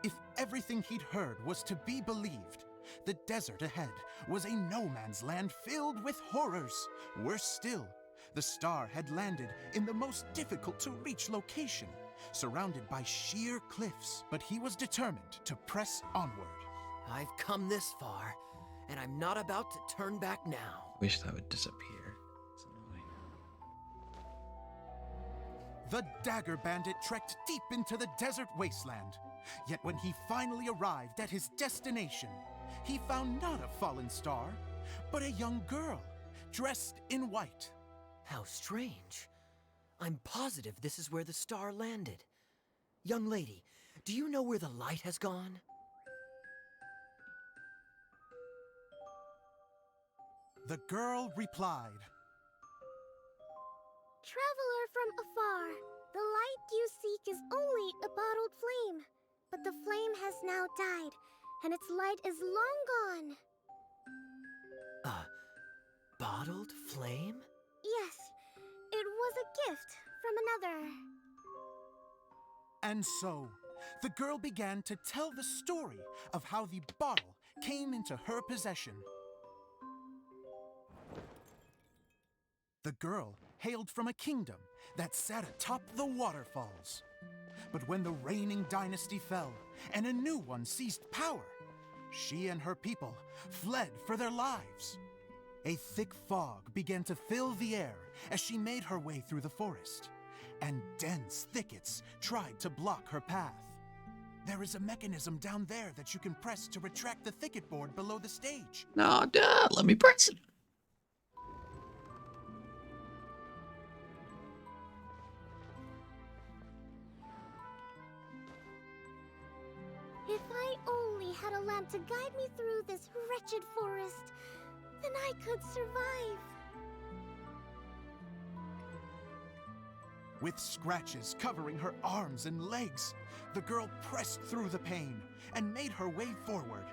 If everything he'd heard was to be believed, the desert ahead was a no-man's land filled with horrors. Worse still, the star had landed in the most difficult-to-reach location, surrounded by sheer cliffs. But he was determined to press onward. I've come this far, and I'm not about to turn back now. Wish that would disappear. It's annoying. The Dagger Bandit trekked deep into the desert wasteland. Yet when he finally arrived at his destination, he found not a fallen star, but a young girl, dressed in white. How strange. I'm positive this is where the star landed. Young lady, do you know where the light has gone? The girl replied, Traveler from afar, the light you seek is only a bottled flame. But the flame has now died, and its light is long gone. A bottled flame? Yes, it was a gift from another. And so, the girl began to tell the story of how the bottle came into her possession. The girl hailed from a kingdom that sat atop the waterfalls. But when the reigning dynasty fell and a new one seized power, she and her people fled for their lives. A thick fog began to fill the air as she made her way through the forest, and dense thickets tried to block her path. There is a mechanism down there that you can press to retract the thicket board below the stage. No, duh, let me press it. If I only had a lamp to guide me through this wretched forest, then I could survive. With scratches covering her arms and legs, the girl pressed through the pain and made her way forward.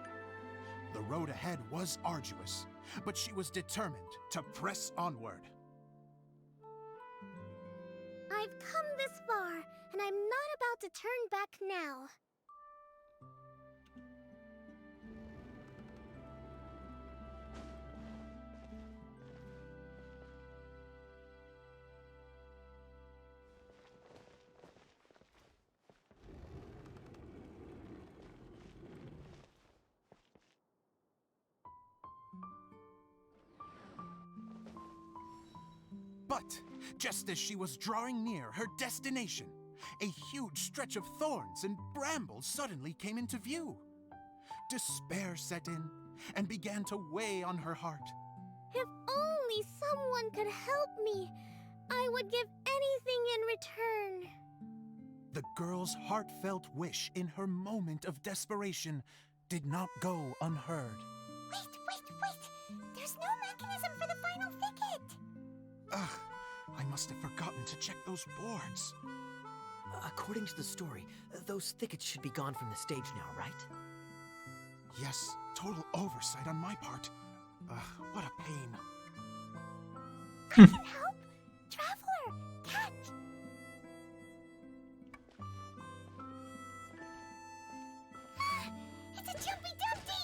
The road ahead was arduous, but she was determined to press onward. I've come this far, and I'm not about to turn back now. But just as she was drawing near her destination, a huge stretch of thorns and brambles suddenly came into view. Despair set in and began to weigh on her heart. If only someone could help me, I would give anything in return. The girl's heartfelt wish in her moment of desperation did not go unheard. Wait! There's no mechanism for the final thicket! Ugh, I must have forgotten to check those boards. According to the story, those thickets should be gone from the stage now, right? Yes, total oversight on my part. What a pain. I can help! Traveler! Catch! It's a Jumpy Dumpty!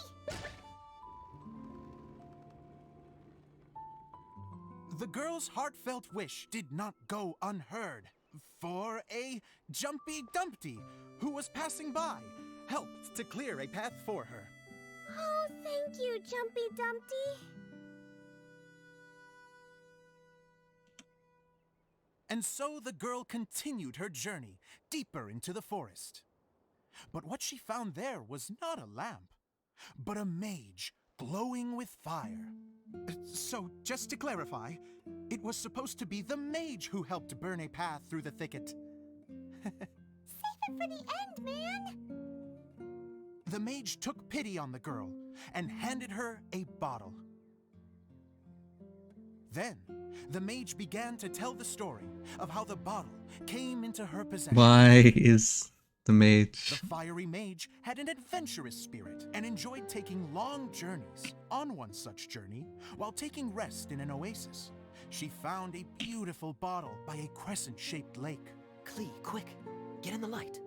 The girl's heartfelt wish did not go unheard, for a Jumpy Dumpty, who was passing by, helped to clear a path for her. Oh, thank you, Jumpy Dumpty. And so the girl continued her journey deeper into the forest. But what she found there was not a lamp, but a mage glowing with fire. So, just to clarify, it was supposed to be the mage who helped burn a path through the thicket. Save it for the end, man! The mage took pity on the girl and handed her a bottle. Then, the mage began to tell the story of how the bottle came into her possession. Why is the mage? The fiery mage had an adventurous spirit and enjoyed taking long journeys. On one such journey, while taking rest in an oasis, she found a beautiful bottle by a crescent-shaped lake. Klee, quick! Get in the light!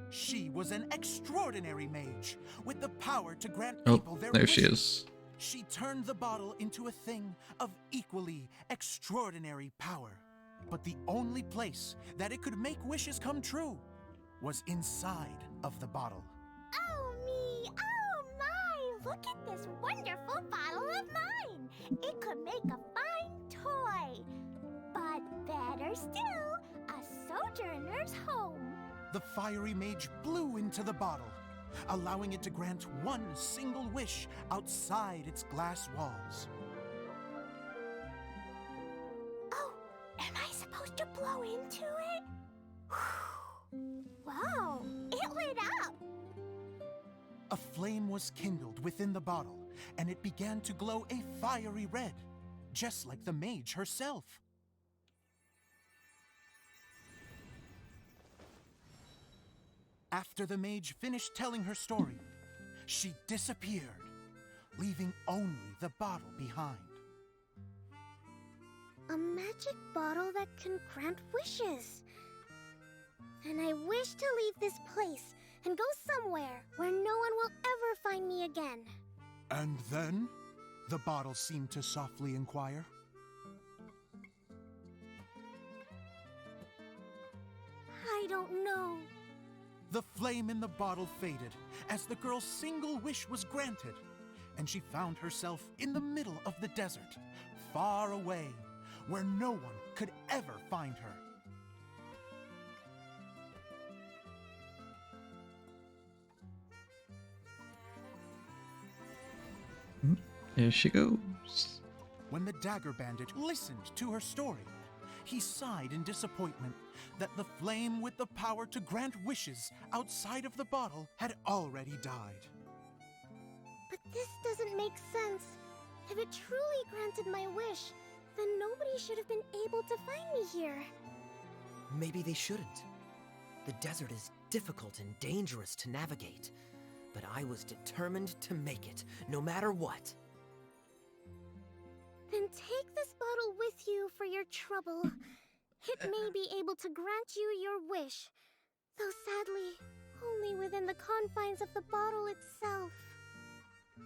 She was an extraordinary mage, with the power to grant Oh, people their there she wishes. is. She turned the bottle into a thing of equally extraordinary power. But the only place that it could make wishes come true was inside of the bottle. Oh me, oh my! Look at this wonderful bottle of mine! It could make a fine toy. But better still, a sojourner's home. The fiery mage blew into the bottle, allowing it to grant one single wish outside its glass walls. Oh, am I supposed to blow into it? Wow, it lit up! A flame was kindled within the bottle, and it began to glow a fiery red, just like the mage herself. After the mage finished telling her story, she disappeared, leaving only the bottle behind. A magic bottle that can grant wishes. And I wish to leave this place and go somewhere where no one will ever find me again. And then, the bottle seemed to softly inquire. I don't know. The flame in the bottle faded as the girl's single wish was granted, and she found herself in the middle of the desert, far away, where no one could ever find her. There she goes. When the dagger bandit listened to her story, he sighed in disappointment that the flame with the power to grant wishes outside of the bottle had already died. But this doesn't make sense. If it truly granted my wish, then nobody should have been able to find me here. Maybe they shouldn't. The desert is difficult and dangerous to navigate, but I was determined to make it, no matter what. Then take this bottle with you for your trouble. It may be able to grant you your wish, though sadly, only within the confines of the bottle itself.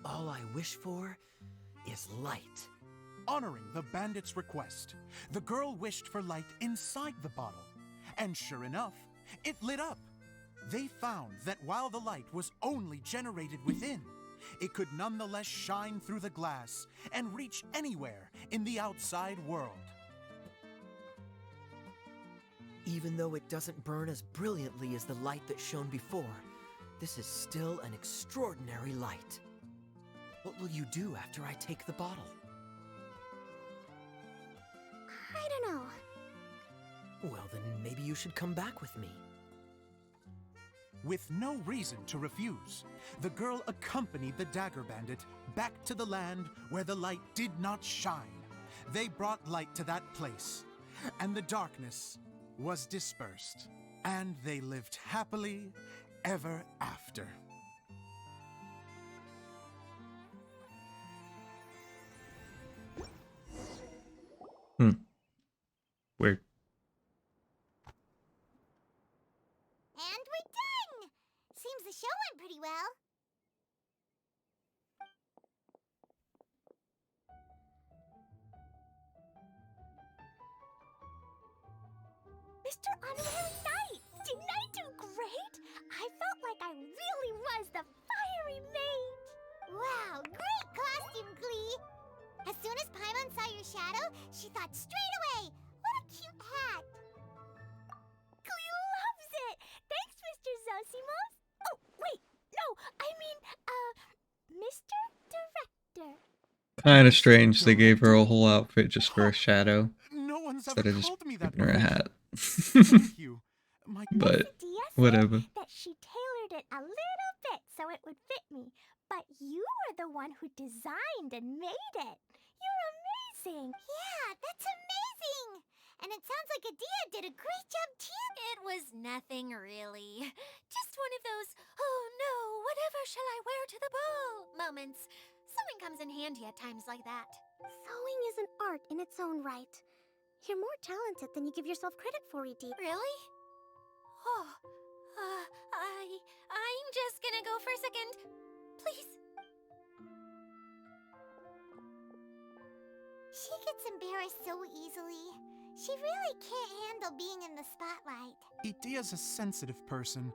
All I wish for is light. Honoring the bandit's request, the girl wished for light inside the bottle. And sure enough, it lit up. They found that while the light was only generated within, it could nonetheless shine through the glass and reach anywhere in the outside world. Even though it doesn't burn as brilliantly as the light that shone before, this is still an extraordinary light. What will you do after I take the bottle? I don't know. Well, then maybe you should come back with me. With no reason to refuse, the girl accompanied the dagger bandit back to the land where the light did not shine. They brought light to that place, and the darkness was dispersed, and they lived happily ever after. Weird. And we're done! Seems the show went pretty well. Mr. Honorary Knight, didn't I do great? I felt like I really was the fiery mage. Wow, great costume, Klee! As soon as Paimon saw your shadow, she thought straight away, what a cute hat! Klee loves it! Thanks, Mr. Zosimos! Oh, wait, no, I mean, Mr. Director. Kind of strange they gave her a whole outfit just for a shadow No one's instead ever of just called me that giving her a before. hat. Thank you. My But Dia whatever. said that she tailored it a little bit so it would fit me, but you were the one who designed and made it. You're amazing. Yeah, that's amazing! And it sounds like Adia did a great job too. It was nothing really. Just one of those, oh no, whatever shall I wear to the ball moments. Sewing comes in handy at times like that. Sewing is an art in its own right. You're more talented than you give yourself credit for, Edie. Really? Oh, I'm just gonna go for a second. Please? She gets embarrassed so easily. She really can't handle being in the spotlight. Idia's a sensitive person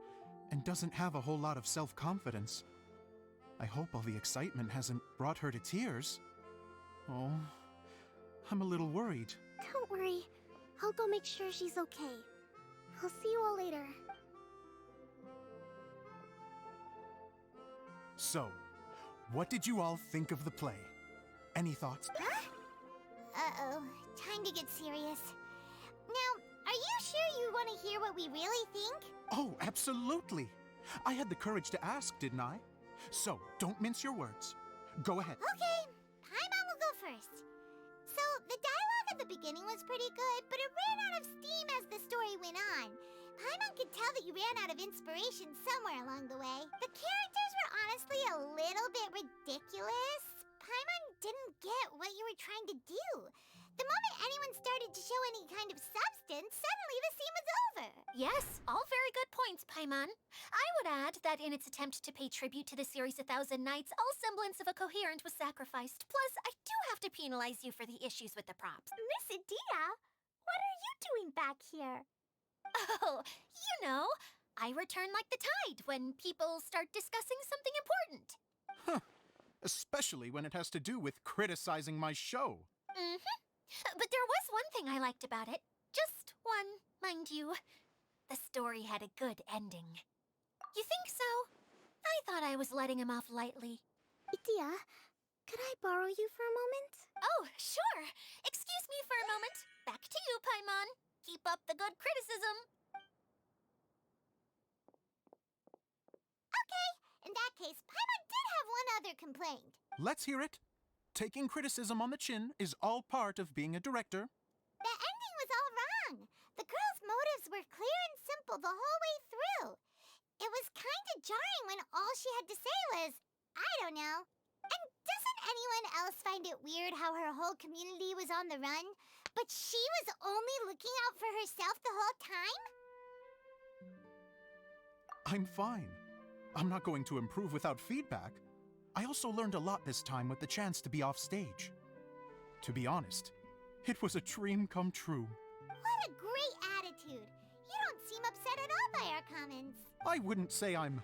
and doesn't have a whole lot of self-confidence. I hope all the excitement hasn't brought her to tears. Oh, I'm a little worried. Don't worry. I'll go make sure she's okay. I'll see you all later. So, what did you all think of the play? Any thoughts? Uh-oh, time to get serious. Now, are you sure you want to hear what we really think? Oh, absolutely. I had the courage to ask, didn't I? So, don't mince your words. Go ahead. Okay, Paimon will go first. So, the dialogue at the beginning was pretty good, but it ran out of steam as the story went on. Paimon could tell that you ran out of inspiration somewhere along the way. The characters were honestly a little bit ridiculous. Paimon didn't get what you were trying to do. The moment anyone started to show any kind of substance, suddenly the scene was over. Yes, all very good points, Paimon. I would add that in its attempt to pay tribute to the series 1,000 Nights, all semblance of a coherent was sacrificed. Plus, I do have to penalize you for the issues with the props. Miss Adia, what are you doing back here? Oh, you know, I return like the tide when people start discussing something important. Huh. Especially when it has to do with criticizing my show. Mm-hmm. But there was one thing I liked about it. Just one, mind you. The story had a good ending. You think so? I thought I was letting him off lightly. Adia, could I borrow you for a moment? Oh, sure. Excuse me for a moment. Back to you, Paimon. Keep up the good criticism. Okay, in that case, Paimon did have one other complaint. Let's hear it. Taking criticism on the chin is all part of being a director. The ending was all wrong. The girl's motives were clear and simple the whole way through. It was kind of jarring when all she had to say was, I don't know. And doesn't anyone else find it weird how her whole community was on the run, but she was only looking out for herself the whole time? I'm fine. I'm not going to improve without feedback. I also learned a lot this time with the chance to be off stage. To be honest, it was a dream come true. What a great attitude. You don't seem upset at all by our comments. I wouldn't say I'm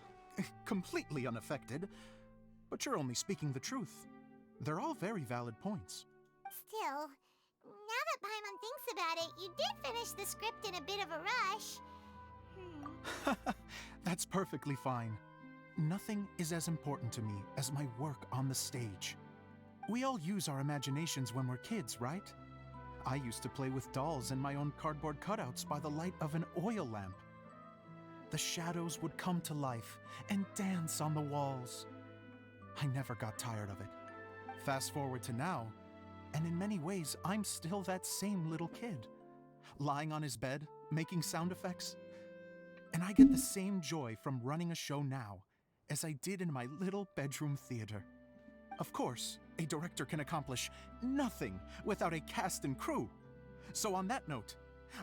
completely unaffected, but you're only speaking the truth. They're all very valid points. Still, now that Paimon thinks about it, you did finish the script in a bit of a rush. That's perfectly fine. Nothing is as important to me as my work on the stage. We all use our imaginations when we're kids, right? I used to play with dolls and my own cardboard cutouts by the light of an oil lamp. The shadows would come to life and dance on the walls. I never got tired of it. Fast forward to now, and in many ways, I'm still that same little kid, lying on his bed, making sound effects. And I get the same joy from running a show now as I did in my little bedroom theater. Of course, a director can accomplish nothing without a cast and crew. So on that note,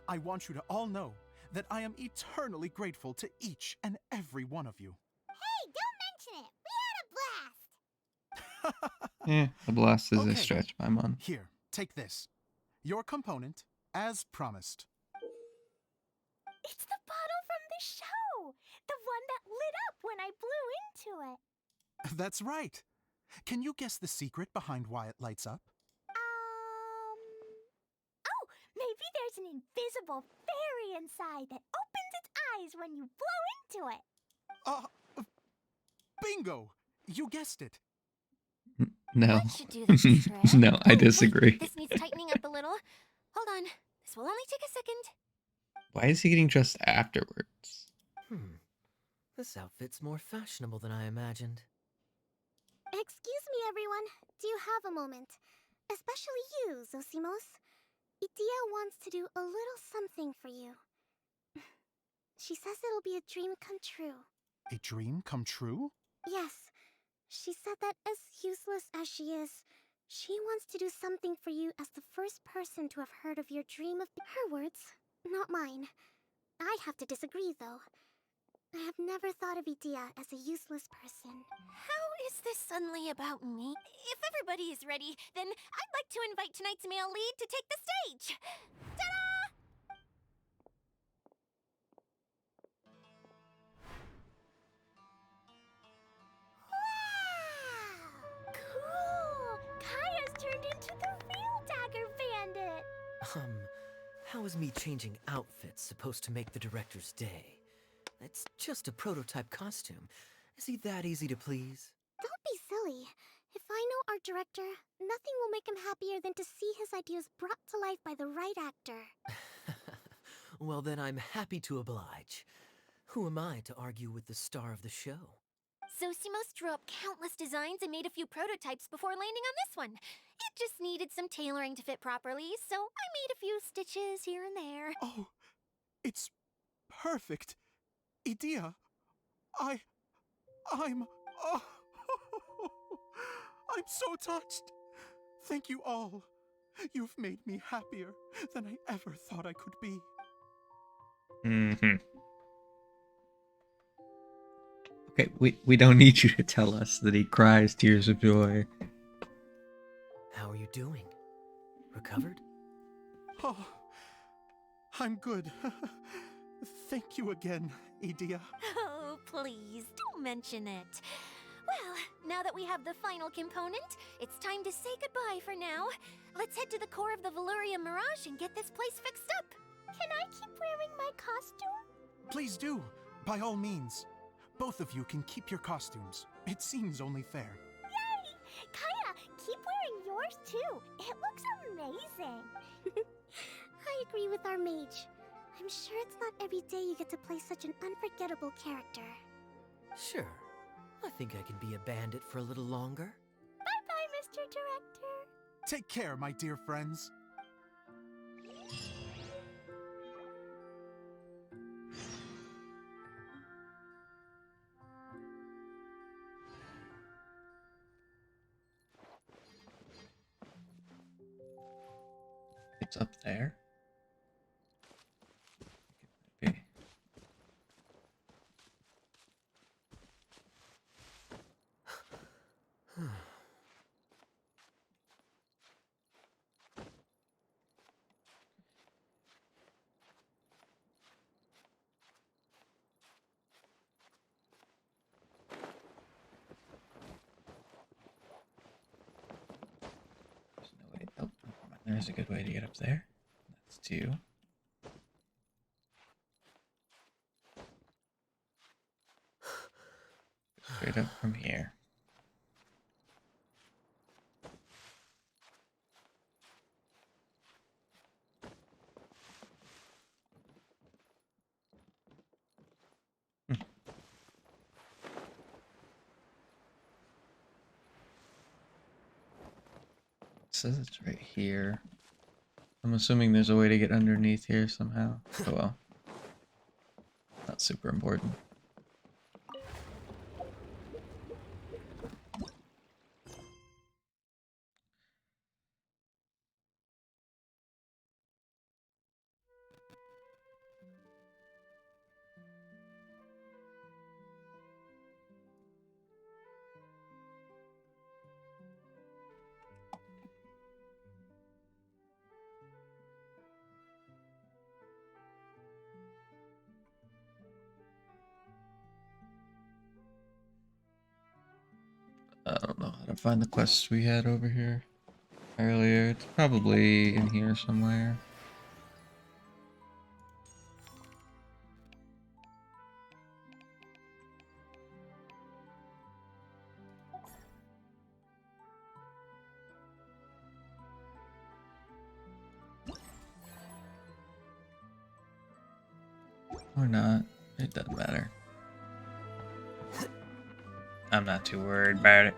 I want you to all know that I am eternally grateful to each and every one of you. Hey, don't mention it. We had a blast. A blast is Okay. a stretch, Paimon. Here, take this. Your component, as promised. It's the bottle from the show! The one that lit up when I blew into it. That's right. Can you guess the secret behind why it lights up? Oh, maybe there's an invisible fairy inside that opens its eyes when you blow into it. Bingo! You guessed it. No. That should do the trick. No, I Oh, disagree. wait, this needs tightening up a little. Hold on. This will only take a second. Why is he getting dressed afterwards? This outfit's more fashionable than I imagined. Excuse me, everyone. Do you have a moment? Especially you, Zosimos. Itia wants to do a little something for you. She says it'll be a dream come true. A dream come true? Yes. She said that as useless as she is, she wants to do something for you as the first person to have heard of your dream of her words, not mine. I have to disagree, though. I have never thought of Itia as a useless person. How is this suddenly about me? If everybody is ready, then I'd like to invite tonight's male lead to take the stage. Ta-da! Cool! Kaya's turned into the real Dagger Bandit! How is me changing outfits supposed to make the director's day? It's just a prototype costume. Is he that easy to please? Don't be silly. If I know our director, nothing will make him happier than to see his ideas brought to life by the right actor. Well, then I'm happy to oblige. Who am I to argue with the star of the show? Zosimos drew up countless designs and made a few prototypes before landing on this one. It just needed some tailoring to fit properly, so I made a few stitches here and there. Oh, it's perfect. Idia, I'm so touched. Thank you all. You've made me happier than I ever thought I could be. Okay, we don't need you to tell us that he cries tears of joy. How are you doing? Recovered? Oh, I'm good. Thank you again, Idia. Oh, please, don't mention it. Well, now that we have the final component, it's time to say goodbye for now. Let's head to the core of the Veluria Mirage and get this place fixed up. Can I keep wearing my costume? Please do, by all means. Both of you can keep your costumes. It seems only fair. Yay! Kaya, keep wearing yours too. It looks amazing. I agree with our mage. I'm sure it's not every day you get to play such an unforgettable character. Sure. I think I can be a bandit for a little longer. Bye-bye, Mr. Director. Take care, my dear friends. It's up there. It might be. There's no way. Oh, never mind. There's a good way to get up there. That's two. Straight up from here. It says it's right here. I'm assuming there's a way to get underneath here somehow. Oh well. Not super important. I don't know how to find the quests we had over here earlier. It's probably in here somewhere. Or not. It doesn't matter. I'm not too worried about it.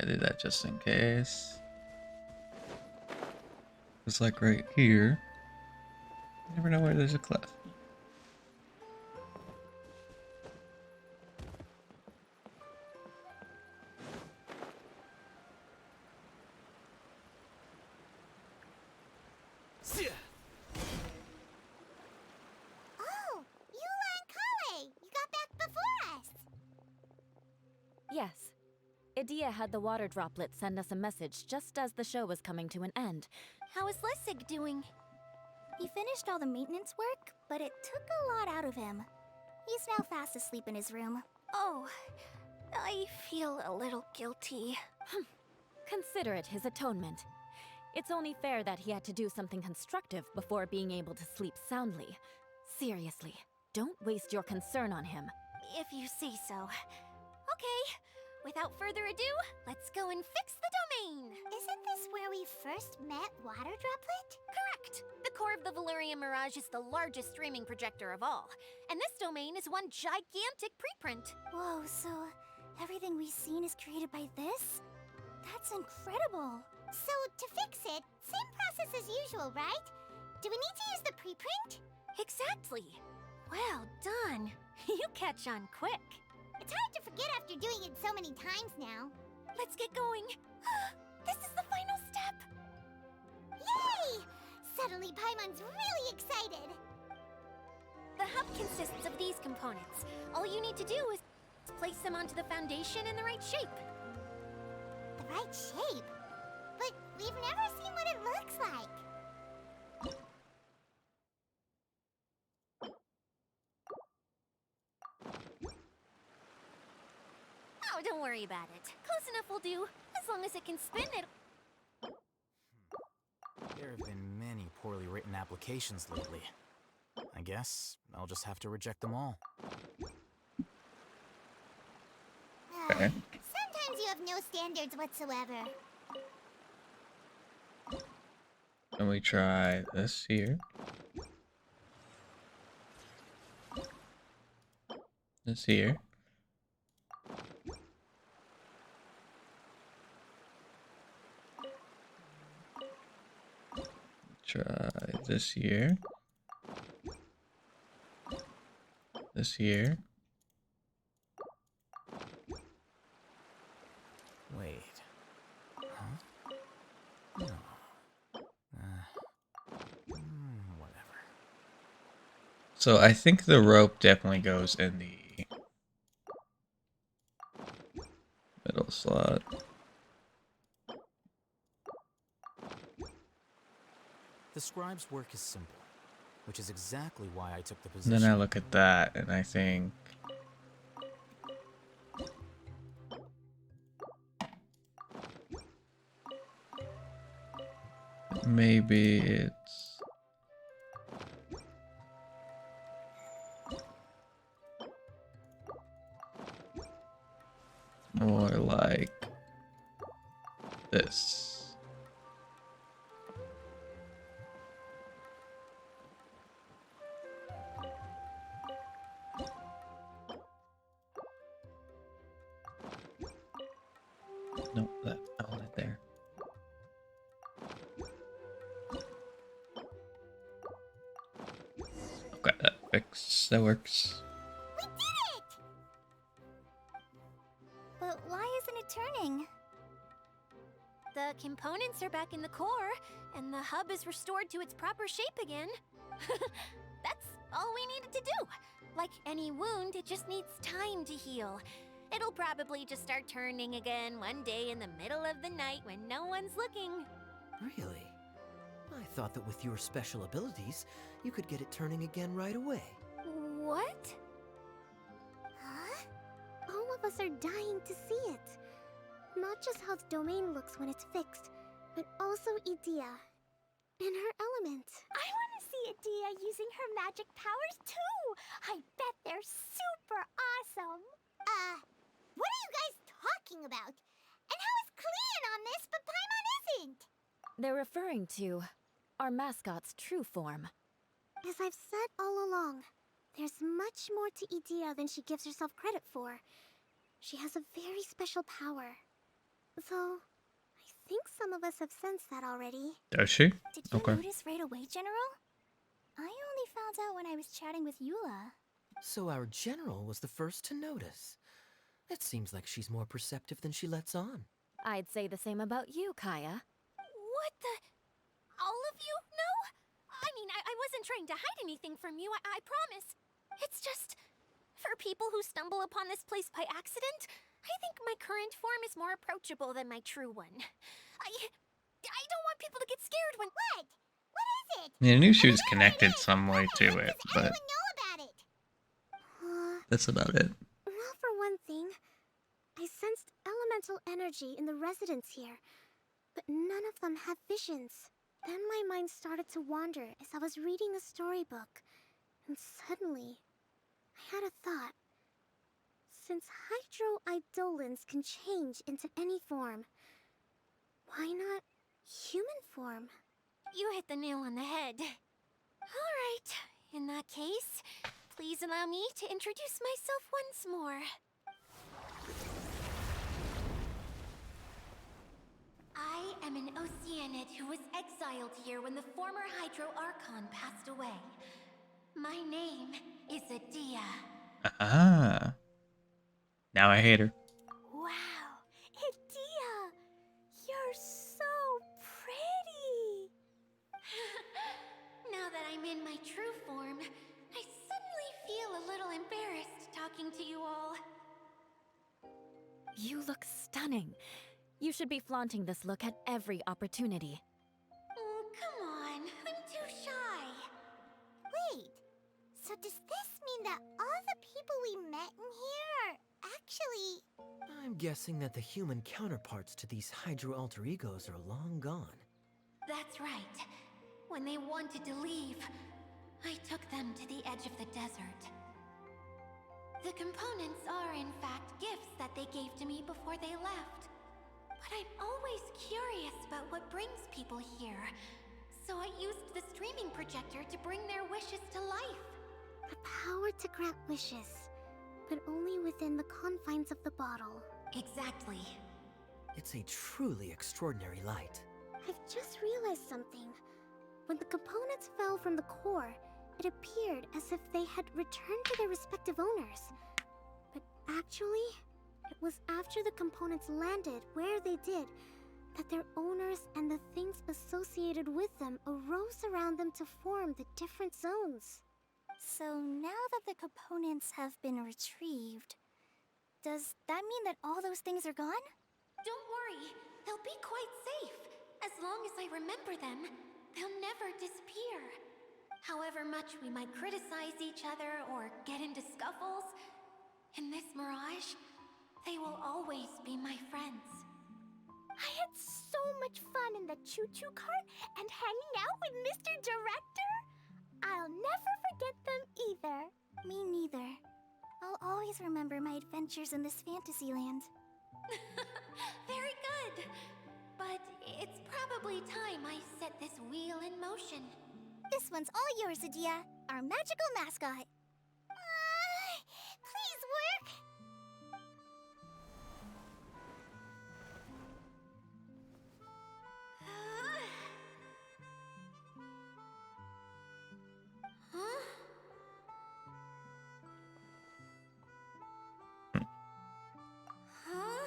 I did that just in case. It's like right here. You never know where there's a cliff. Oh, Eula and Kale! You got back before us! Yes. Idia had the water droplet send us a message just as the show was coming to an end. How is Lessig doing? He finished all the maintenance work, but it took a lot out of him. He's now fast asleep in his room. Oh, I feel a little guilty. Consider it his atonement. It's only fair that he had to do something constructive before being able to sleep soundly. Seriously, don't waste your concern on him. If you say so. Okay, without further ado, let's go and fix the domain! Isn't this where we first met Water Droplet? Correct! The core of the Valerian Mirage is the largest streaming projector of all, and this domain is one gigantic preprint. Whoa, so everything we've seen is created by this? That's incredible! So, to fix it, same process as usual, right? Do we need to use the preprint? Exactly! Well done! You catch on quick. It's hard to forget after doing it so many times now. Let's get going. This is the final step! Yay! Suddenly Paimon's really excited. The hub consists of these components. All you need to do is place them onto the foundation in the right shape. The right shape? But we've never seen what it looks like. worry about it. Close enough will do. As long as it can spin it. There have been many poorly written applications lately. I guess I'll just have to reject them all. Okay. Sometimes you have no standards whatsoever. Then we try this here. This here. Try this here. This here. Wait. Huh? No. Whatever. So I think the rope definitely goes in the middle slot. The scribe's work is simple, which is exactly why I took the And position. then I look at that and I think maybe it's more like this. No, that I want it there. Okay, that works. We did it! But why isn't it turning? The components are back in the core, and the hub is restored to its proper shape again. That's all we needed to do. Like any wound, it just needs time to heal. It'll probably just start turning again one day in the middle of the night when no one's looking. Really? I thought that with your special abilities, you could get it turning again right away. What? Huh? All of us are dying to see it. Not just how the domain looks when it's fixed, but also Idea. And her element. I want to see Idea using her magic powers too! I bet they're super awesome! What are you guys talking about? And how is Klee in on this, but Paimon isn't? They're referring to our mascot's true form. As I've said all along, there's much more to Idea than she gives herself credit for. She has a very special power. Though, I think some of us have sensed that already. Does she? Did you Okay. notice right away, General? I only found out when I was chatting with Eula. So our general was the first to notice. It seems like she's more perceptive than she lets on. I'd say the same about you, Kaya. What the? All of you? No? I mean, I wasn't trying to hide anything from you, I promise. It's just, for people who stumble upon this place by accident, I think my current form is more approachable than my true one. I don't want people to get scared when— What? What is it? Yeah, I knew she was connected some way to it, but Everyone know about it. that's about it. Well, for one thing, I sensed elemental energy in the residents here, but none of them have visions. Then my mind started to wander as I was reading a storybook, and suddenly, I had a thought. Since hydroidolins can change into any form, why not human form? You hit the nail on the head. All right, in that case, please allow me to introduce myself once more. I am an Oceanid who was exiled here when the former Hydro Archon passed away. My name is Adia. Ah. Now I hate her. Wow, Idea! You're so pretty! Now that I'm in my true form, I suddenly feel a little embarrassed talking to you all. You look stunning. You should be flaunting this look at every opportunity. Oh, come on, I'm too shy. Wait, so does this mean that all the people we met in here are actually... I'm guessing that the human counterparts to these Hydro alter egos are long gone. That's right. When they wanted to leave, I took them to the edge of the desert. The components are, in fact, gifts that they gave to me before they left. But I'm always curious about what brings people here. So I used the streaming projector to bring their wishes to life. The power to grant wishes, but only within the confines of the bottle. Exactly. It's a truly extraordinary light. I've just realized something. When the components fell from the core, it appeared as if they had returned to their respective owners. But actually, it was after the components landed where they did that their owners and the things associated with them arose around them to form the different zones. So now that the components have been retrieved, does that mean that all those things are gone? Don't worry, they'll be quite safe. As long as I remember them, they'll never disappear. However much we might criticize each other or get into scuffles, in this mirage, they will always be my friends. I had so much fun in the choo-choo cart and hanging out with Mr. Director. I'll never forget them either. Me neither. I'll always remember my adventures in this fantasy land. Very good. But it's probably time I set this wheel in motion. This one's all yours, Adia, our magical mascot. Please work! Huh? Huh?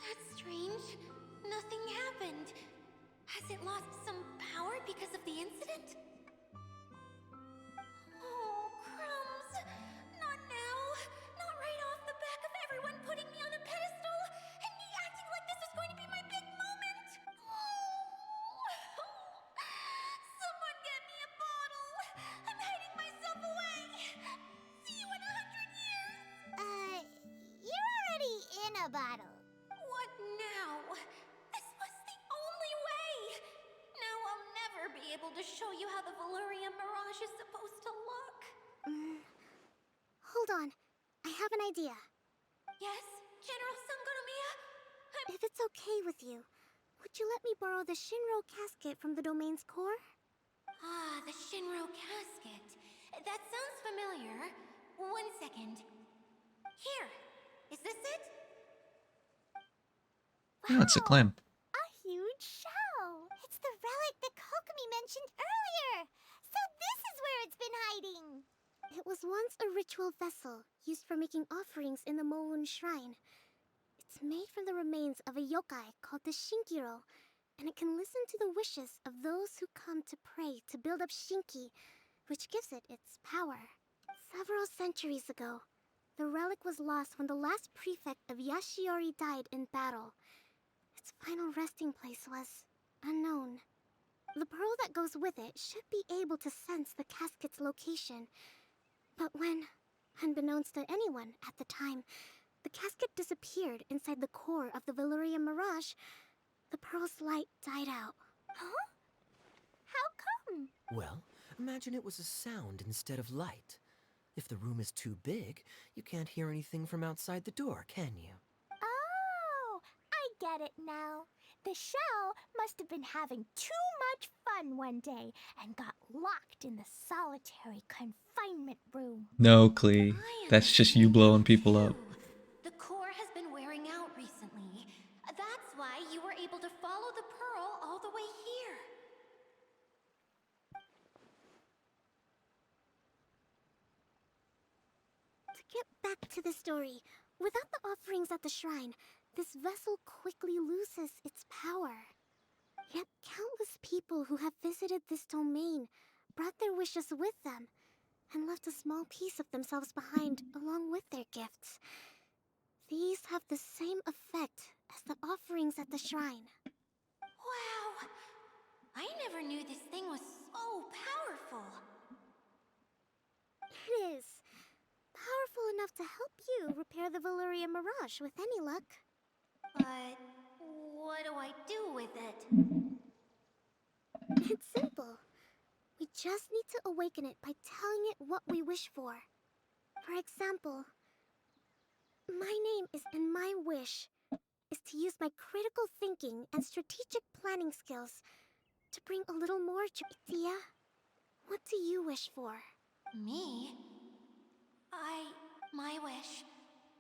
That's strange. Nothing happened. Has it lost some power because of the incident? Oh, crumbs. Not now. Not right off the back of everyone putting me on a pedestal and me acting like this was going to be my big moment. Oh. Someone get me a bottle. I'm hiding myself away. See you in 100 years. You're already in a bottle. What now? This was the only way. Now I'll never be able to show you how the Valyria Mirage is supposed to look. Hold on. I have an idea. Yes, General Sangonomiya? If it's okay with you, would you let me borrow the Shinro casket from the domain's core? Ah, the Shinro casket. That sounds familiar. 1 second. Here. Is this it? Oh, it's a clam. A huge shell! It's the relic that Kokomi mentioned earlier! So this is where it's been hiding! It was once a ritual vessel used for making offerings in the Moon Shrine. It's made from the remains of a yokai called the Shinkiro, and it can listen to the wishes of those who come to pray to build up Shinki, which gives it its power. Several centuries ago, the relic was lost when the last prefect of Yashiori died in battle. Its final resting place was unknown. The pearl that goes with it should be able to sense the casket's location. But when, unbeknownst to anyone at the time, the casket disappeared inside the core of the Valyria Mirage, the pearl's light died out. Huh? How come? Well, imagine it was a sound instead of light. If the room is too big, you can't hear anything from outside the door, can you? Oh, I get it now. The shell must have been having too much fun one day and got locked in the solitary confinement room. No, Klee. That's just you blowing people up. The core has been wearing out recently. That's why you were able to follow the pearl all the way here. To get back to the story, without the offerings at the shrine, this vessel quickly loses its power. Yet countless people who have visited this domain brought their wishes with them and left a small piece of themselves behind along with their gifts. These have the same effect as the offerings at the shrine. Wow! I never knew this thing was so powerful. It is powerful enough to help you repair the Valyria Mirage with any luck. But what do I do with it? It's simple. We just need to awaken it by telling it what we wish for. For example, my name is and my wish is to use my critical thinking and strategic planning skills to bring a little more joy. Tia, what do you wish for? Me? My wish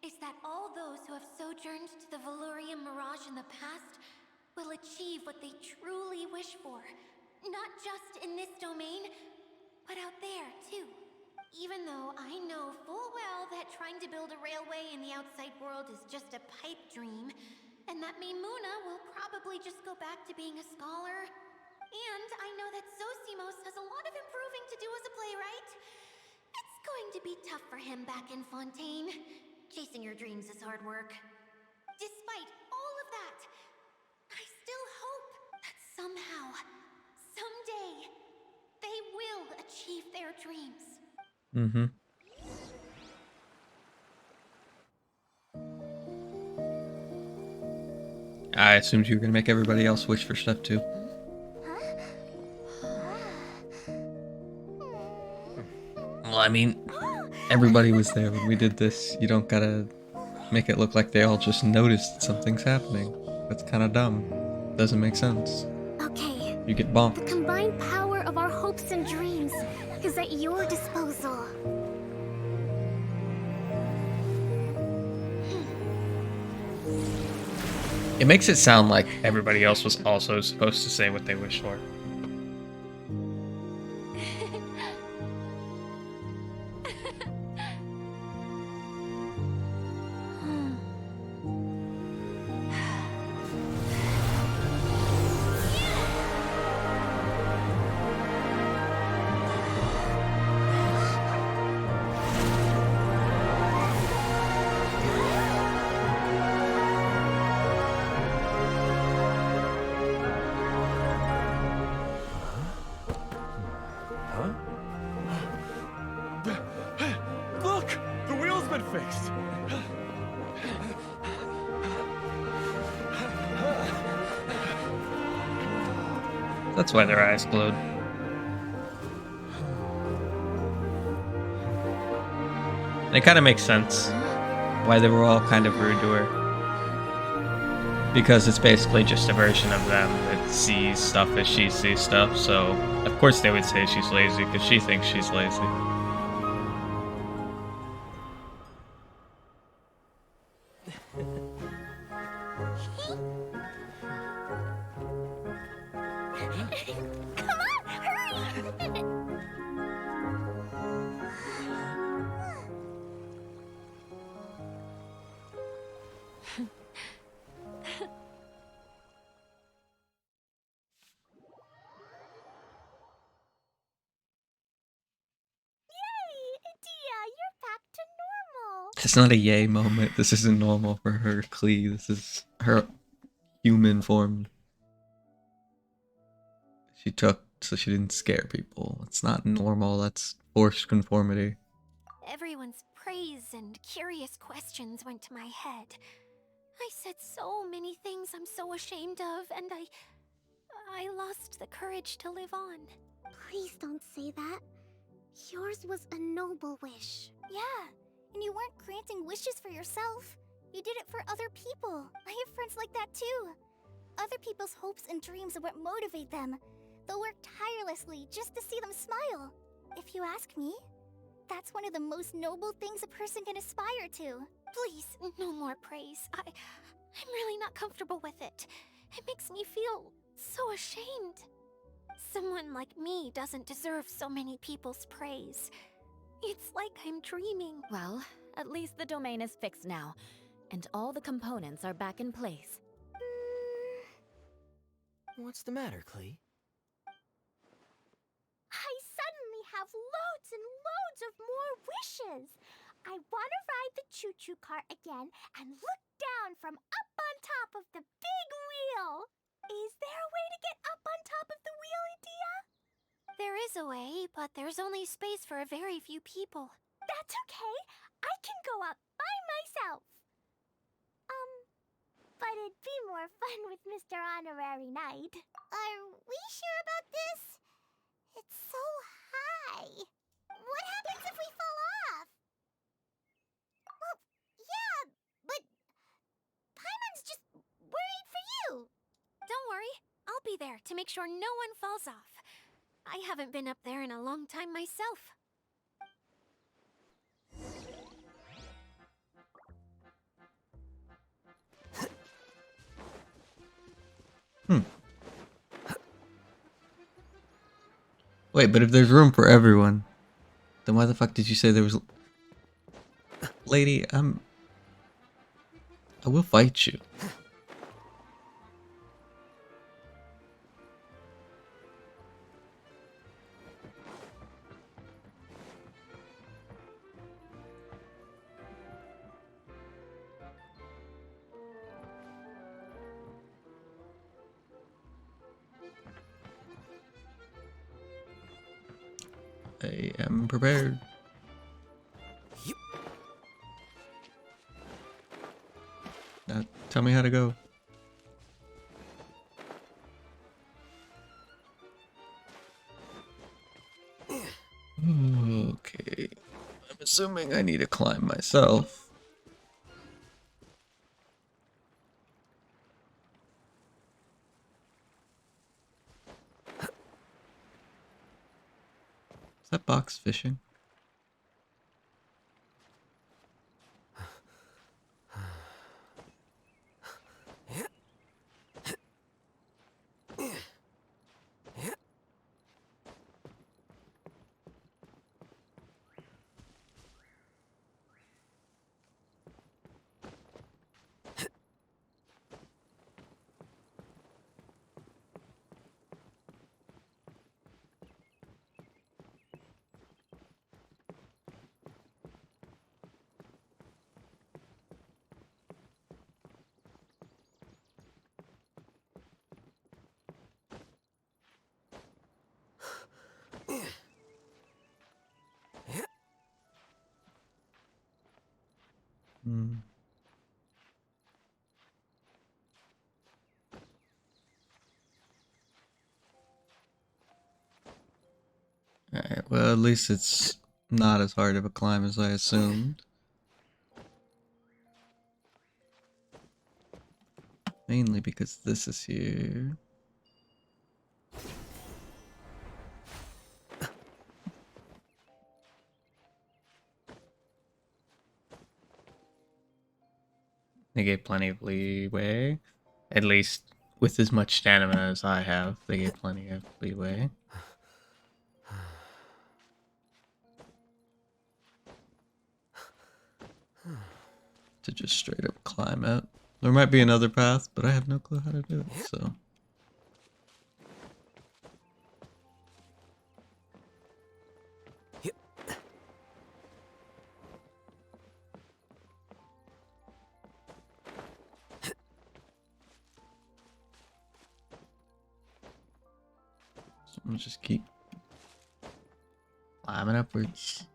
is that all those who have sojourned to the Valyria Mirage in the past will achieve what they truly wish for. Not just in this domain, but out there, too. Even though I know full well that trying to build a railway in the outside world is just a pipe dream, and that Maimuna will probably just go back to being a scholar. And I know that Zosimos has a lot of improving to do as a playwright. It's going to be tough for him back in Fontaine. Chasing your dreams is hard work. Despite all of that, I still hope that somehow, someday, they will achieve their dreams. Mm-hmm. I assumed you were gonna make everybody else wish for stuff too. Well, I mean, everybody was there when we did this. You don't gotta make it look like they all just noticed something's happening. That's kind of dumb. Doesn't make sense. Okay. You get The bonked. combined power of our hopes and dreams is at your disposal. It makes it sound like everybody else was also supposed to say what they wished for. Look! The wheel's been fixed! That's why their eyes glowed. And it kind of makes sense why they were all kind of rude to her. Because it's basically just a version of them that sees stuff as she sees stuff, so of course they would say she's lazy because she thinks she's lazy. Come on, hurry! Yay! Tia, you're back to normal. It's not a yay moment. This isn't normal for her, Klee. This is her human form. She took so she didn't scare people. It's not normal. That's forced conformity. Everyone's praise and curious questions went to my head. I said so many things I'm so ashamed of, and I lost the courage to live on. Please don't say that. Yours was a noble wish. Yeah, and you weren't granting wishes for yourself. You did it for other people. I have friends like that too. Other people's hopes and dreams are what motivate them. They'll work tirelessly just to see them smile. If you ask me, that's one of the most noble things a person can aspire to. Please, no more praise. I'm really not comfortable with it. It makes me feel so ashamed. Someone like me doesn't deserve so many people's praise. It's like I'm dreaming. Well, at least the domain is fixed now, and all the components are back in place. What's the matter, Klee? I suddenly have loads and loads of more wishes. I want to ride the choo-choo cart again and look down from up on top of the big wheel. Is there a way to get up on top of the wheel, Idia? There is a way, but there's only space for a very few people. That's okay. I can go up by myself. But it'd be more fun with Mr. Honorary Knight. Are we sure about this? It's so high. What happens if we fall off? Well, yeah, but Paimon's just worried for you. Don't worry, I'll be there to make sure no one falls off. I haven't been up there in a long time myself. Wait, but if there's room for everyone, then why the fuck did you say there was... Lady, I will fight you. I am prepared. Now, tell me how to go. Okay. I'm assuming I need to climb myself. Is that box fishing? Hmm. Alright, well, at least it's not as hard of a climb as I assumed. Mainly because this is here. They gave plenty of leeway. At least with as much stamina as I have, they gave plenty of leeway. To just straight up climb it. There might be another path, but I have no clue how to do it, so... So I'm gonna just keep climbing upwards.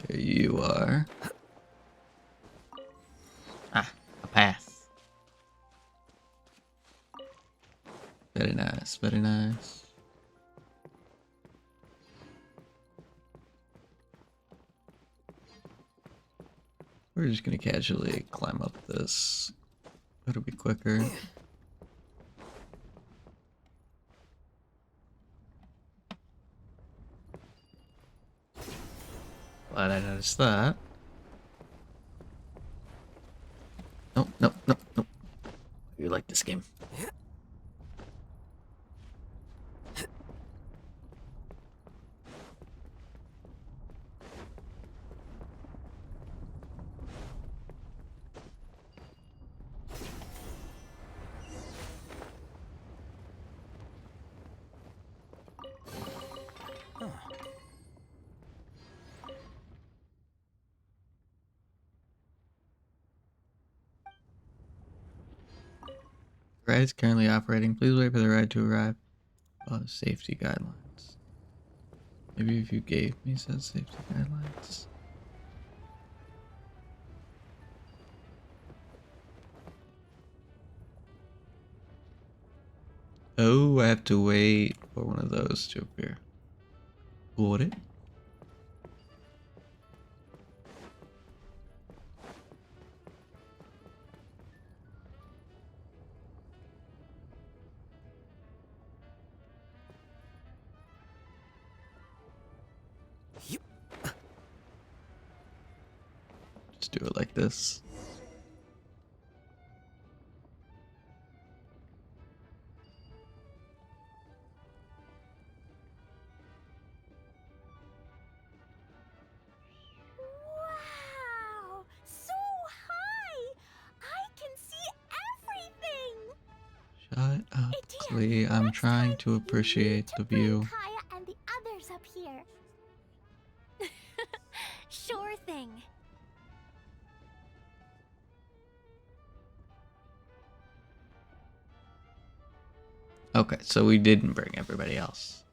There you are. Ah, a path. Very nice, very nice. We're just gonna casually climb up this. It'll be quicker. Glad I noticed that. Nope, nope, nope, nope. You like this game. Ride is currently operating. Please wait for the ride to arrive. Safety guidelines. Maybe if you gave me said safety guidelines. Oh, I have to wait for one of those to appear. Got it? Just do it like this. Wow! So high! I can see everything! Shut up, Idia, Klee. I'm next trying time to you appreciate need to the bring view. Kaya and the others up here. Sure thing. Okay, so we didn't bring everybody else.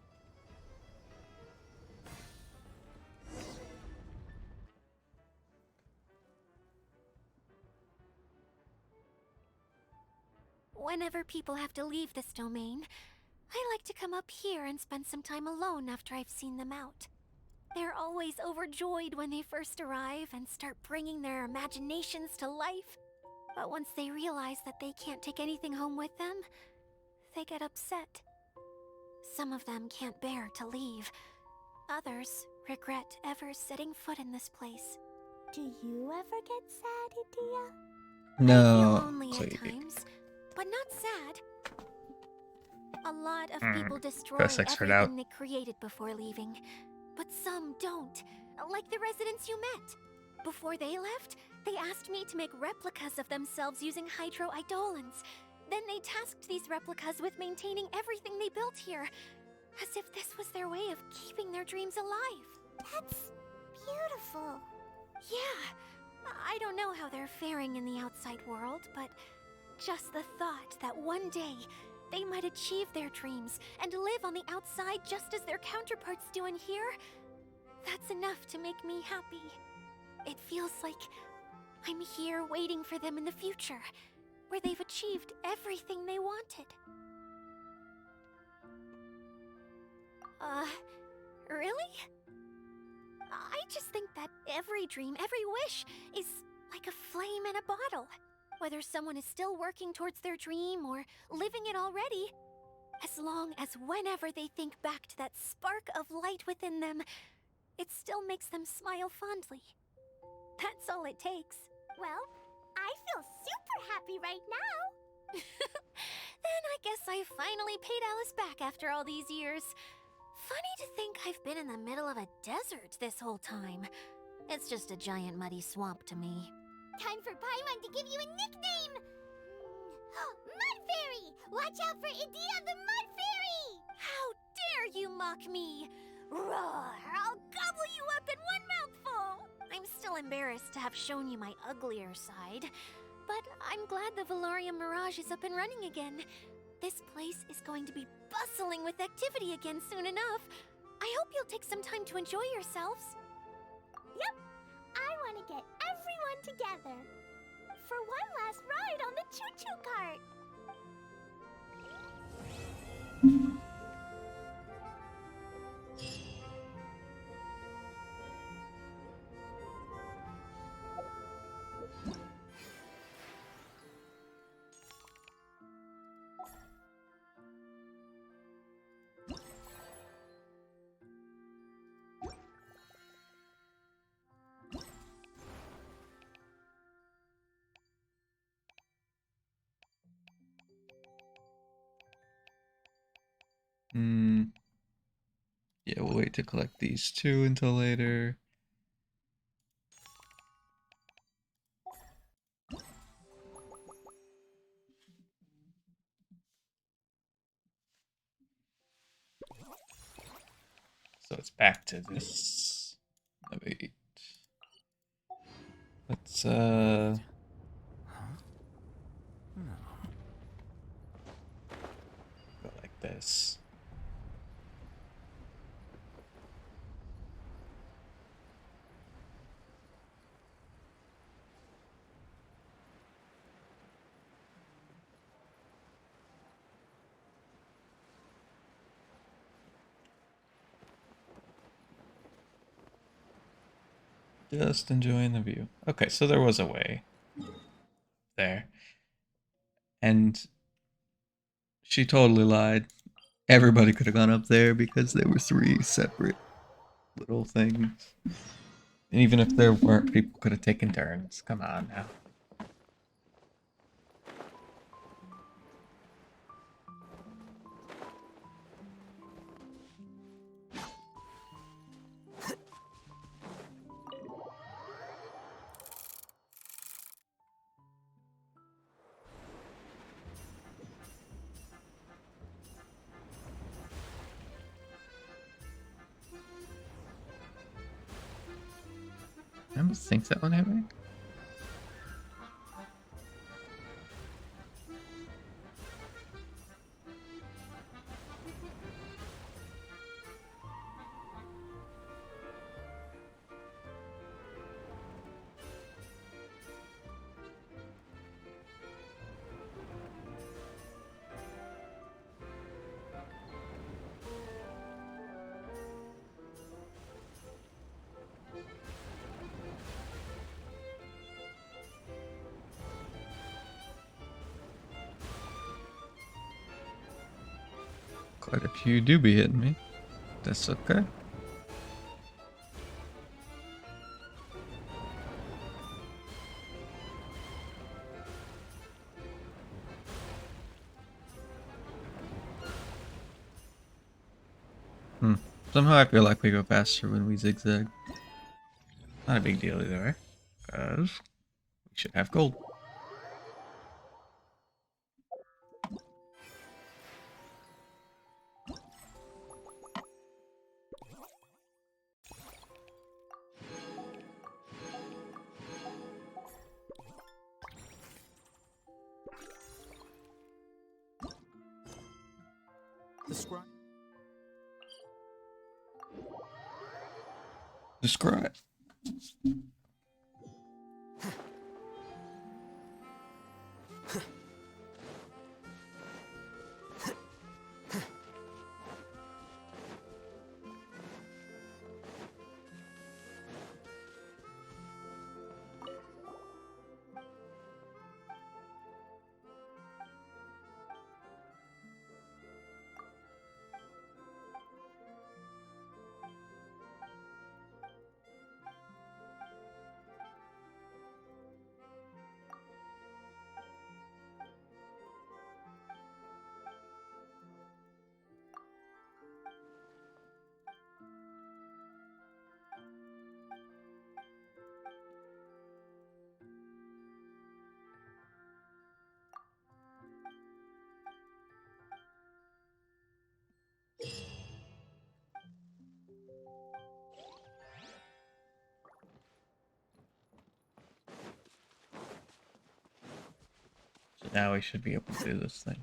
Whenever people have to leave this domain, I like to come up here and spend some time alone after I've seen them out. They're always overjoyed when they first arrive and start bringing their imaginations to life. But once they realize that they can't take anything home with them, they get upset. Some of them can't bear to leave. Others regret ever setting foot in this place. Do you ever get sad, Idia? I feel No, lonely at Klee. times, but not sad. A lot of people destroy Press X for doubt. everything they created before leaving, but some don't, like the residents you met. Before they left, they asked me to make replicas of themselves using hydro-eidolons. Then they tasked these replicas with maintaining everything they built here, as if this was their way of keeping their dreams alive. That's beautiful. Yeah, I don't know how they're faring in the outside world, but just the thought that one day they might achieve their dreams and live on the outside just as their counterparts do in here, that's enough to make me happy. It feels like I'm here waiting for them in the future, where they've achieved everything they wanted. Really? I just think that every dream, every wish, is like a flame in a bottle. Whether someone is still working towards their dream or living it already, as long as whenever they think back to that spark of light within them, it still makes them smile fondly. That's all it takes. Well, I feel super happy right now. Then I guess I finally paid Alice back after all these years. Funny to think I've been in the middle of a desert this whole time. It's just a giant muddy swamp to me. Time for Paimon to give you a nickname! Mud Fairy! Watch out for Idia the Mud Fairy! How dare you mock me! Roar! I'll gobble you up in one mouthful! I'm still embarrassed to have shown you my uglier side, but I'm glad the Valorium Mirage is up and running again. This place is going to be bustling with activity again soon enough. I hope you'll take some time to enjoy yourselves. Yep, I want to get everyone together for one last ride on the choo-choo cart. Yeah, we'll wait to collect these two until later. So it's back to this. Oh, wait. Let's this. Just enjoying the view. Okay, so there was a way there. And she totally lied. Everybody could have gone up there because there were 3 separate little things. And even if there weren't, people could have taken turns. Come on now. I almost think that one hit me. Quite a few do be hitting me. That's okay. Somehow I feel like we go faster when we zigzag. Not a big deal either way, because we should have gold. Describe. So now we should be able to do this thing.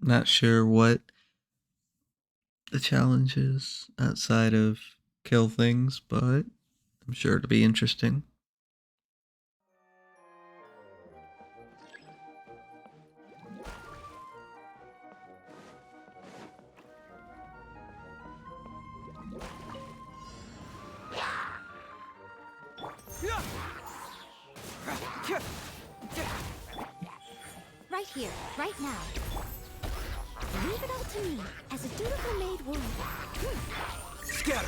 Not sure what the challenge is outside of kill things, but I'm sure it'll be interesting. Right here, right now. Leave it all to me, as a dutiful maid would. Scatter!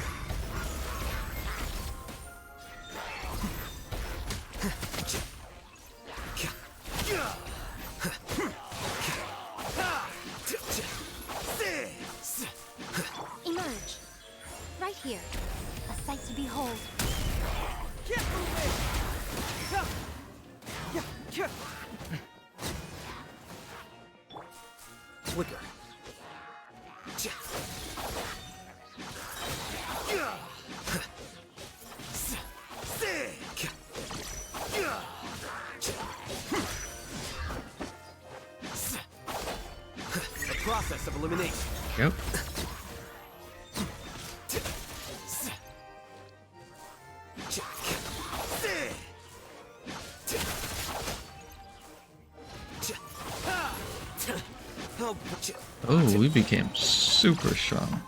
Flicker. The process of elimination. Yep. Oh, we became super strong.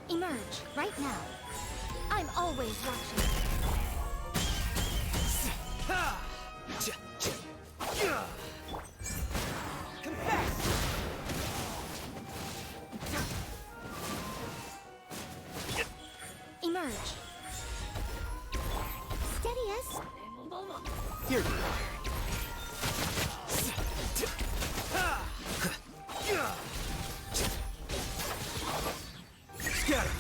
Emerge, right now. I'm always watching. Emerge. Steady us. Here you are. Scatter.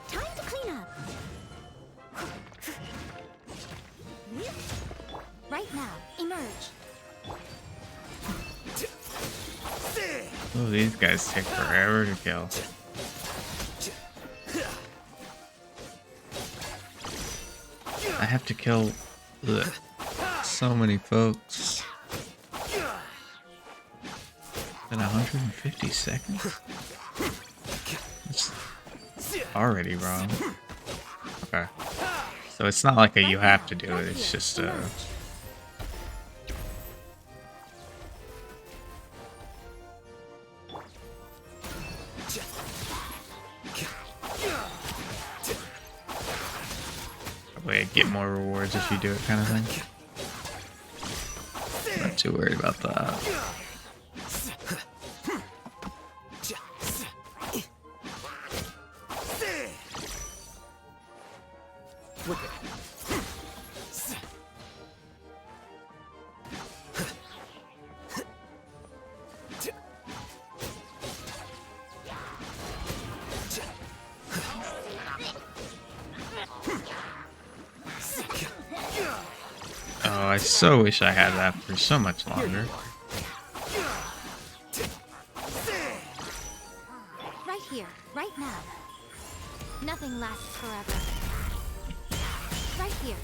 Time to clean up. Right now, emerge. Oh, these guys take forever to kill. I have to kill so many folks in 150 seconds. That's already wrong. Okay. So it's not like a you have to do it, it's just way get more rewards if you do it kind of thing. Not too worried about that. Oh, I so wish I had that for so much longer. Right here, right now. Nothing lasts forever. Right here.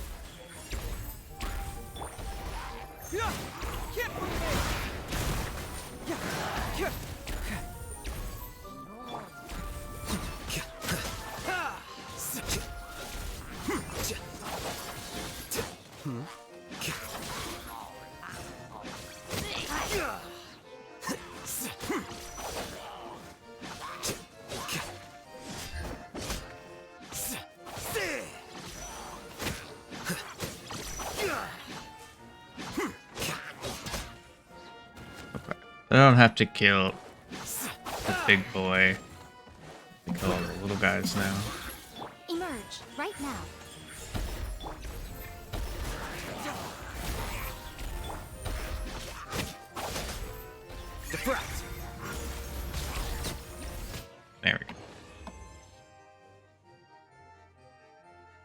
I don't have to kill the big boy. I kill all the little guys now. Emerge, right now. Deflect. There we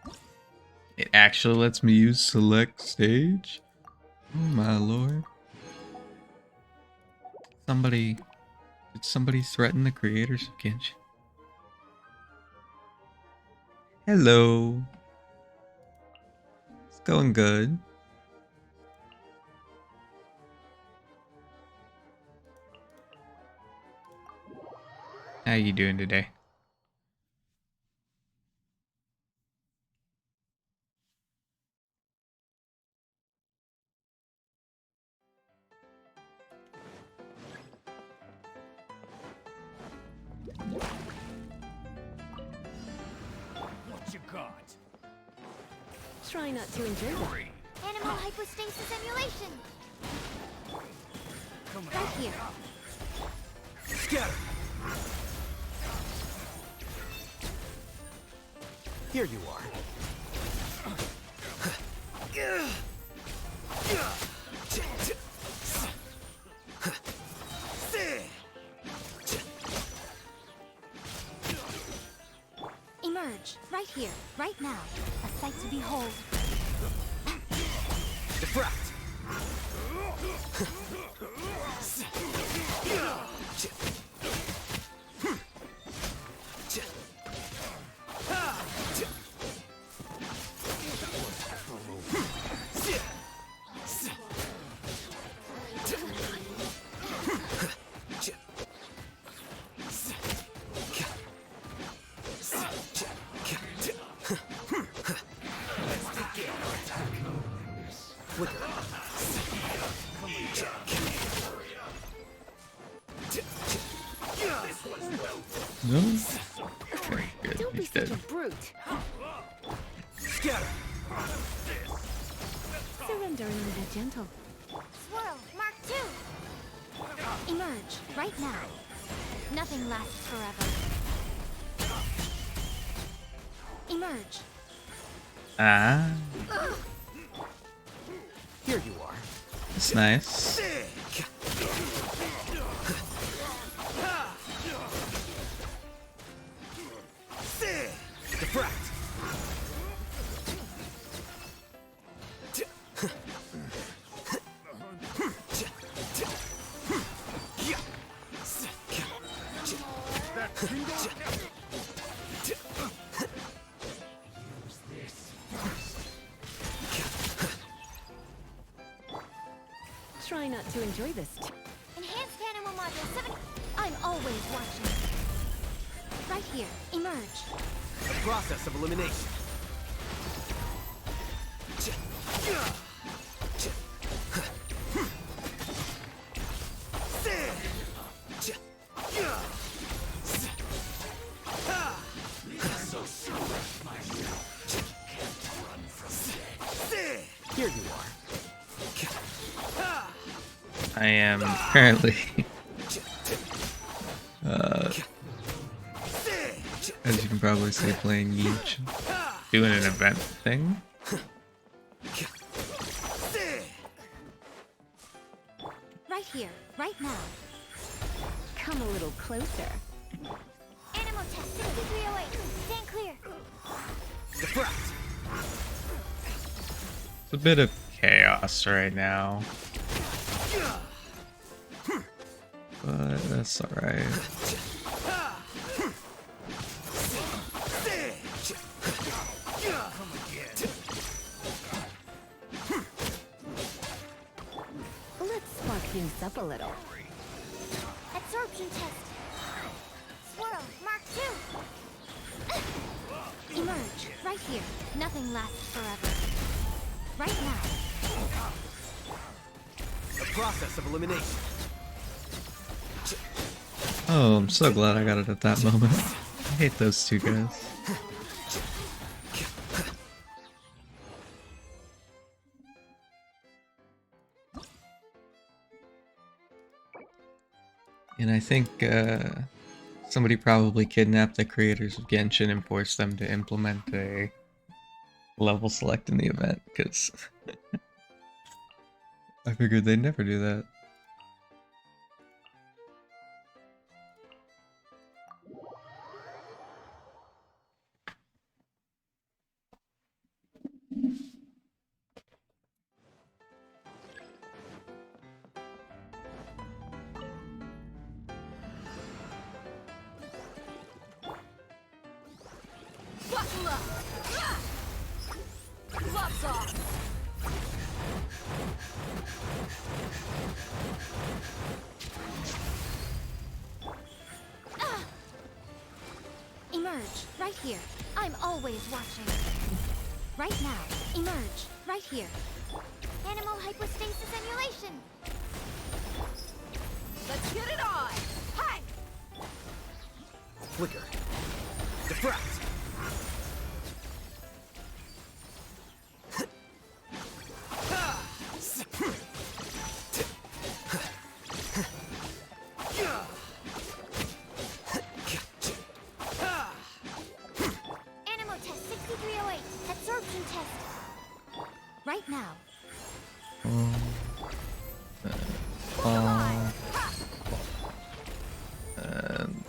go. It actually lets me use select stage? Oh my lord. Did somebody threaten the creators of Genshin? Hello. It's going good. How you doing today? What you got? Try not to enjoy it. Animal hypostasis emulation. Right here. Scatter. Here you are. here, right now. A sight to behold. Defract! No? Okay, good. Don't be He's such dead. a brute. Scatter! Surrender and leave it gentle. Swirl, Mark 2. Emerge, right now. Nothing lasts forever. Emerge. Ah, Here you are. that's nice. Defract! Try not to enjoy this. Enhanced animal module 7. I'm always watching. Right here, emerge. The process of elimination. Here you are. I am currently as you can probably see, playing Yeech, doing an event thing. Right here, right now. Come a little closer. Animal test 6308. Stand clear. Defract! It's a bit of chaos right now, but that's alright. Let's spark things up a little. Absorption test. Swirl, Mark 2. Emerge, right here. Nothing lasts forever. Right now. The process of elimination. Oh, I'm so glad I got it at that moment. I hate those two guys. And I think somebody probably kidnapped the creators of Genshin and forced them to implement a level select in the event, because I figured they'd never do that. Buckle up! Gloves off! Emerge, right here. I'm always watching. Right now. Emerge, right here. Animal hypostasis emulation. Let's get it on! Hi! Flicker. Defract! Animal test 6308. Absorption test. Right now.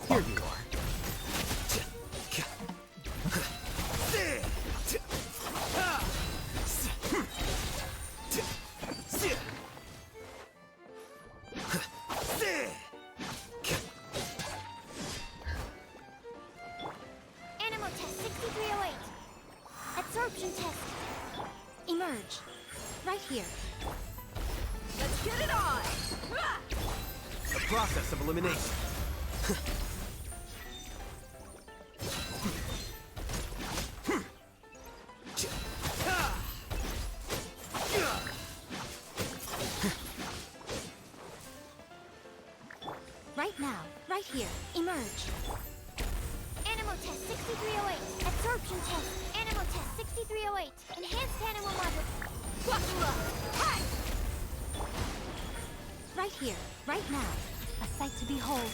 Here you are. test. Emerge. Right here. Let's get it on! The process of elimination. Right now. Right here. Emerge. Animal test 6308. Absorption test. Animal test 6308. Enhanced animal model. Hi! Right here. Right now. A sight to behold.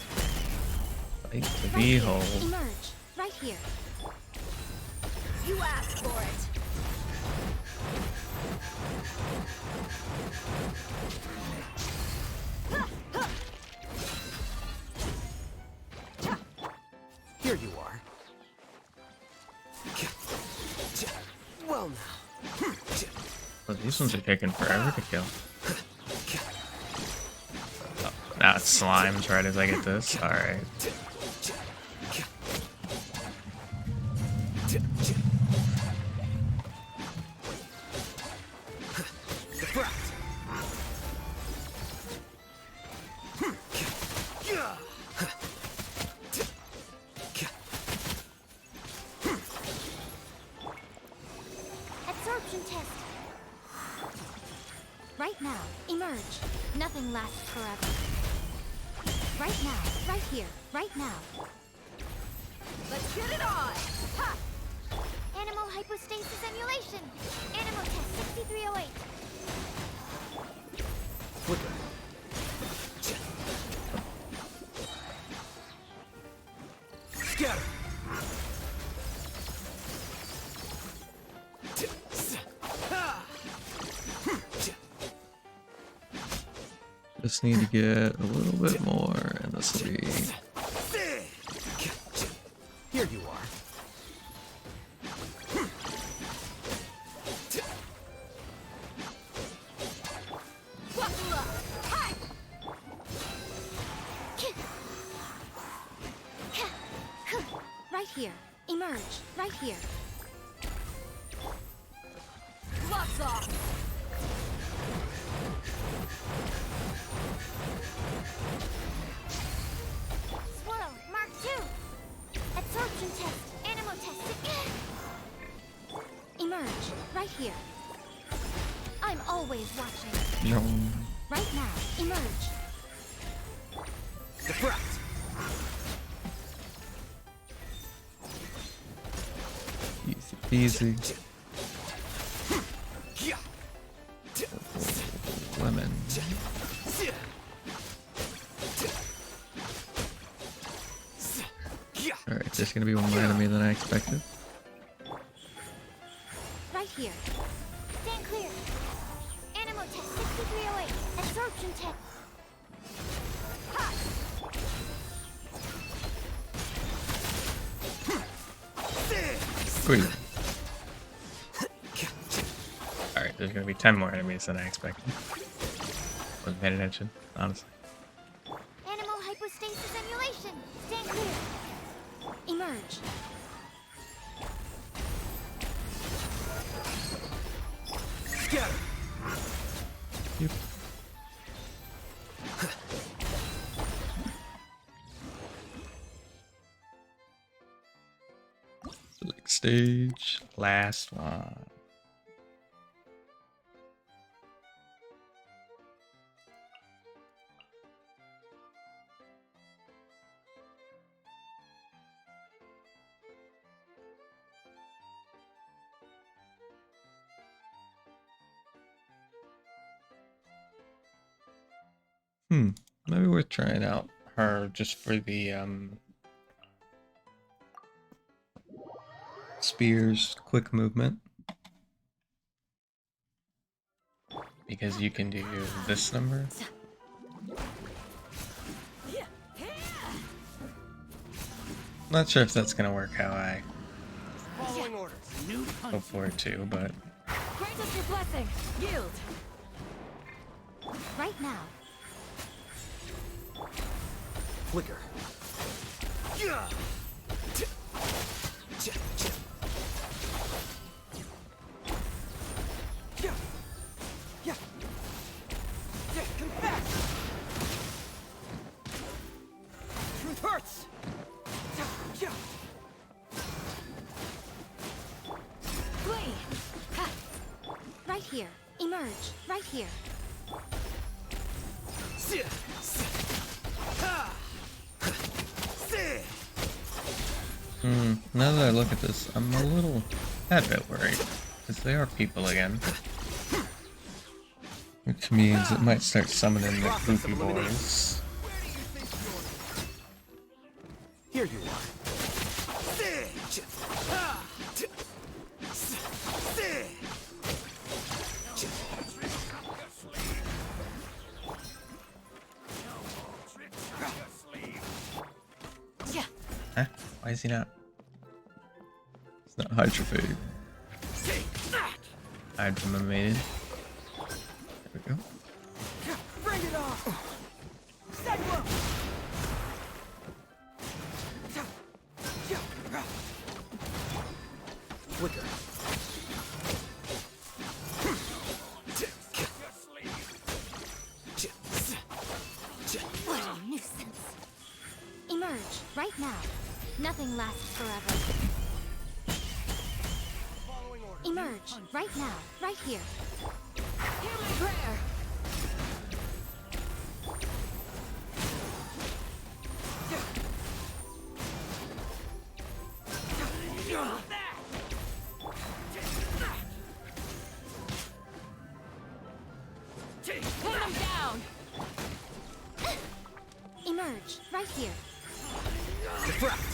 Like to Right behold. here. Emerge. Right here. You asked for it. Here you are. Well now. Well, these ones are taking forever to kill. Oh, now it's slimes right as I get this. Alright. Absorption test. Right now. Emerge. Nothing lasts forever. Right now. Right here. Right now. Let's get it on! Ha! Animal hypostasis emulation. Animal test 6308. Flicker. Scatter. Just need to get a little bit more, and this will be. Here you are. Right here. Emerge. Right here. Gloves off! Swirl. Mark 2. Absorption test. Animal test. Emerge. Right here. I'm always watching. No. Right now. Emerge. Deflect. Easy peasy. Lemon. Alright, there's gonna be one more enemy than I expected. Right here. Stand clear. Animal test 6308. Absorption test. Sweet. Alright, there's gonna be 10 more enemies than I expected. Wasn't paying attention, honestly. Animal hypostasis emulation. Stand clear. Emerge. Scatter. Yep. Select stage, last one. Maybe worth trying out her just for the spears quick movement. Because you can do this number. Not sure if that's gonna work how I Following orders. New hope for it to, but Grant us your blessing. Yield. Right now. Flicker. right here. Emerge, right here. Now that I look at this, I'm a little tad bit worried. Because they are people again. Which means it might start summoning the goofy boys. Here you are. Huh? Why is he not? It's not hydrophage. Hydromated. There we go. Bring it on! Segwell! Flicker. What a nuisance. Emerge, right now. Nothing lasts forever. Emerge, right now, right here. Hear my prayer! Put him down! Emerge, right here. Defract.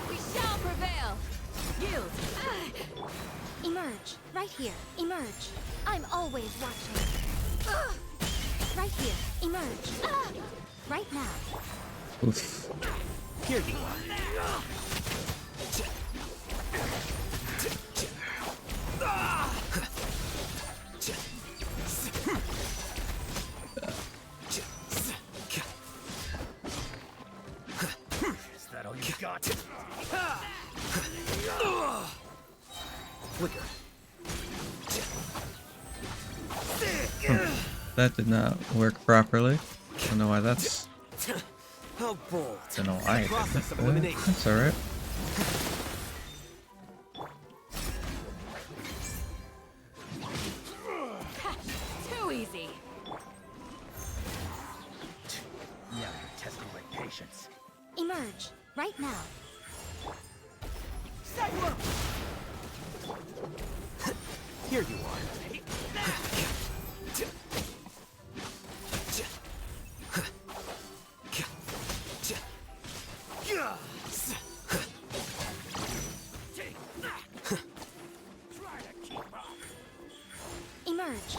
We shall prevail! Yield! Emerge, right here. Emerge. I'm always watching. Right here. Emerge. Right now. Oof. Here you are. Is that all you got? Flicker. That did not work properly. I don't know why that's. How bold. Don't know why it Process of didn't. elimination. That's alright. Too easy! Now you're testing my patience. Emerge, right now. Segwell! Here you are. Emerge.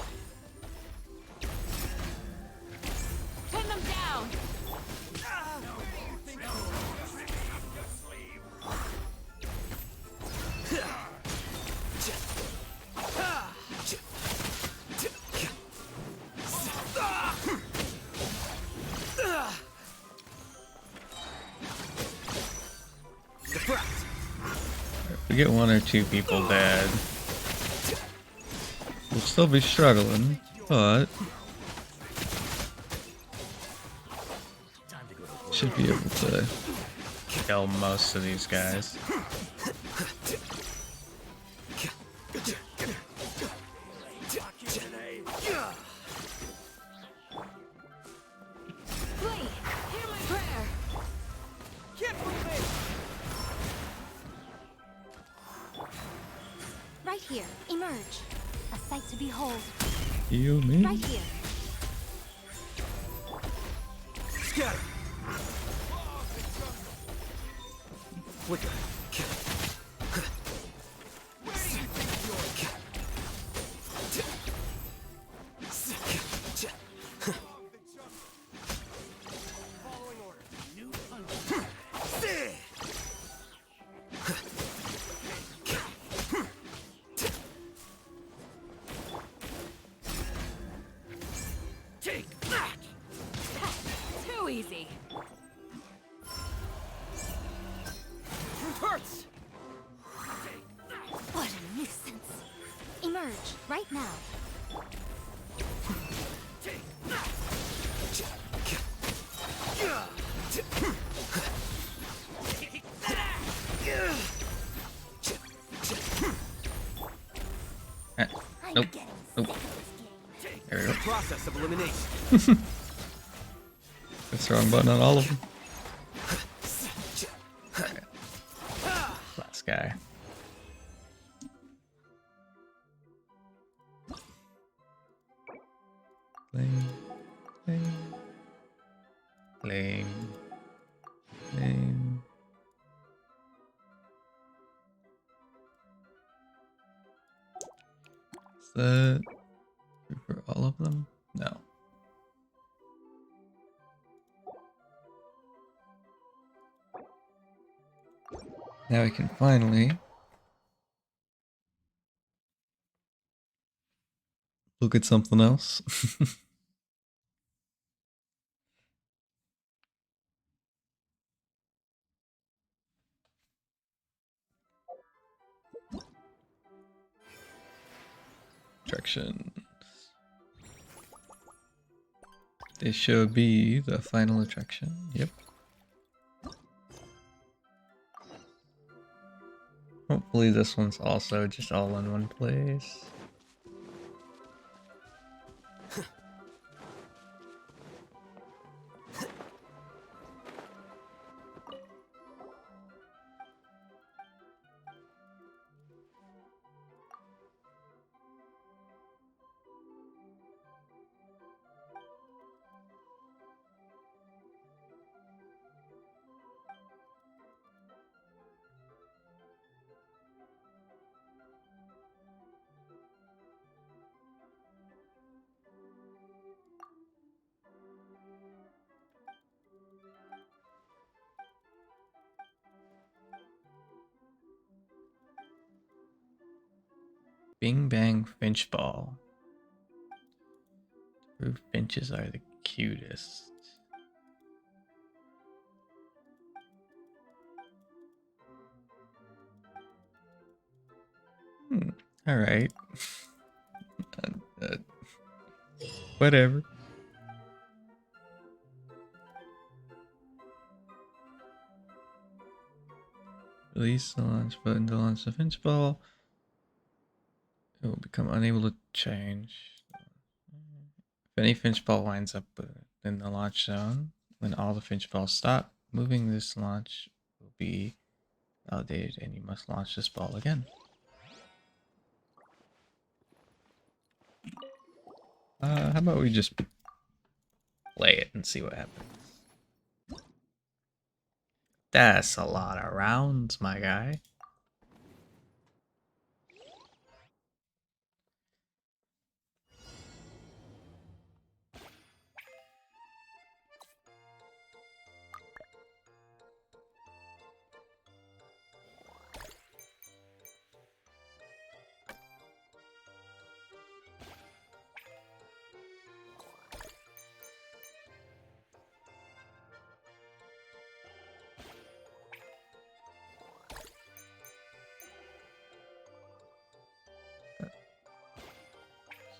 Pin them down! If we get one or two people dead, we'll still be struggling, but should be able to kill most of these guys. Klee, hear my prayer! Right here. Emerge. A sight to behold. You me? Right here. Scatter. Flicker. Take that! easy. Hurts! What a nuisance. Emerge right now. Nope. Nope. There we go. Process of elimination. That's the wrong button on all of them. Alright. Last guy. Lame. Lame. Lame. Lame. Is that for all of them? No. Now we can finally look at something else. Attraction. This should be the final attraction. Yep. Hopefully this one's also just all in one place. Bing Bang Finch Ball. True finches are the cutest. Alright. uh, whatever. Release the launch button to launch the finch ball. It will become unable to change. If any finch ball winds up in the launch zone, when all the finch balls stop moving, this launch will be validated and you must launch this ball again. How about we just play it and see what happens? That's a lot of rounds, my guy.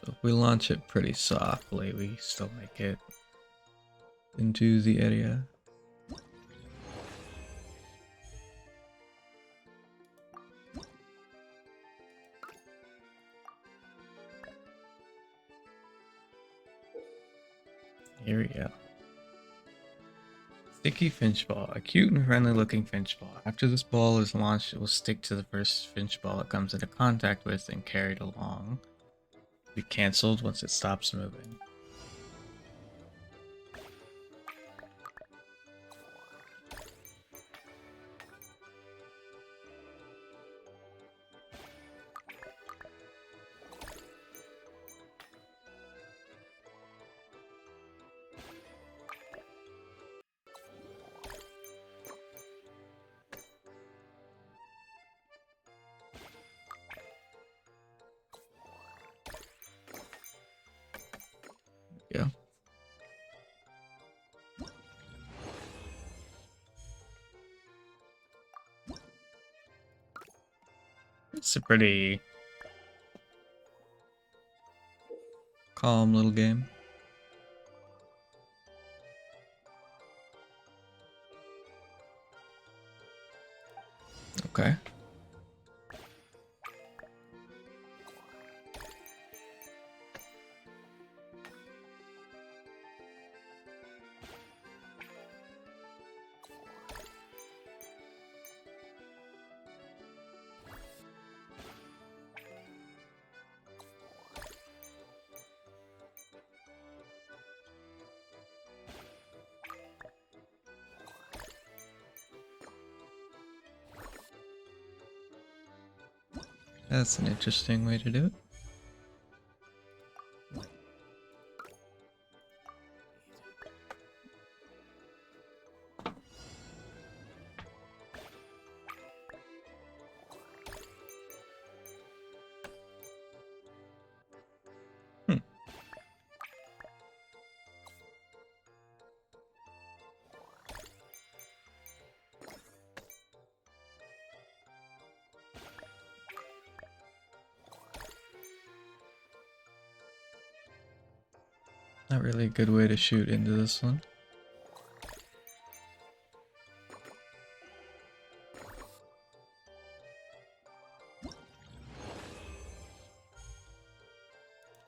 So if we launch it pretty softly, we still make it into the area. Here we go. Sticky finch ball. A cute and friendly looking finch ball. After this ball is launched, it will stick to the first finch ball it comes into contact with and carried along. Be cancelled once it stops moving. It's a pretty calm little game. Okay. That's an interesting way to do it. Not really a good way to shoot into this one.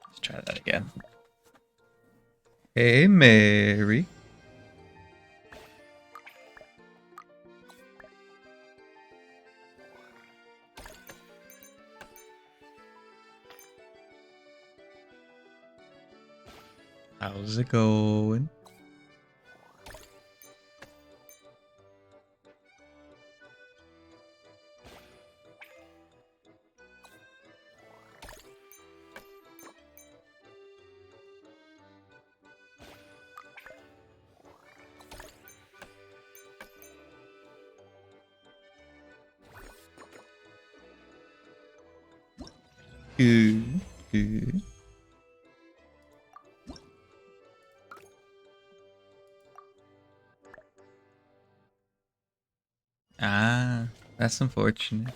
Let's try that again. Hey, Mary. How's it going? Good, good. Ah, that's unfortunate.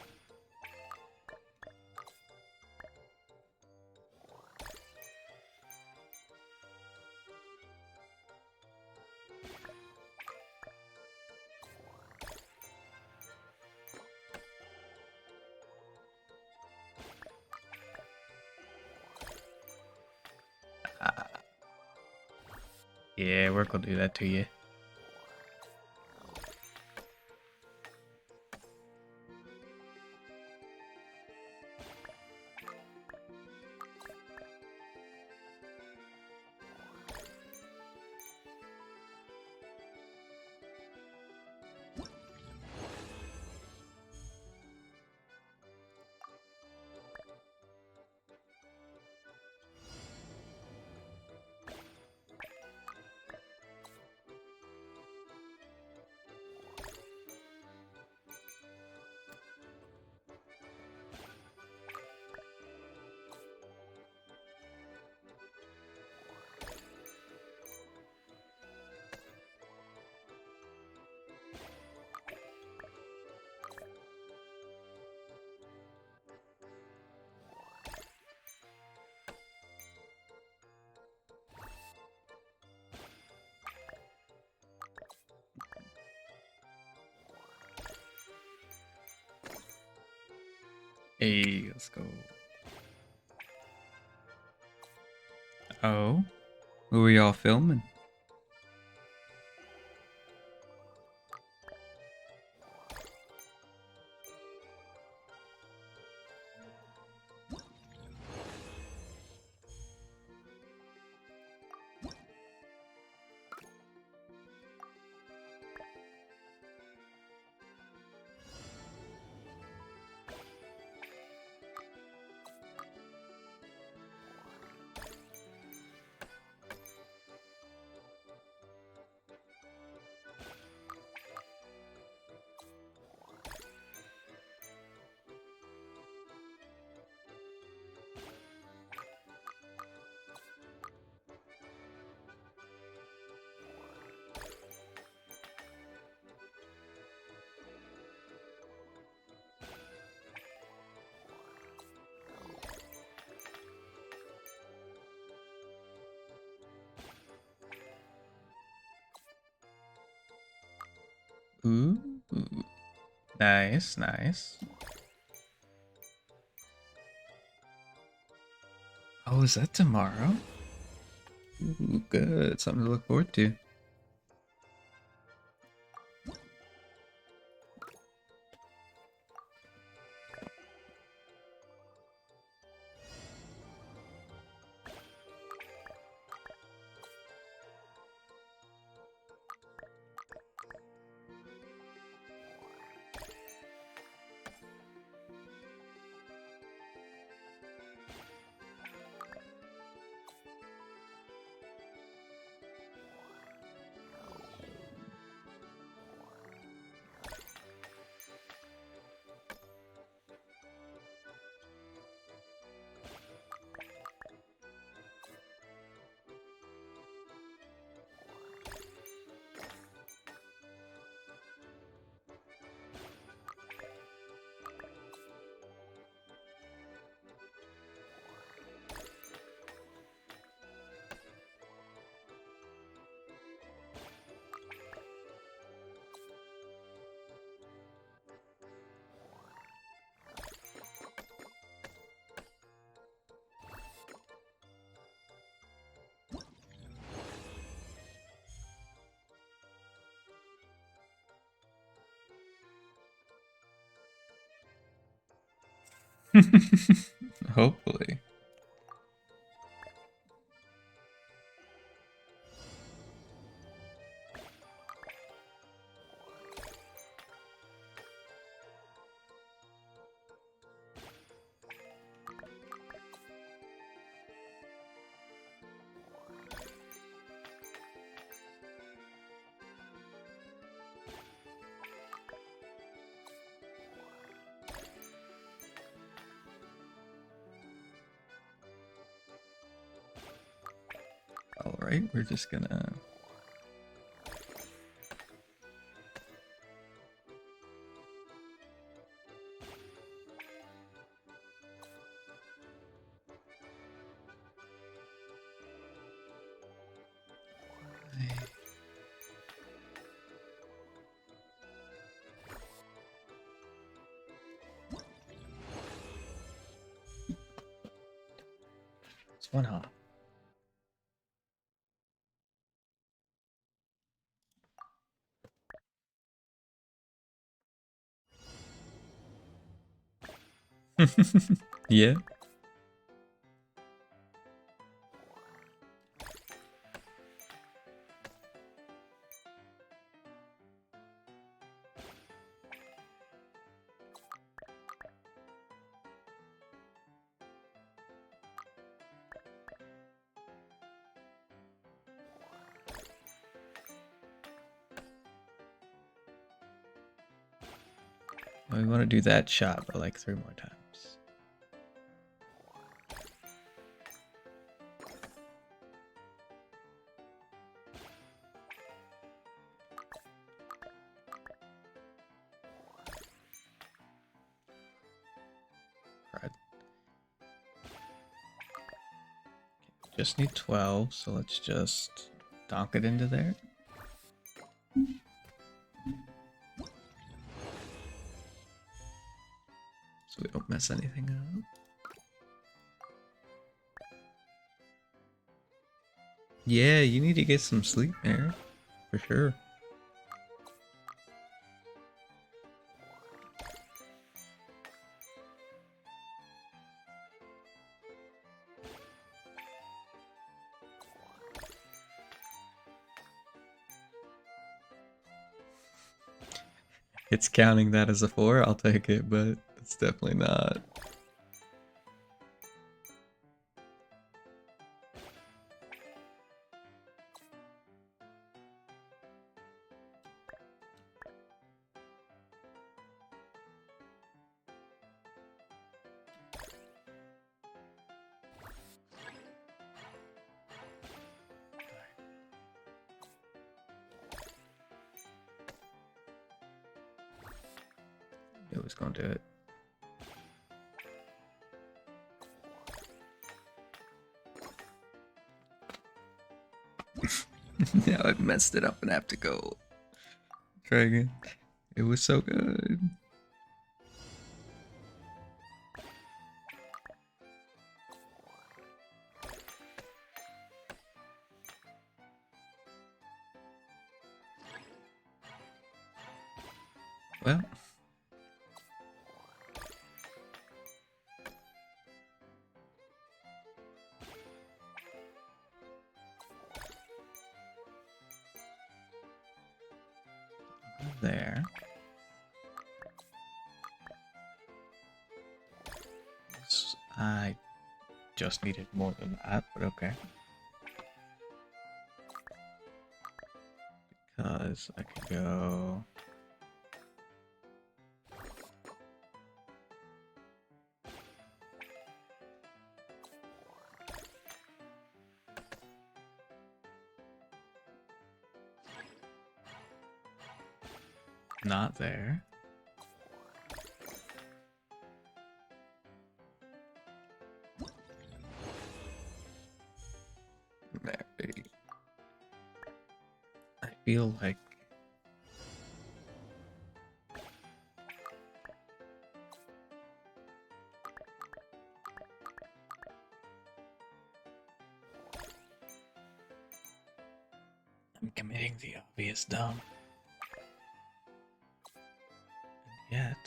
Yeah, work will do that to you. Hey, let's go. Oh, who are y'all filming? Ooh. Nice, nice. Oh, is that tomorrow? Ooh, good. Something to look forward to. Hopefully. Alright, we're just gonna... It's one off. Yeah. We want to do that shot, but like 3 more times. Right. Just need 12, so let's just donk it into there. So we don't mess anything up. Yeah, you need to get some sleep there, for sure. It's counting that as a 4, I'll take it, but it's definitely not. It was gonna do it. Now I've messed it up and have to go try again. It was so good. Well, there. I just needed more than that, but okay. Because I could go... not there. Maybe. I feel like I'm committing the obvious dumb. And yet...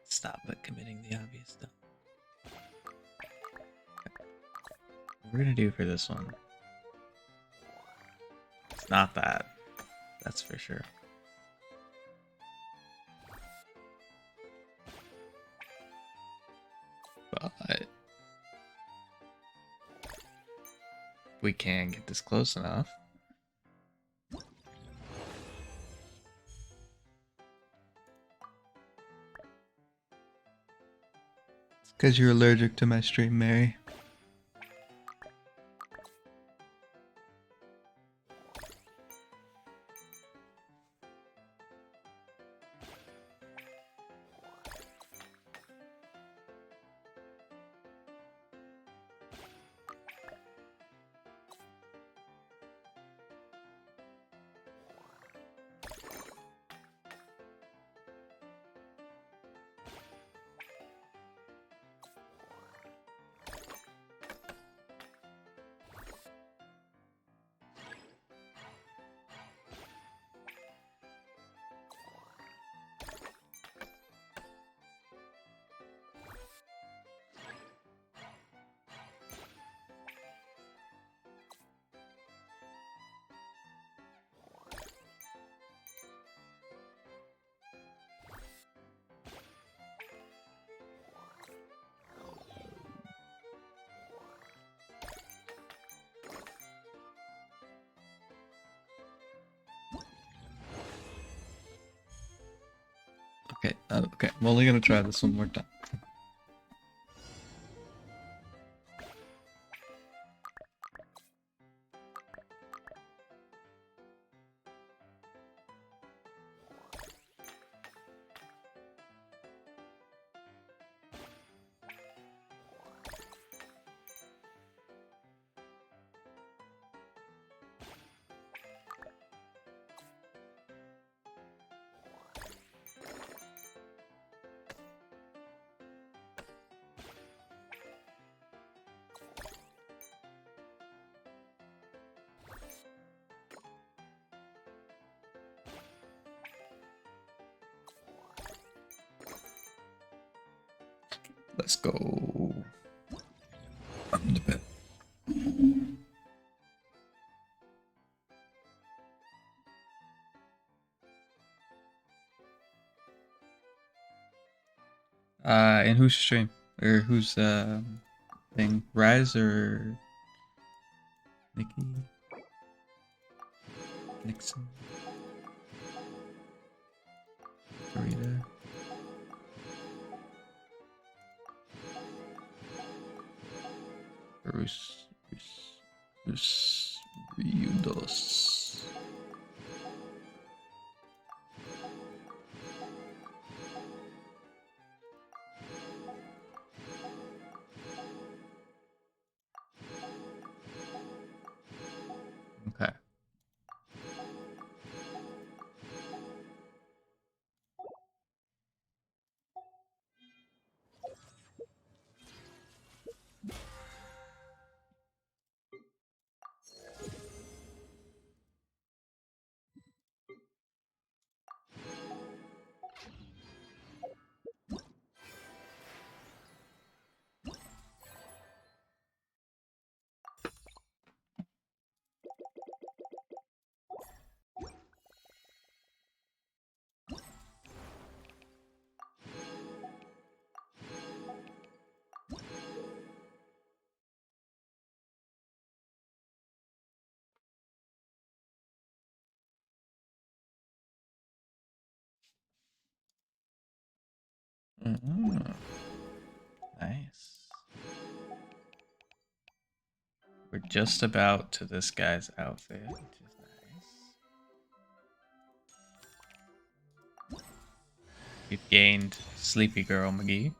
stop at committing the obvious stuff. What we're gonna do for this one? It's not that. That's for sure. But we can get this close enough. It's because you're allergic to my stream, Mary. Okay, I'm only gonna try this one more time. Let's go. I'm the bed. And whose stream? Or whose thing? Rise or Nikki? Nixon? Rita? Ryudos. Mm, nice. We're just about to this guy's outfit, which is nice. We've gained Sleepy Girl McGee.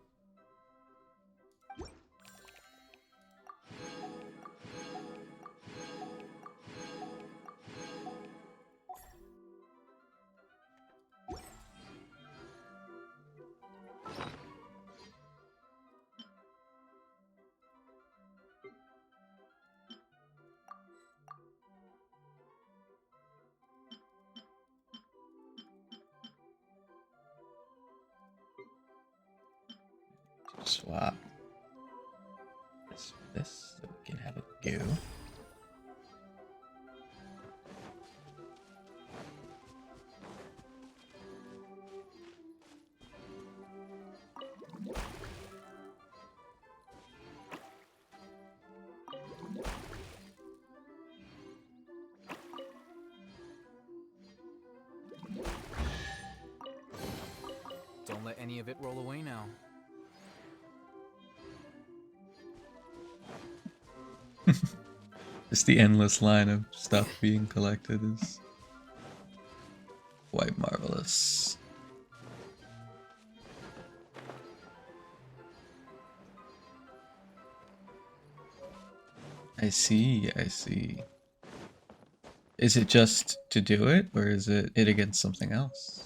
Swap this so we can have a go. Don't let any of it roll away now. Just the endless line of stuff being collected is quite marvelous. I see, I see. Is it just to do it, or is it against something else?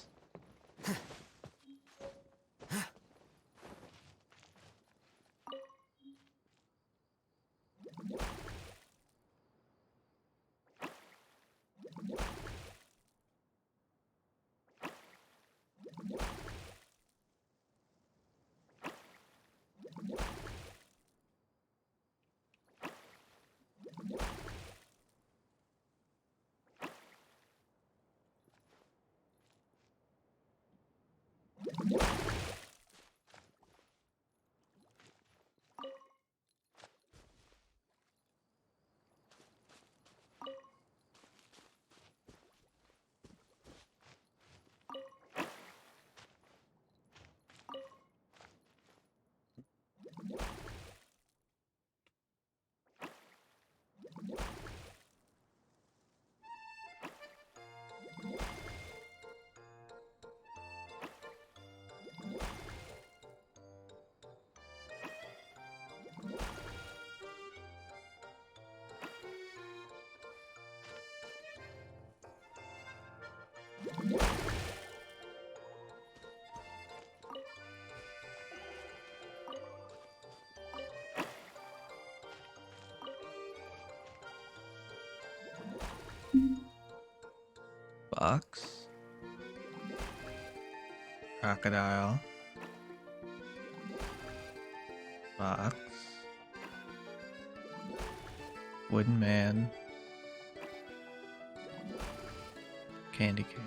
Box. Crocodile. Box. Wooden man. Candy cane.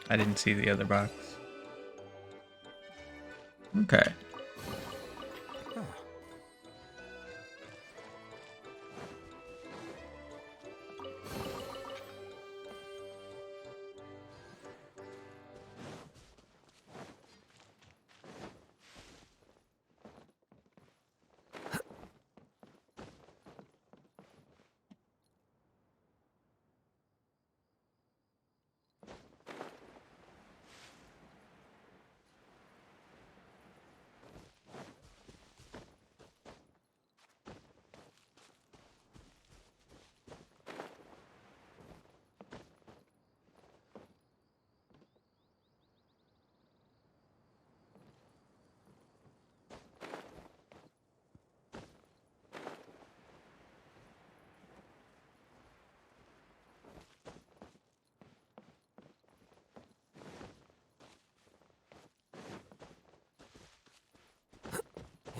I didn't see the other box. Okay.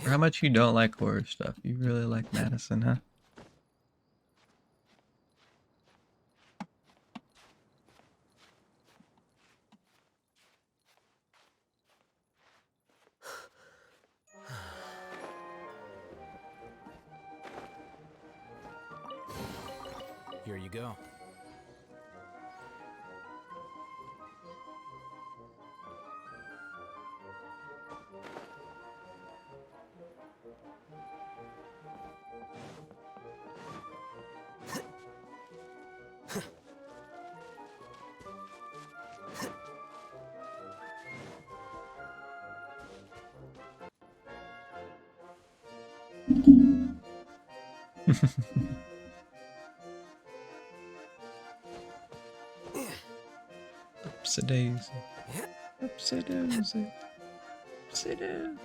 For how much you don't like horror stuff, you really like Madison, huh? go. Oopsie daisy. Oopsie daisy. Oopsie daisy.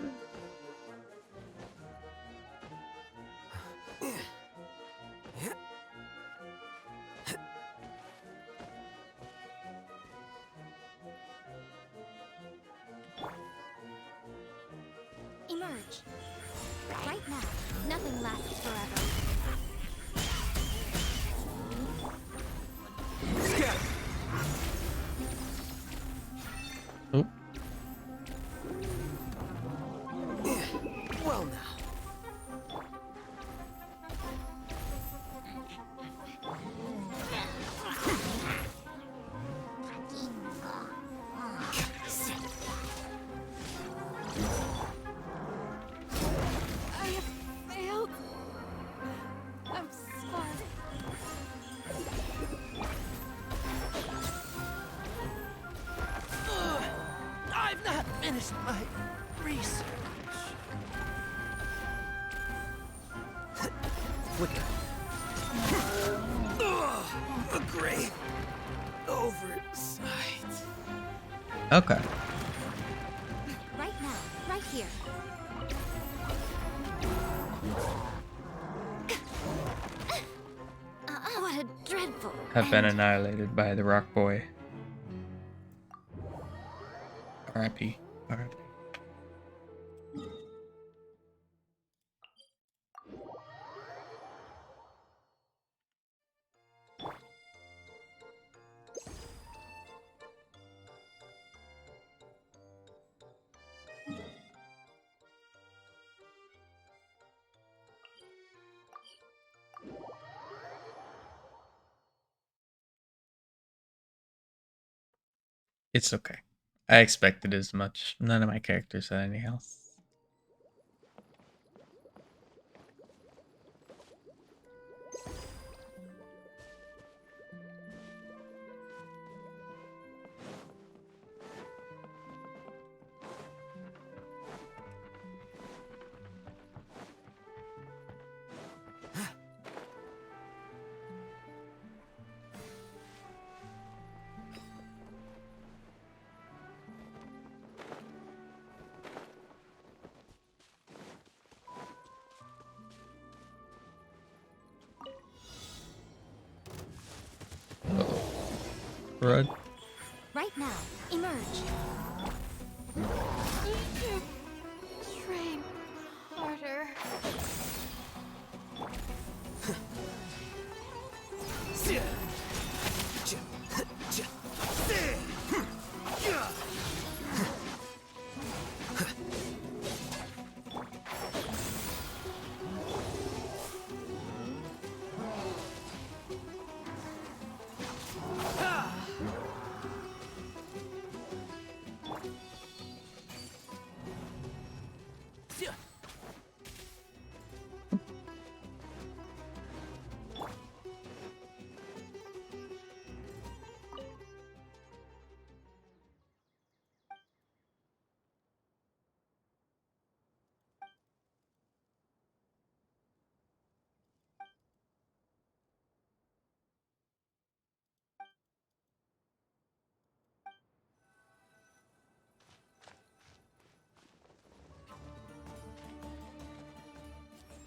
Emerge. Right now. Nothing lasts forever. Oh. Well now. I have failed. I'm sorry. I've not finished my research. Wicked. A great oversight. Okay. Right now. Right here. What a dreadful. Have been annihilated by the Rock Boy. R.I.P. R.I.P. It's okay. I expected as much. None of my characters said anything else. Rud. Right now. Emerge. Train harder.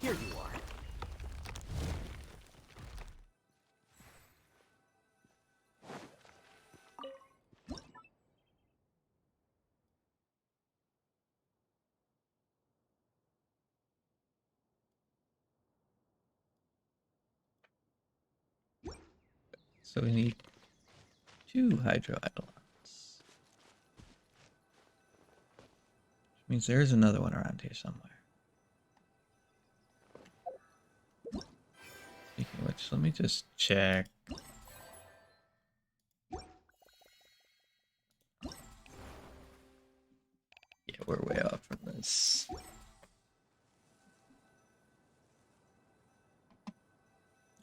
Here you are. So we need 2 Hydro Eidolons. Which means there's another one around here somewhere. Speaking of which, let me just check But we're way off from this.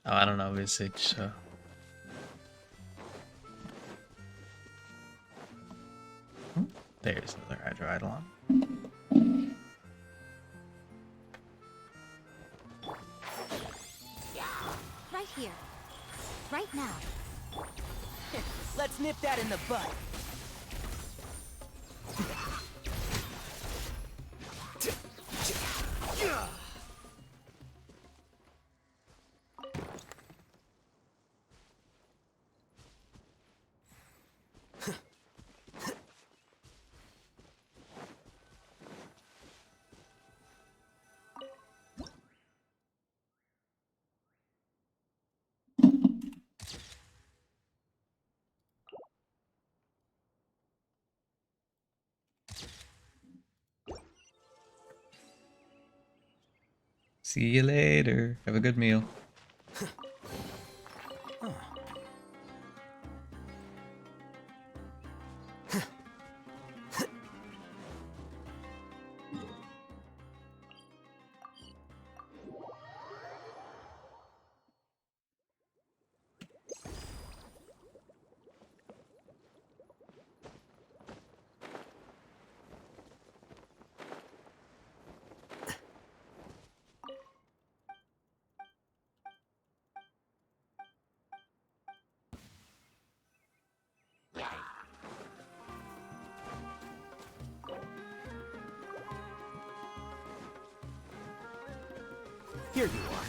Oh, I don't know Visage, so. Oh, there's another Hydro Eidolon. Right here. Right now. Let's nip that in the bud. See you later. Have a good meal. Here you are.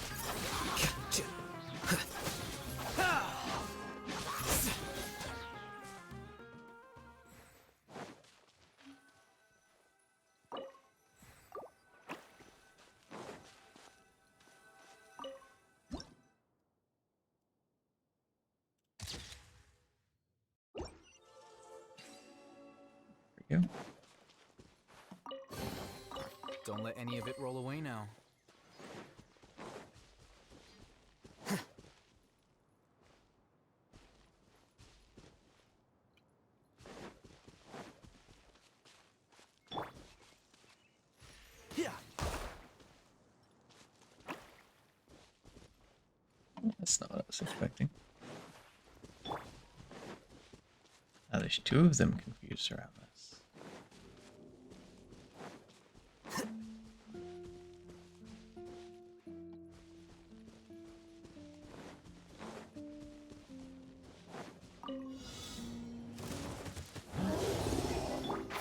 There we go. Don't let any of it roll away now. That's not what I was expecting. Now there's two of them confused around this.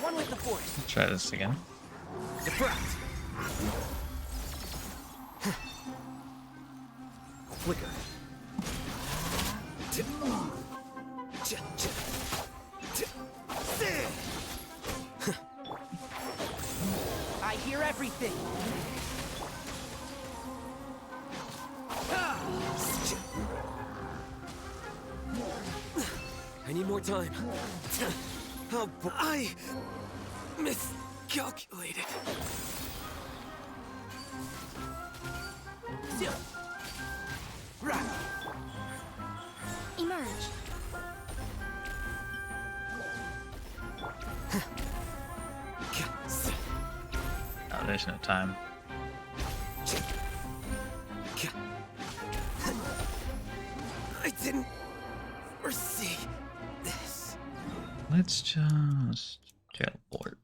One with the force. Let's try this again. Deflect. Flicker. I hear everything. I need more time. Oh boy. I miscalculated. Emerge. Oh, there's no time. I didn't foresee this. Let's just teleport.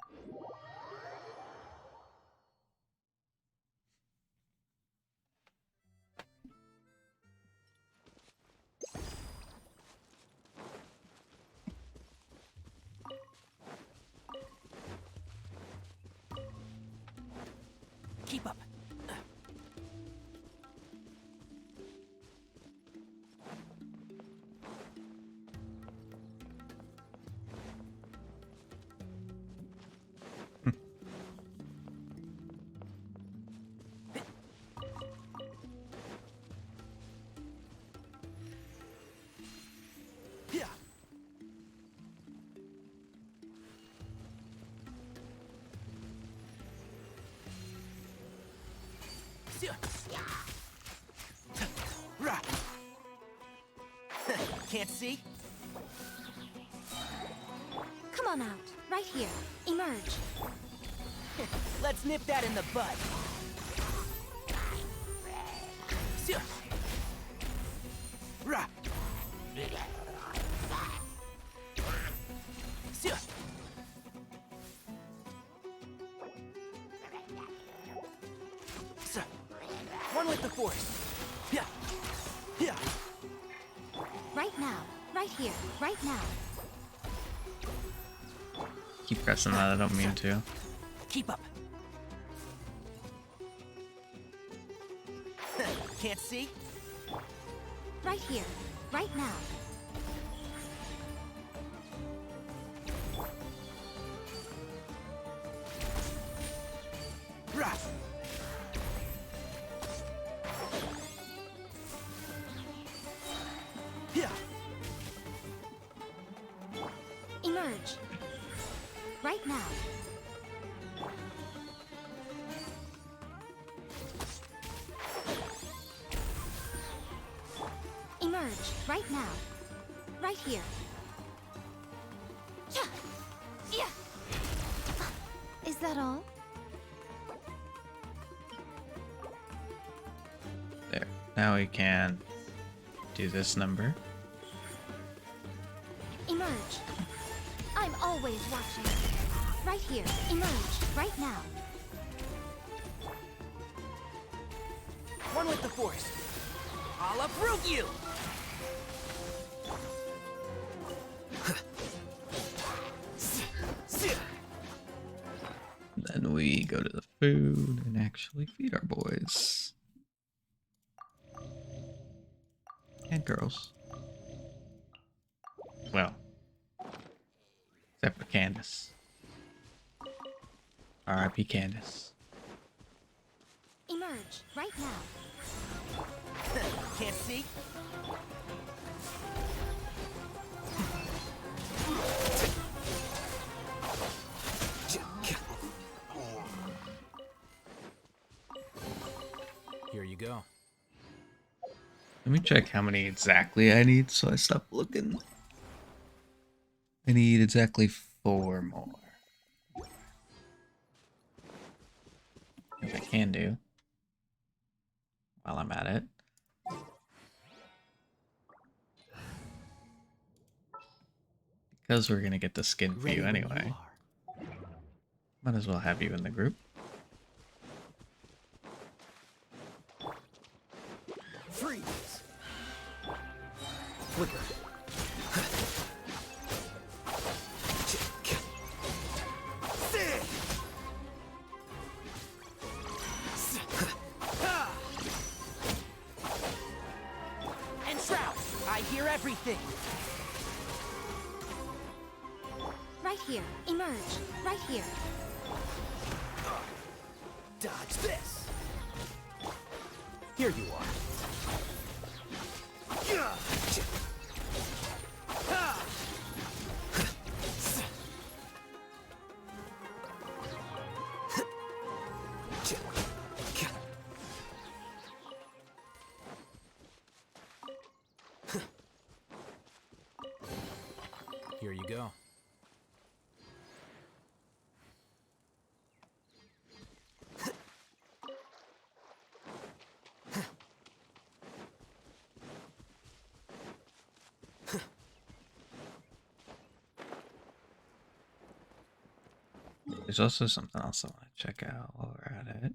Keep up. Can't see? Come on out. Right here. Emerge. Let's nip that in the bud. Rah. One with the force. Yeah. Yeah. Right now. Right here. Right now. Keep pressing that, I don't mean to. Keep up. Can't see? Right here. Right now. Rah. Yeah. Emerge. Right now. Emerge. Right now. Right here. Yeah. Yeah. Is that all? There. Now we can do this number. Emerge. I'm always watching. Right here. Emerge. Right now. One with the force. I'll uproot you! Then we go to the food and actually feed our boys. And girls. Well, except for Candace. R.I.P. Candace. Emerge. Right now. Can't see? Here you go. Let me check how many exactly I need so I stop looking. I need exactly 4 more. Which I can do while I'm at it. Because we're gonna get the skin for you anyway. Might as well have you in the group. Freeze! Flicker. And Shroud, I hear everything. Right here. Emerge. Right here. Dodge this. Here you are. Here you go. There's also something else I want to check out while we're at it.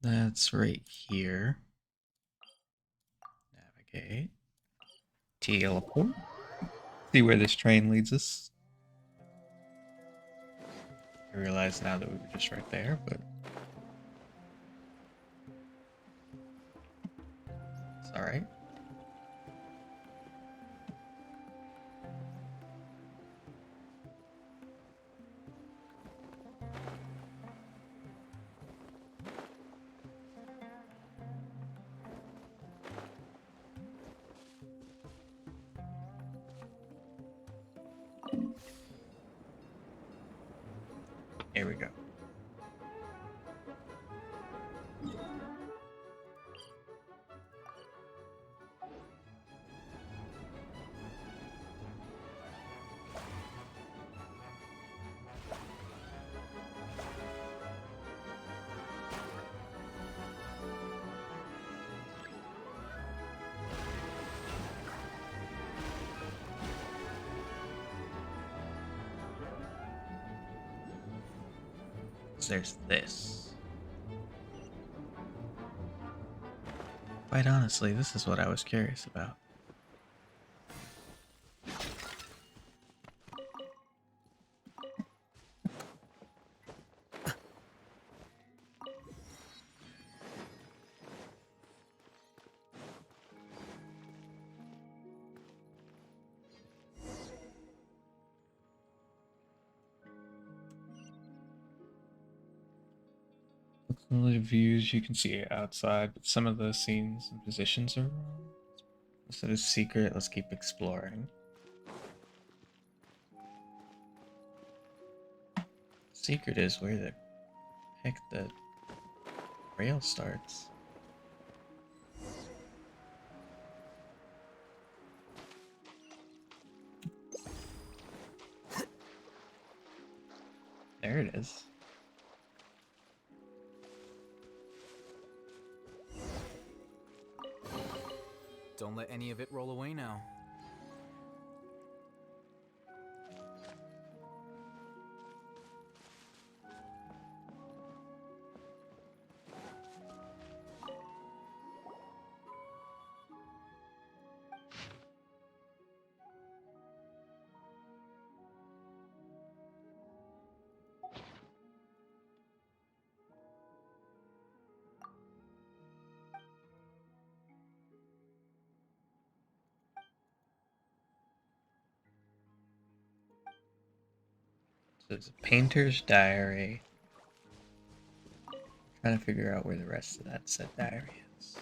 That's right here. Navigate. Teleport. See where this train leads us. I realize now that we were just right there, but it's alright. Here we go. There's this. Quite honestly, this is what I was curious about. Some of the views you can see outside, but some of the scenes and positions are wrong. Instead of secret, let's keep exploring. Secret is where the heck the rail starts. There it is. Don't let any of it roll away now. So it's a painter's diary. Trying to figure out where the rest of that said diary is.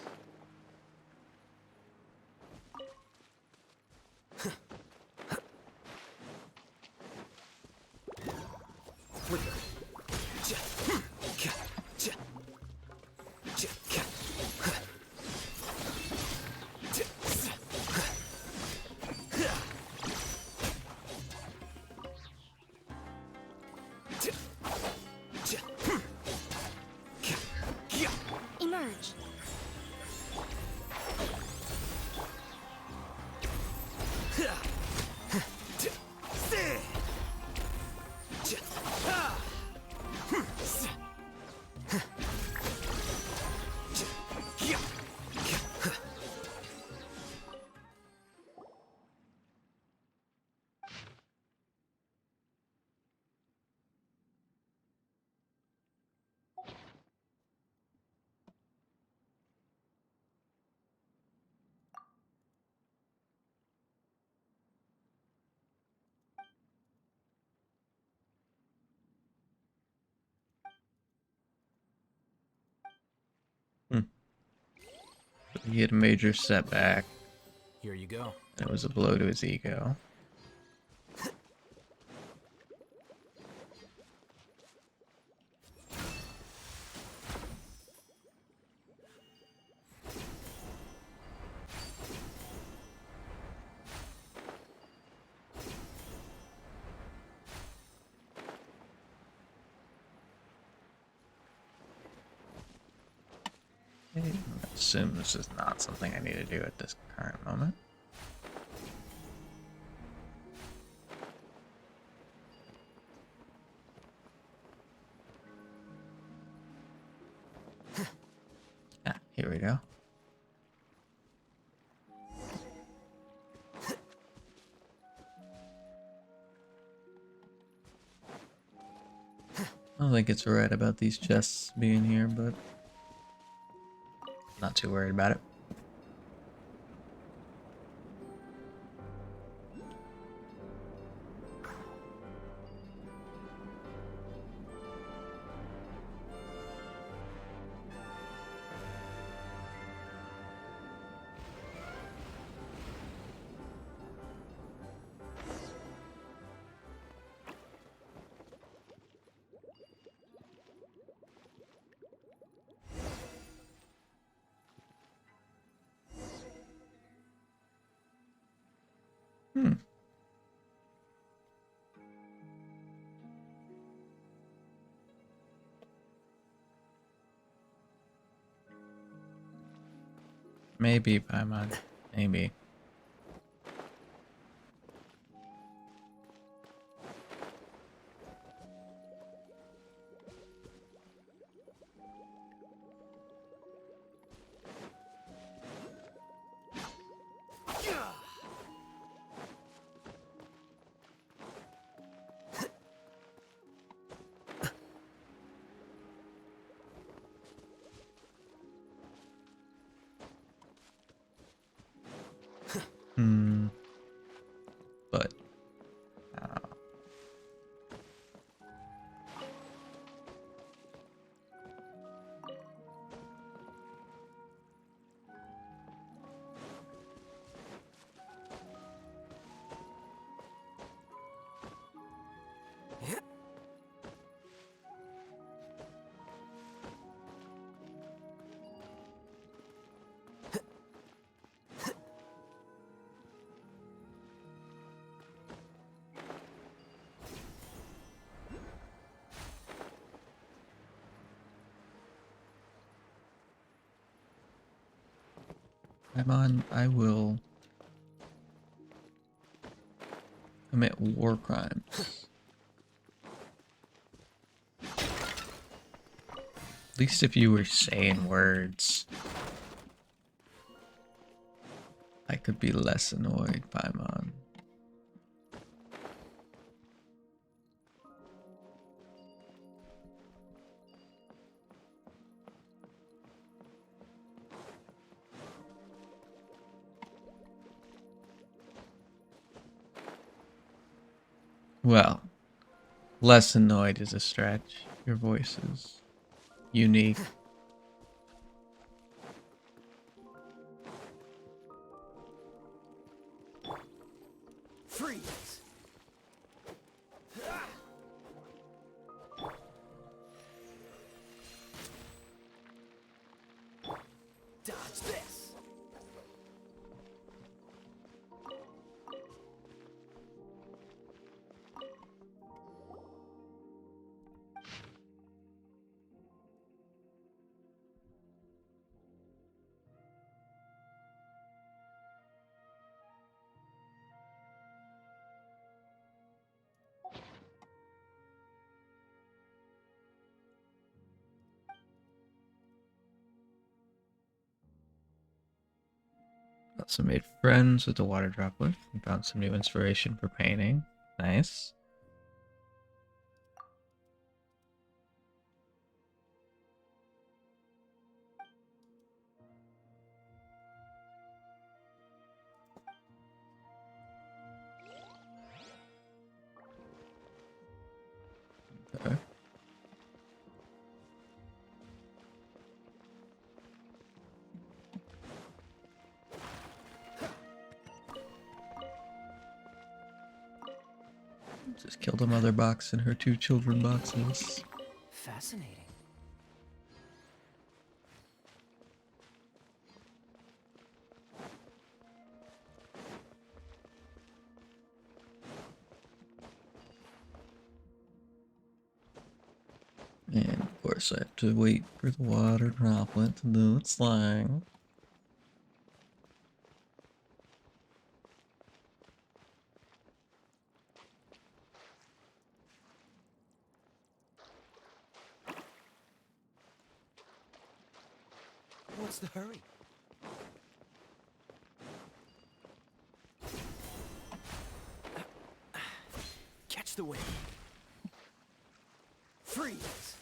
Emerge. He had a major setback. Here you go. And it was a blow to his ego. I assume this is not something I need to do at this current moment. Ah, here we go. I don't think it's right about these chests being here, but not too worried about it. Maybe, Paimon. Maybe. Hmm. But. I will commit war crimes. At least if you were saying words, I could be less annoyed, Paimon. Well, less annoyed is a stretch. Your voice is unique. Freeze! Dodge this! Also made friends with the water droplet and found some new inspiration for painting. Nice. Okay. Just killed a mother box and her 2 children boxes. Fascinating. And of course I have to wait for the water droplet to do its thing. What's the hurry? Catch the wind. Freeze!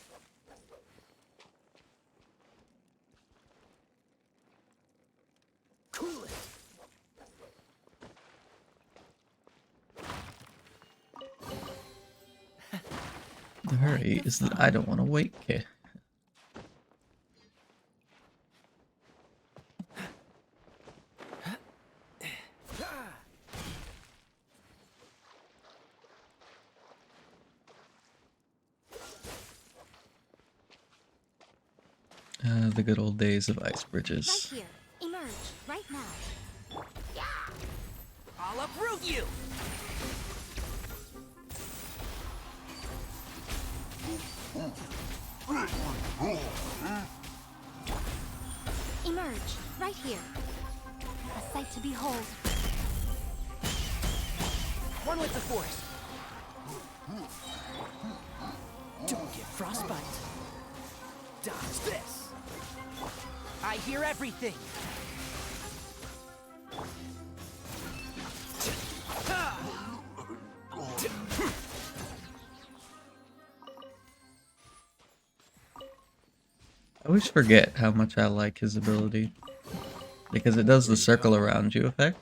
Cool it! The hurry is that I don't want to wait, kid. The good old days of ice bridges. Right here. Emerge. Right now. I'll uproot you! Emerge. Right here. A sight to behold. Run with the force! Don't get frostbite. Dodge this! I hear everything! I always forget how much I like his ability. Because it does the circle around you effect.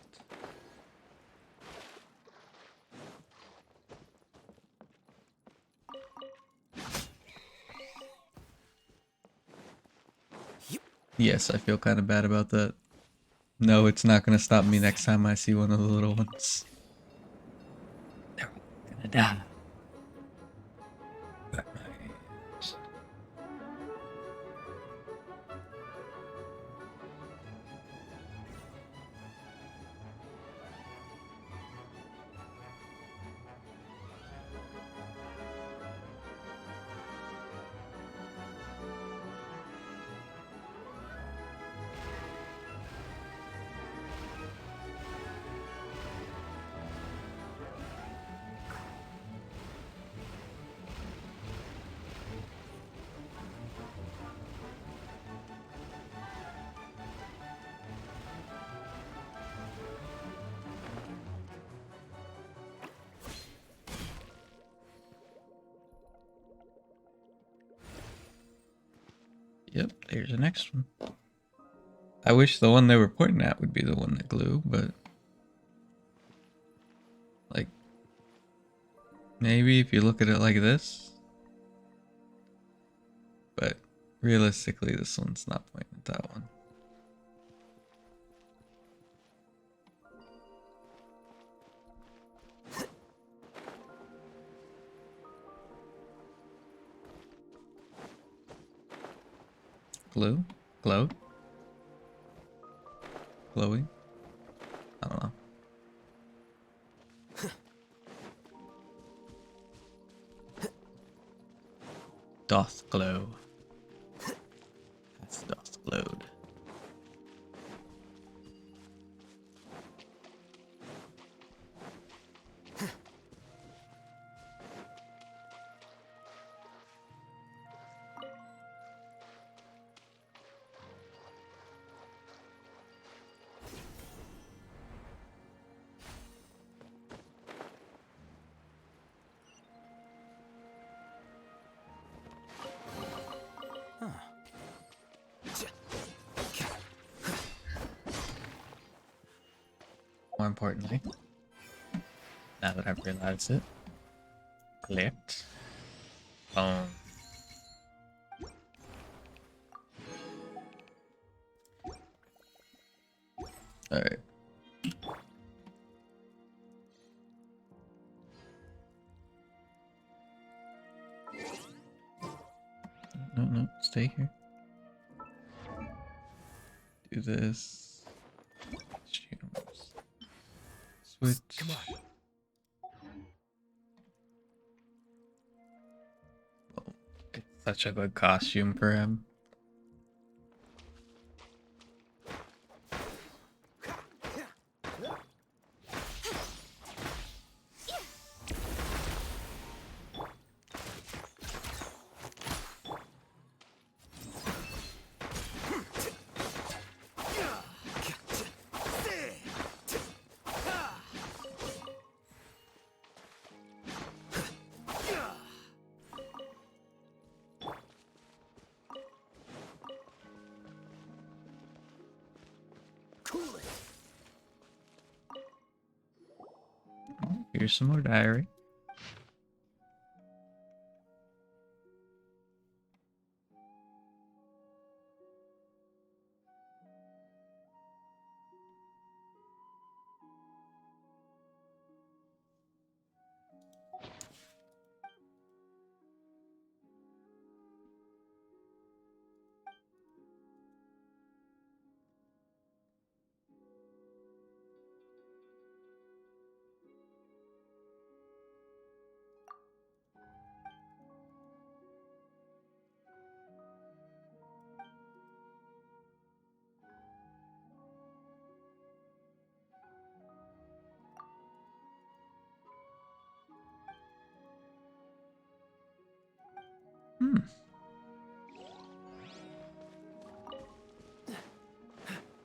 Yes, I feel kind of bad about that. No, it's not gonna stop me next time I see one of the little ones. They're all gonna die. Yep, there's the next one. I wish the one they were pointing at would be the one that glue, but like maybe if you look at it like this. But realistically, this one's not pointing at that one. Glue? Glow? Glowing? I don't know. Doth glow. That's doth glowed. More importantly, now that I've realized it, clicked. Boom. Alright. No, stay here. Do this. Switch. Come on. Oh, it's such a good costume for him. Here's some more diary.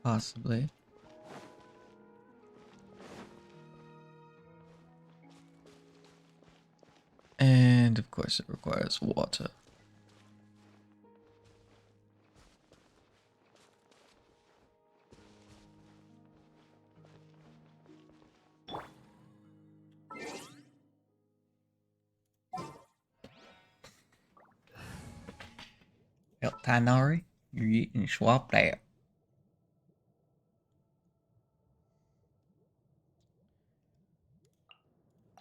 Possibly. And of course it requires water. Yep, time Mallory. You're eating swap that.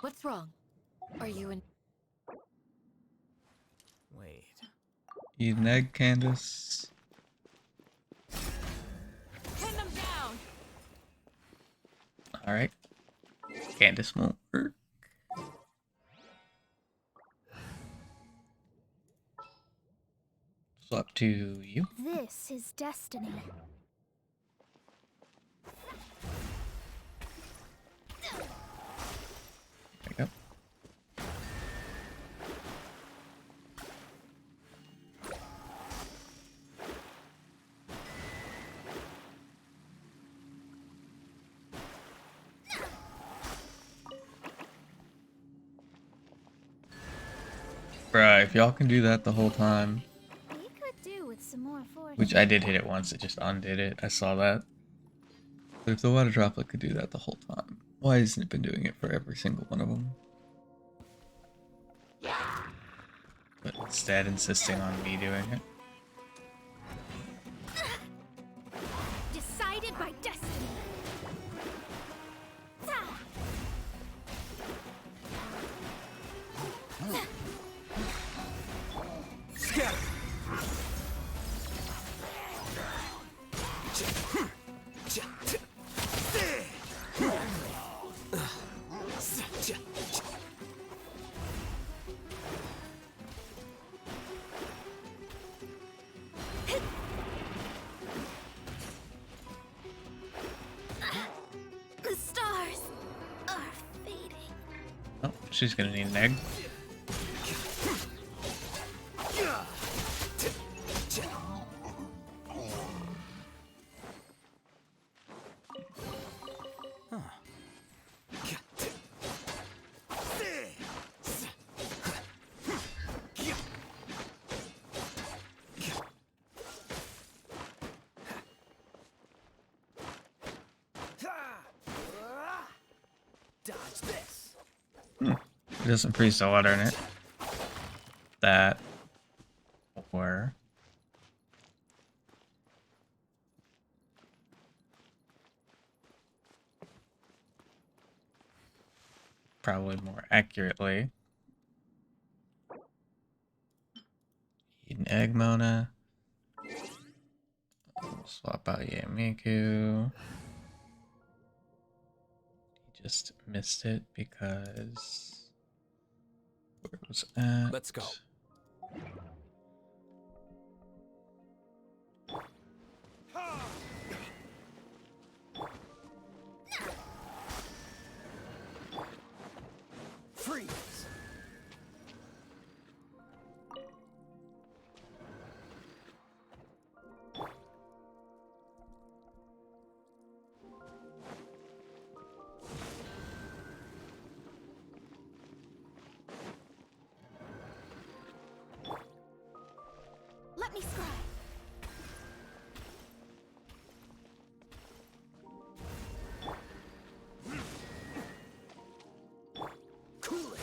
What's wrong? Are you in? Wait. Eat an egg, Candace. Pin them down! Alright. Candace won't work. Swap to you. This is destiny. There you go. Bruh, if y'all can do that the whole time, We could do with some more force. which I did hit it once, it just undid it. I saw that. But if the water droplet could do that the whole time, why hasn't it been doing it for every single one of them? But instead insisting on me doing it. Decided by destiny. Scatter! The stars are fading. Oh, she's gonna need an egg. Dodge this. It doesn't freeze the water in it. That. Or. Probably more accurately. Eat an egg, Mona. We'll swap out Yamiku. He just missed it because where it was at. Let's go. Freeze! Let me scry. Cool it!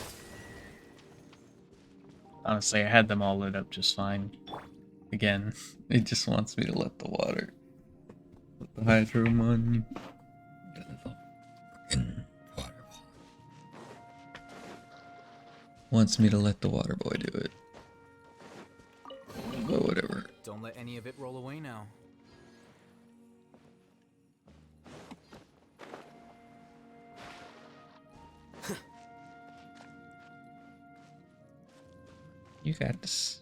Honestly, I had them all lit up just fine. Again, it just wants me to let the water. Let the hydro on. Wants me to let the water boy do it. But whatever. Don't let any of it roll away now. You got this.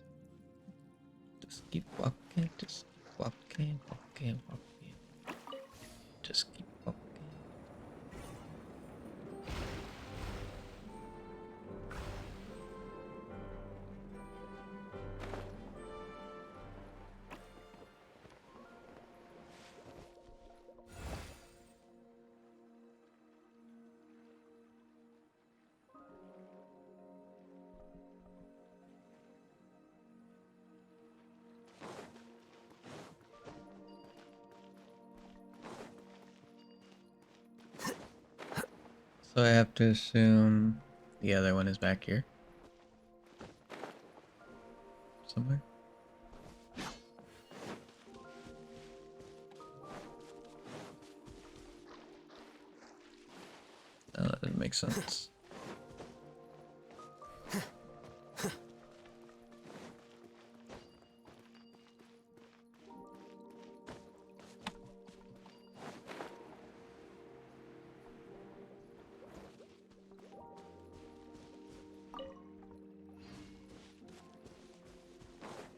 Just keep walking, just keep walking, walking, walking. Just keep walking. So I have to assume the other one is back here. Somewhere. makes sense.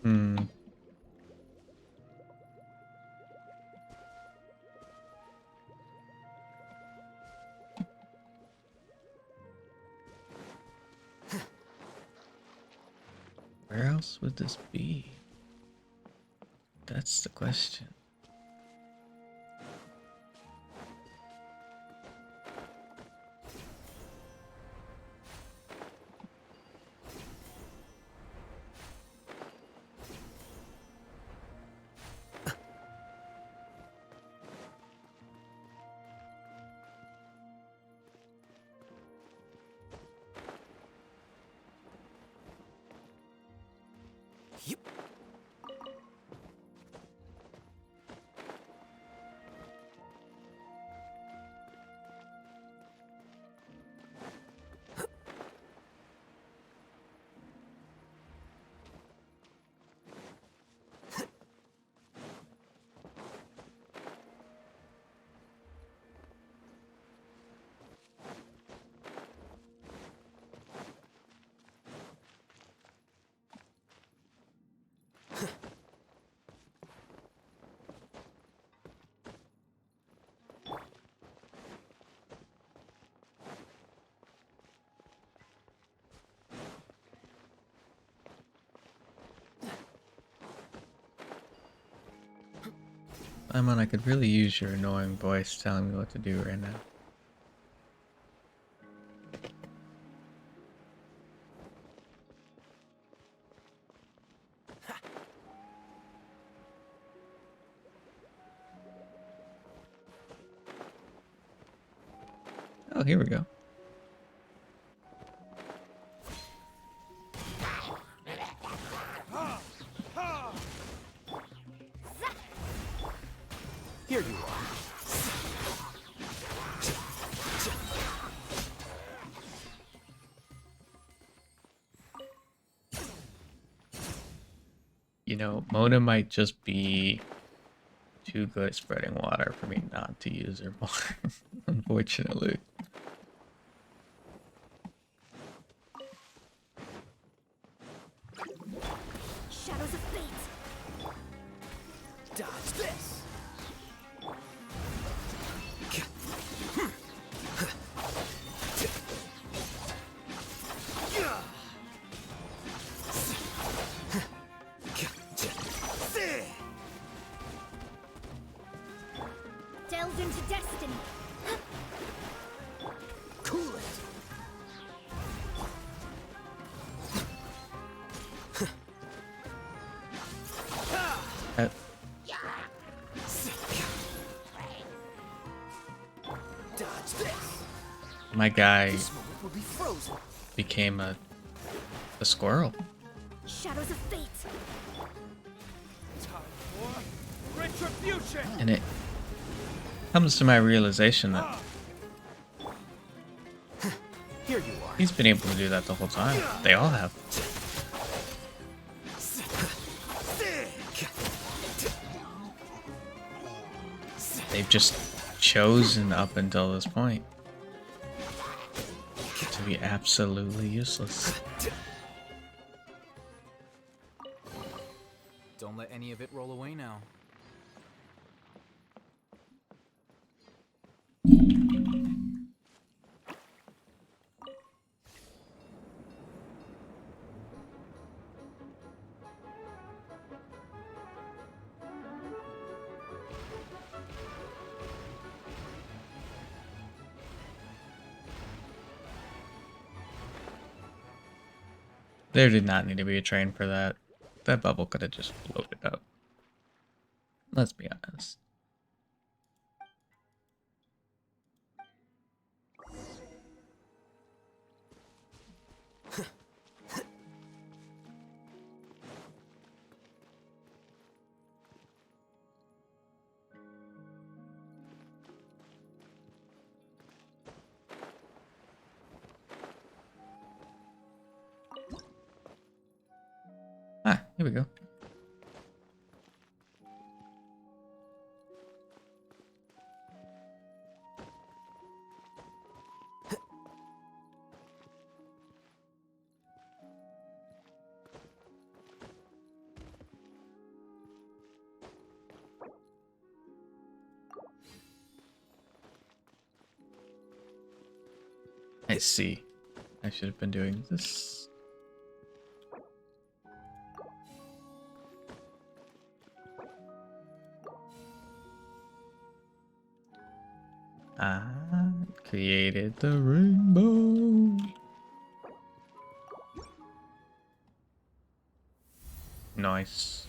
Hmm. Where else would this be? That's the question. Simon, I could really use your annoying voice telling me what to do right now. Oh, here we go. Here you are. You know, Mona might just be too good at spreading water for me not to use her more, unfortunately. Shadows of fate. Dodge this. Delve into destiny. Cool it. Dodge this. My guy This moment will be frozen. became a squirrel. Shadows of fate. Time for retribution! And it comes to my realization that Here you are. he's been able to do that the whole time. They all have. They've just chosen up until this point to be absolutely useless. Don't let any of it roll away now. There did not need to be a train for that. That bubble could have just floated up. Let's be honest. Here we go. I see. I should have been doing this. I created the rainbow. Nice.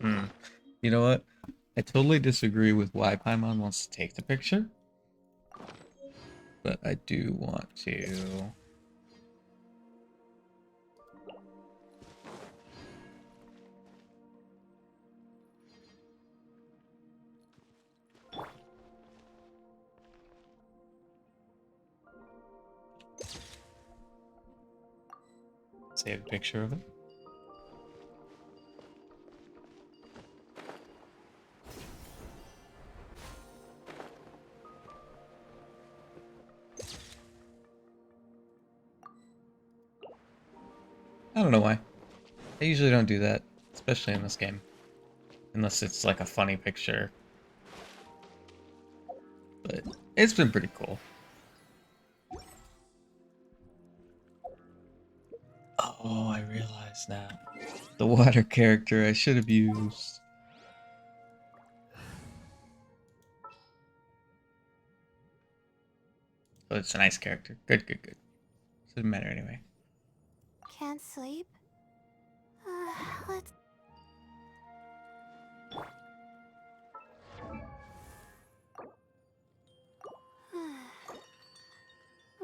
Hmm. You know what? I totally disagree with why Paimon wants to take the picture, but I do want to. Save a picture of it. I don't know why. I usually don't do that, especially in this game. Unless it's like a funny picture. But it's been pretty cool. Oh, I realize now. The water character I should have used. Oh, it's a nice character. Good, good, good. Doesn't matter anyway. Can't sleep? Let's...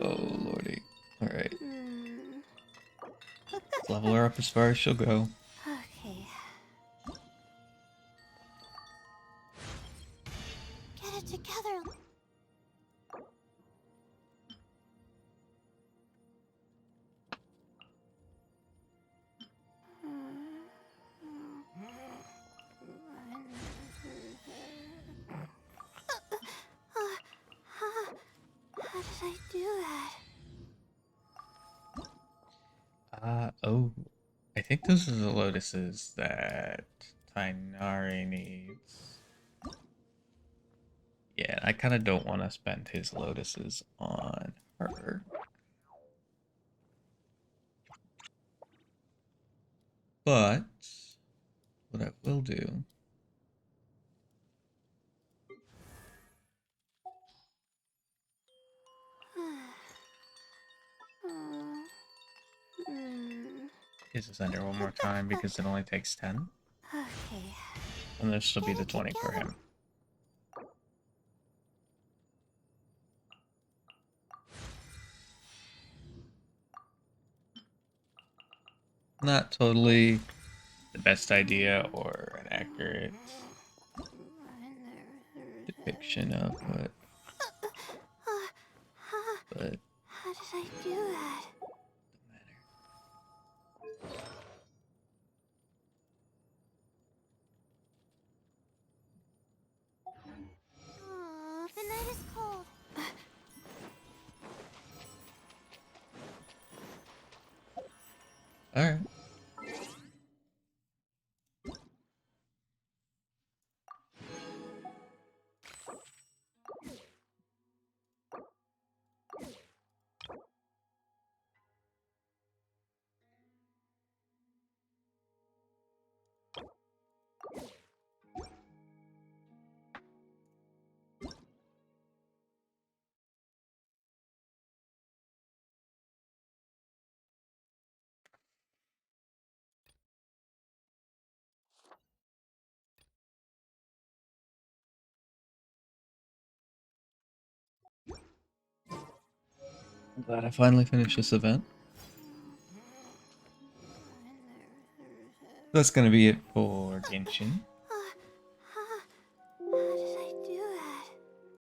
Oh, lordy. Alright. Let's level her up as far as she'll go. Okay. Get it together. How did I do that? Oh. I think those are the lotuses that Tainari needs. Yeah, I kind of don't want to spend his lotuses on her. But what I will do is send her one more time because it only takes 10. Okay. And this will be the 20 for him. Not totally the best idea or an accurate depiction of what. But How did I do that? Oh, the night is cold. alright. I'm glad I finally finished this event. That's gonna be it for Genshin.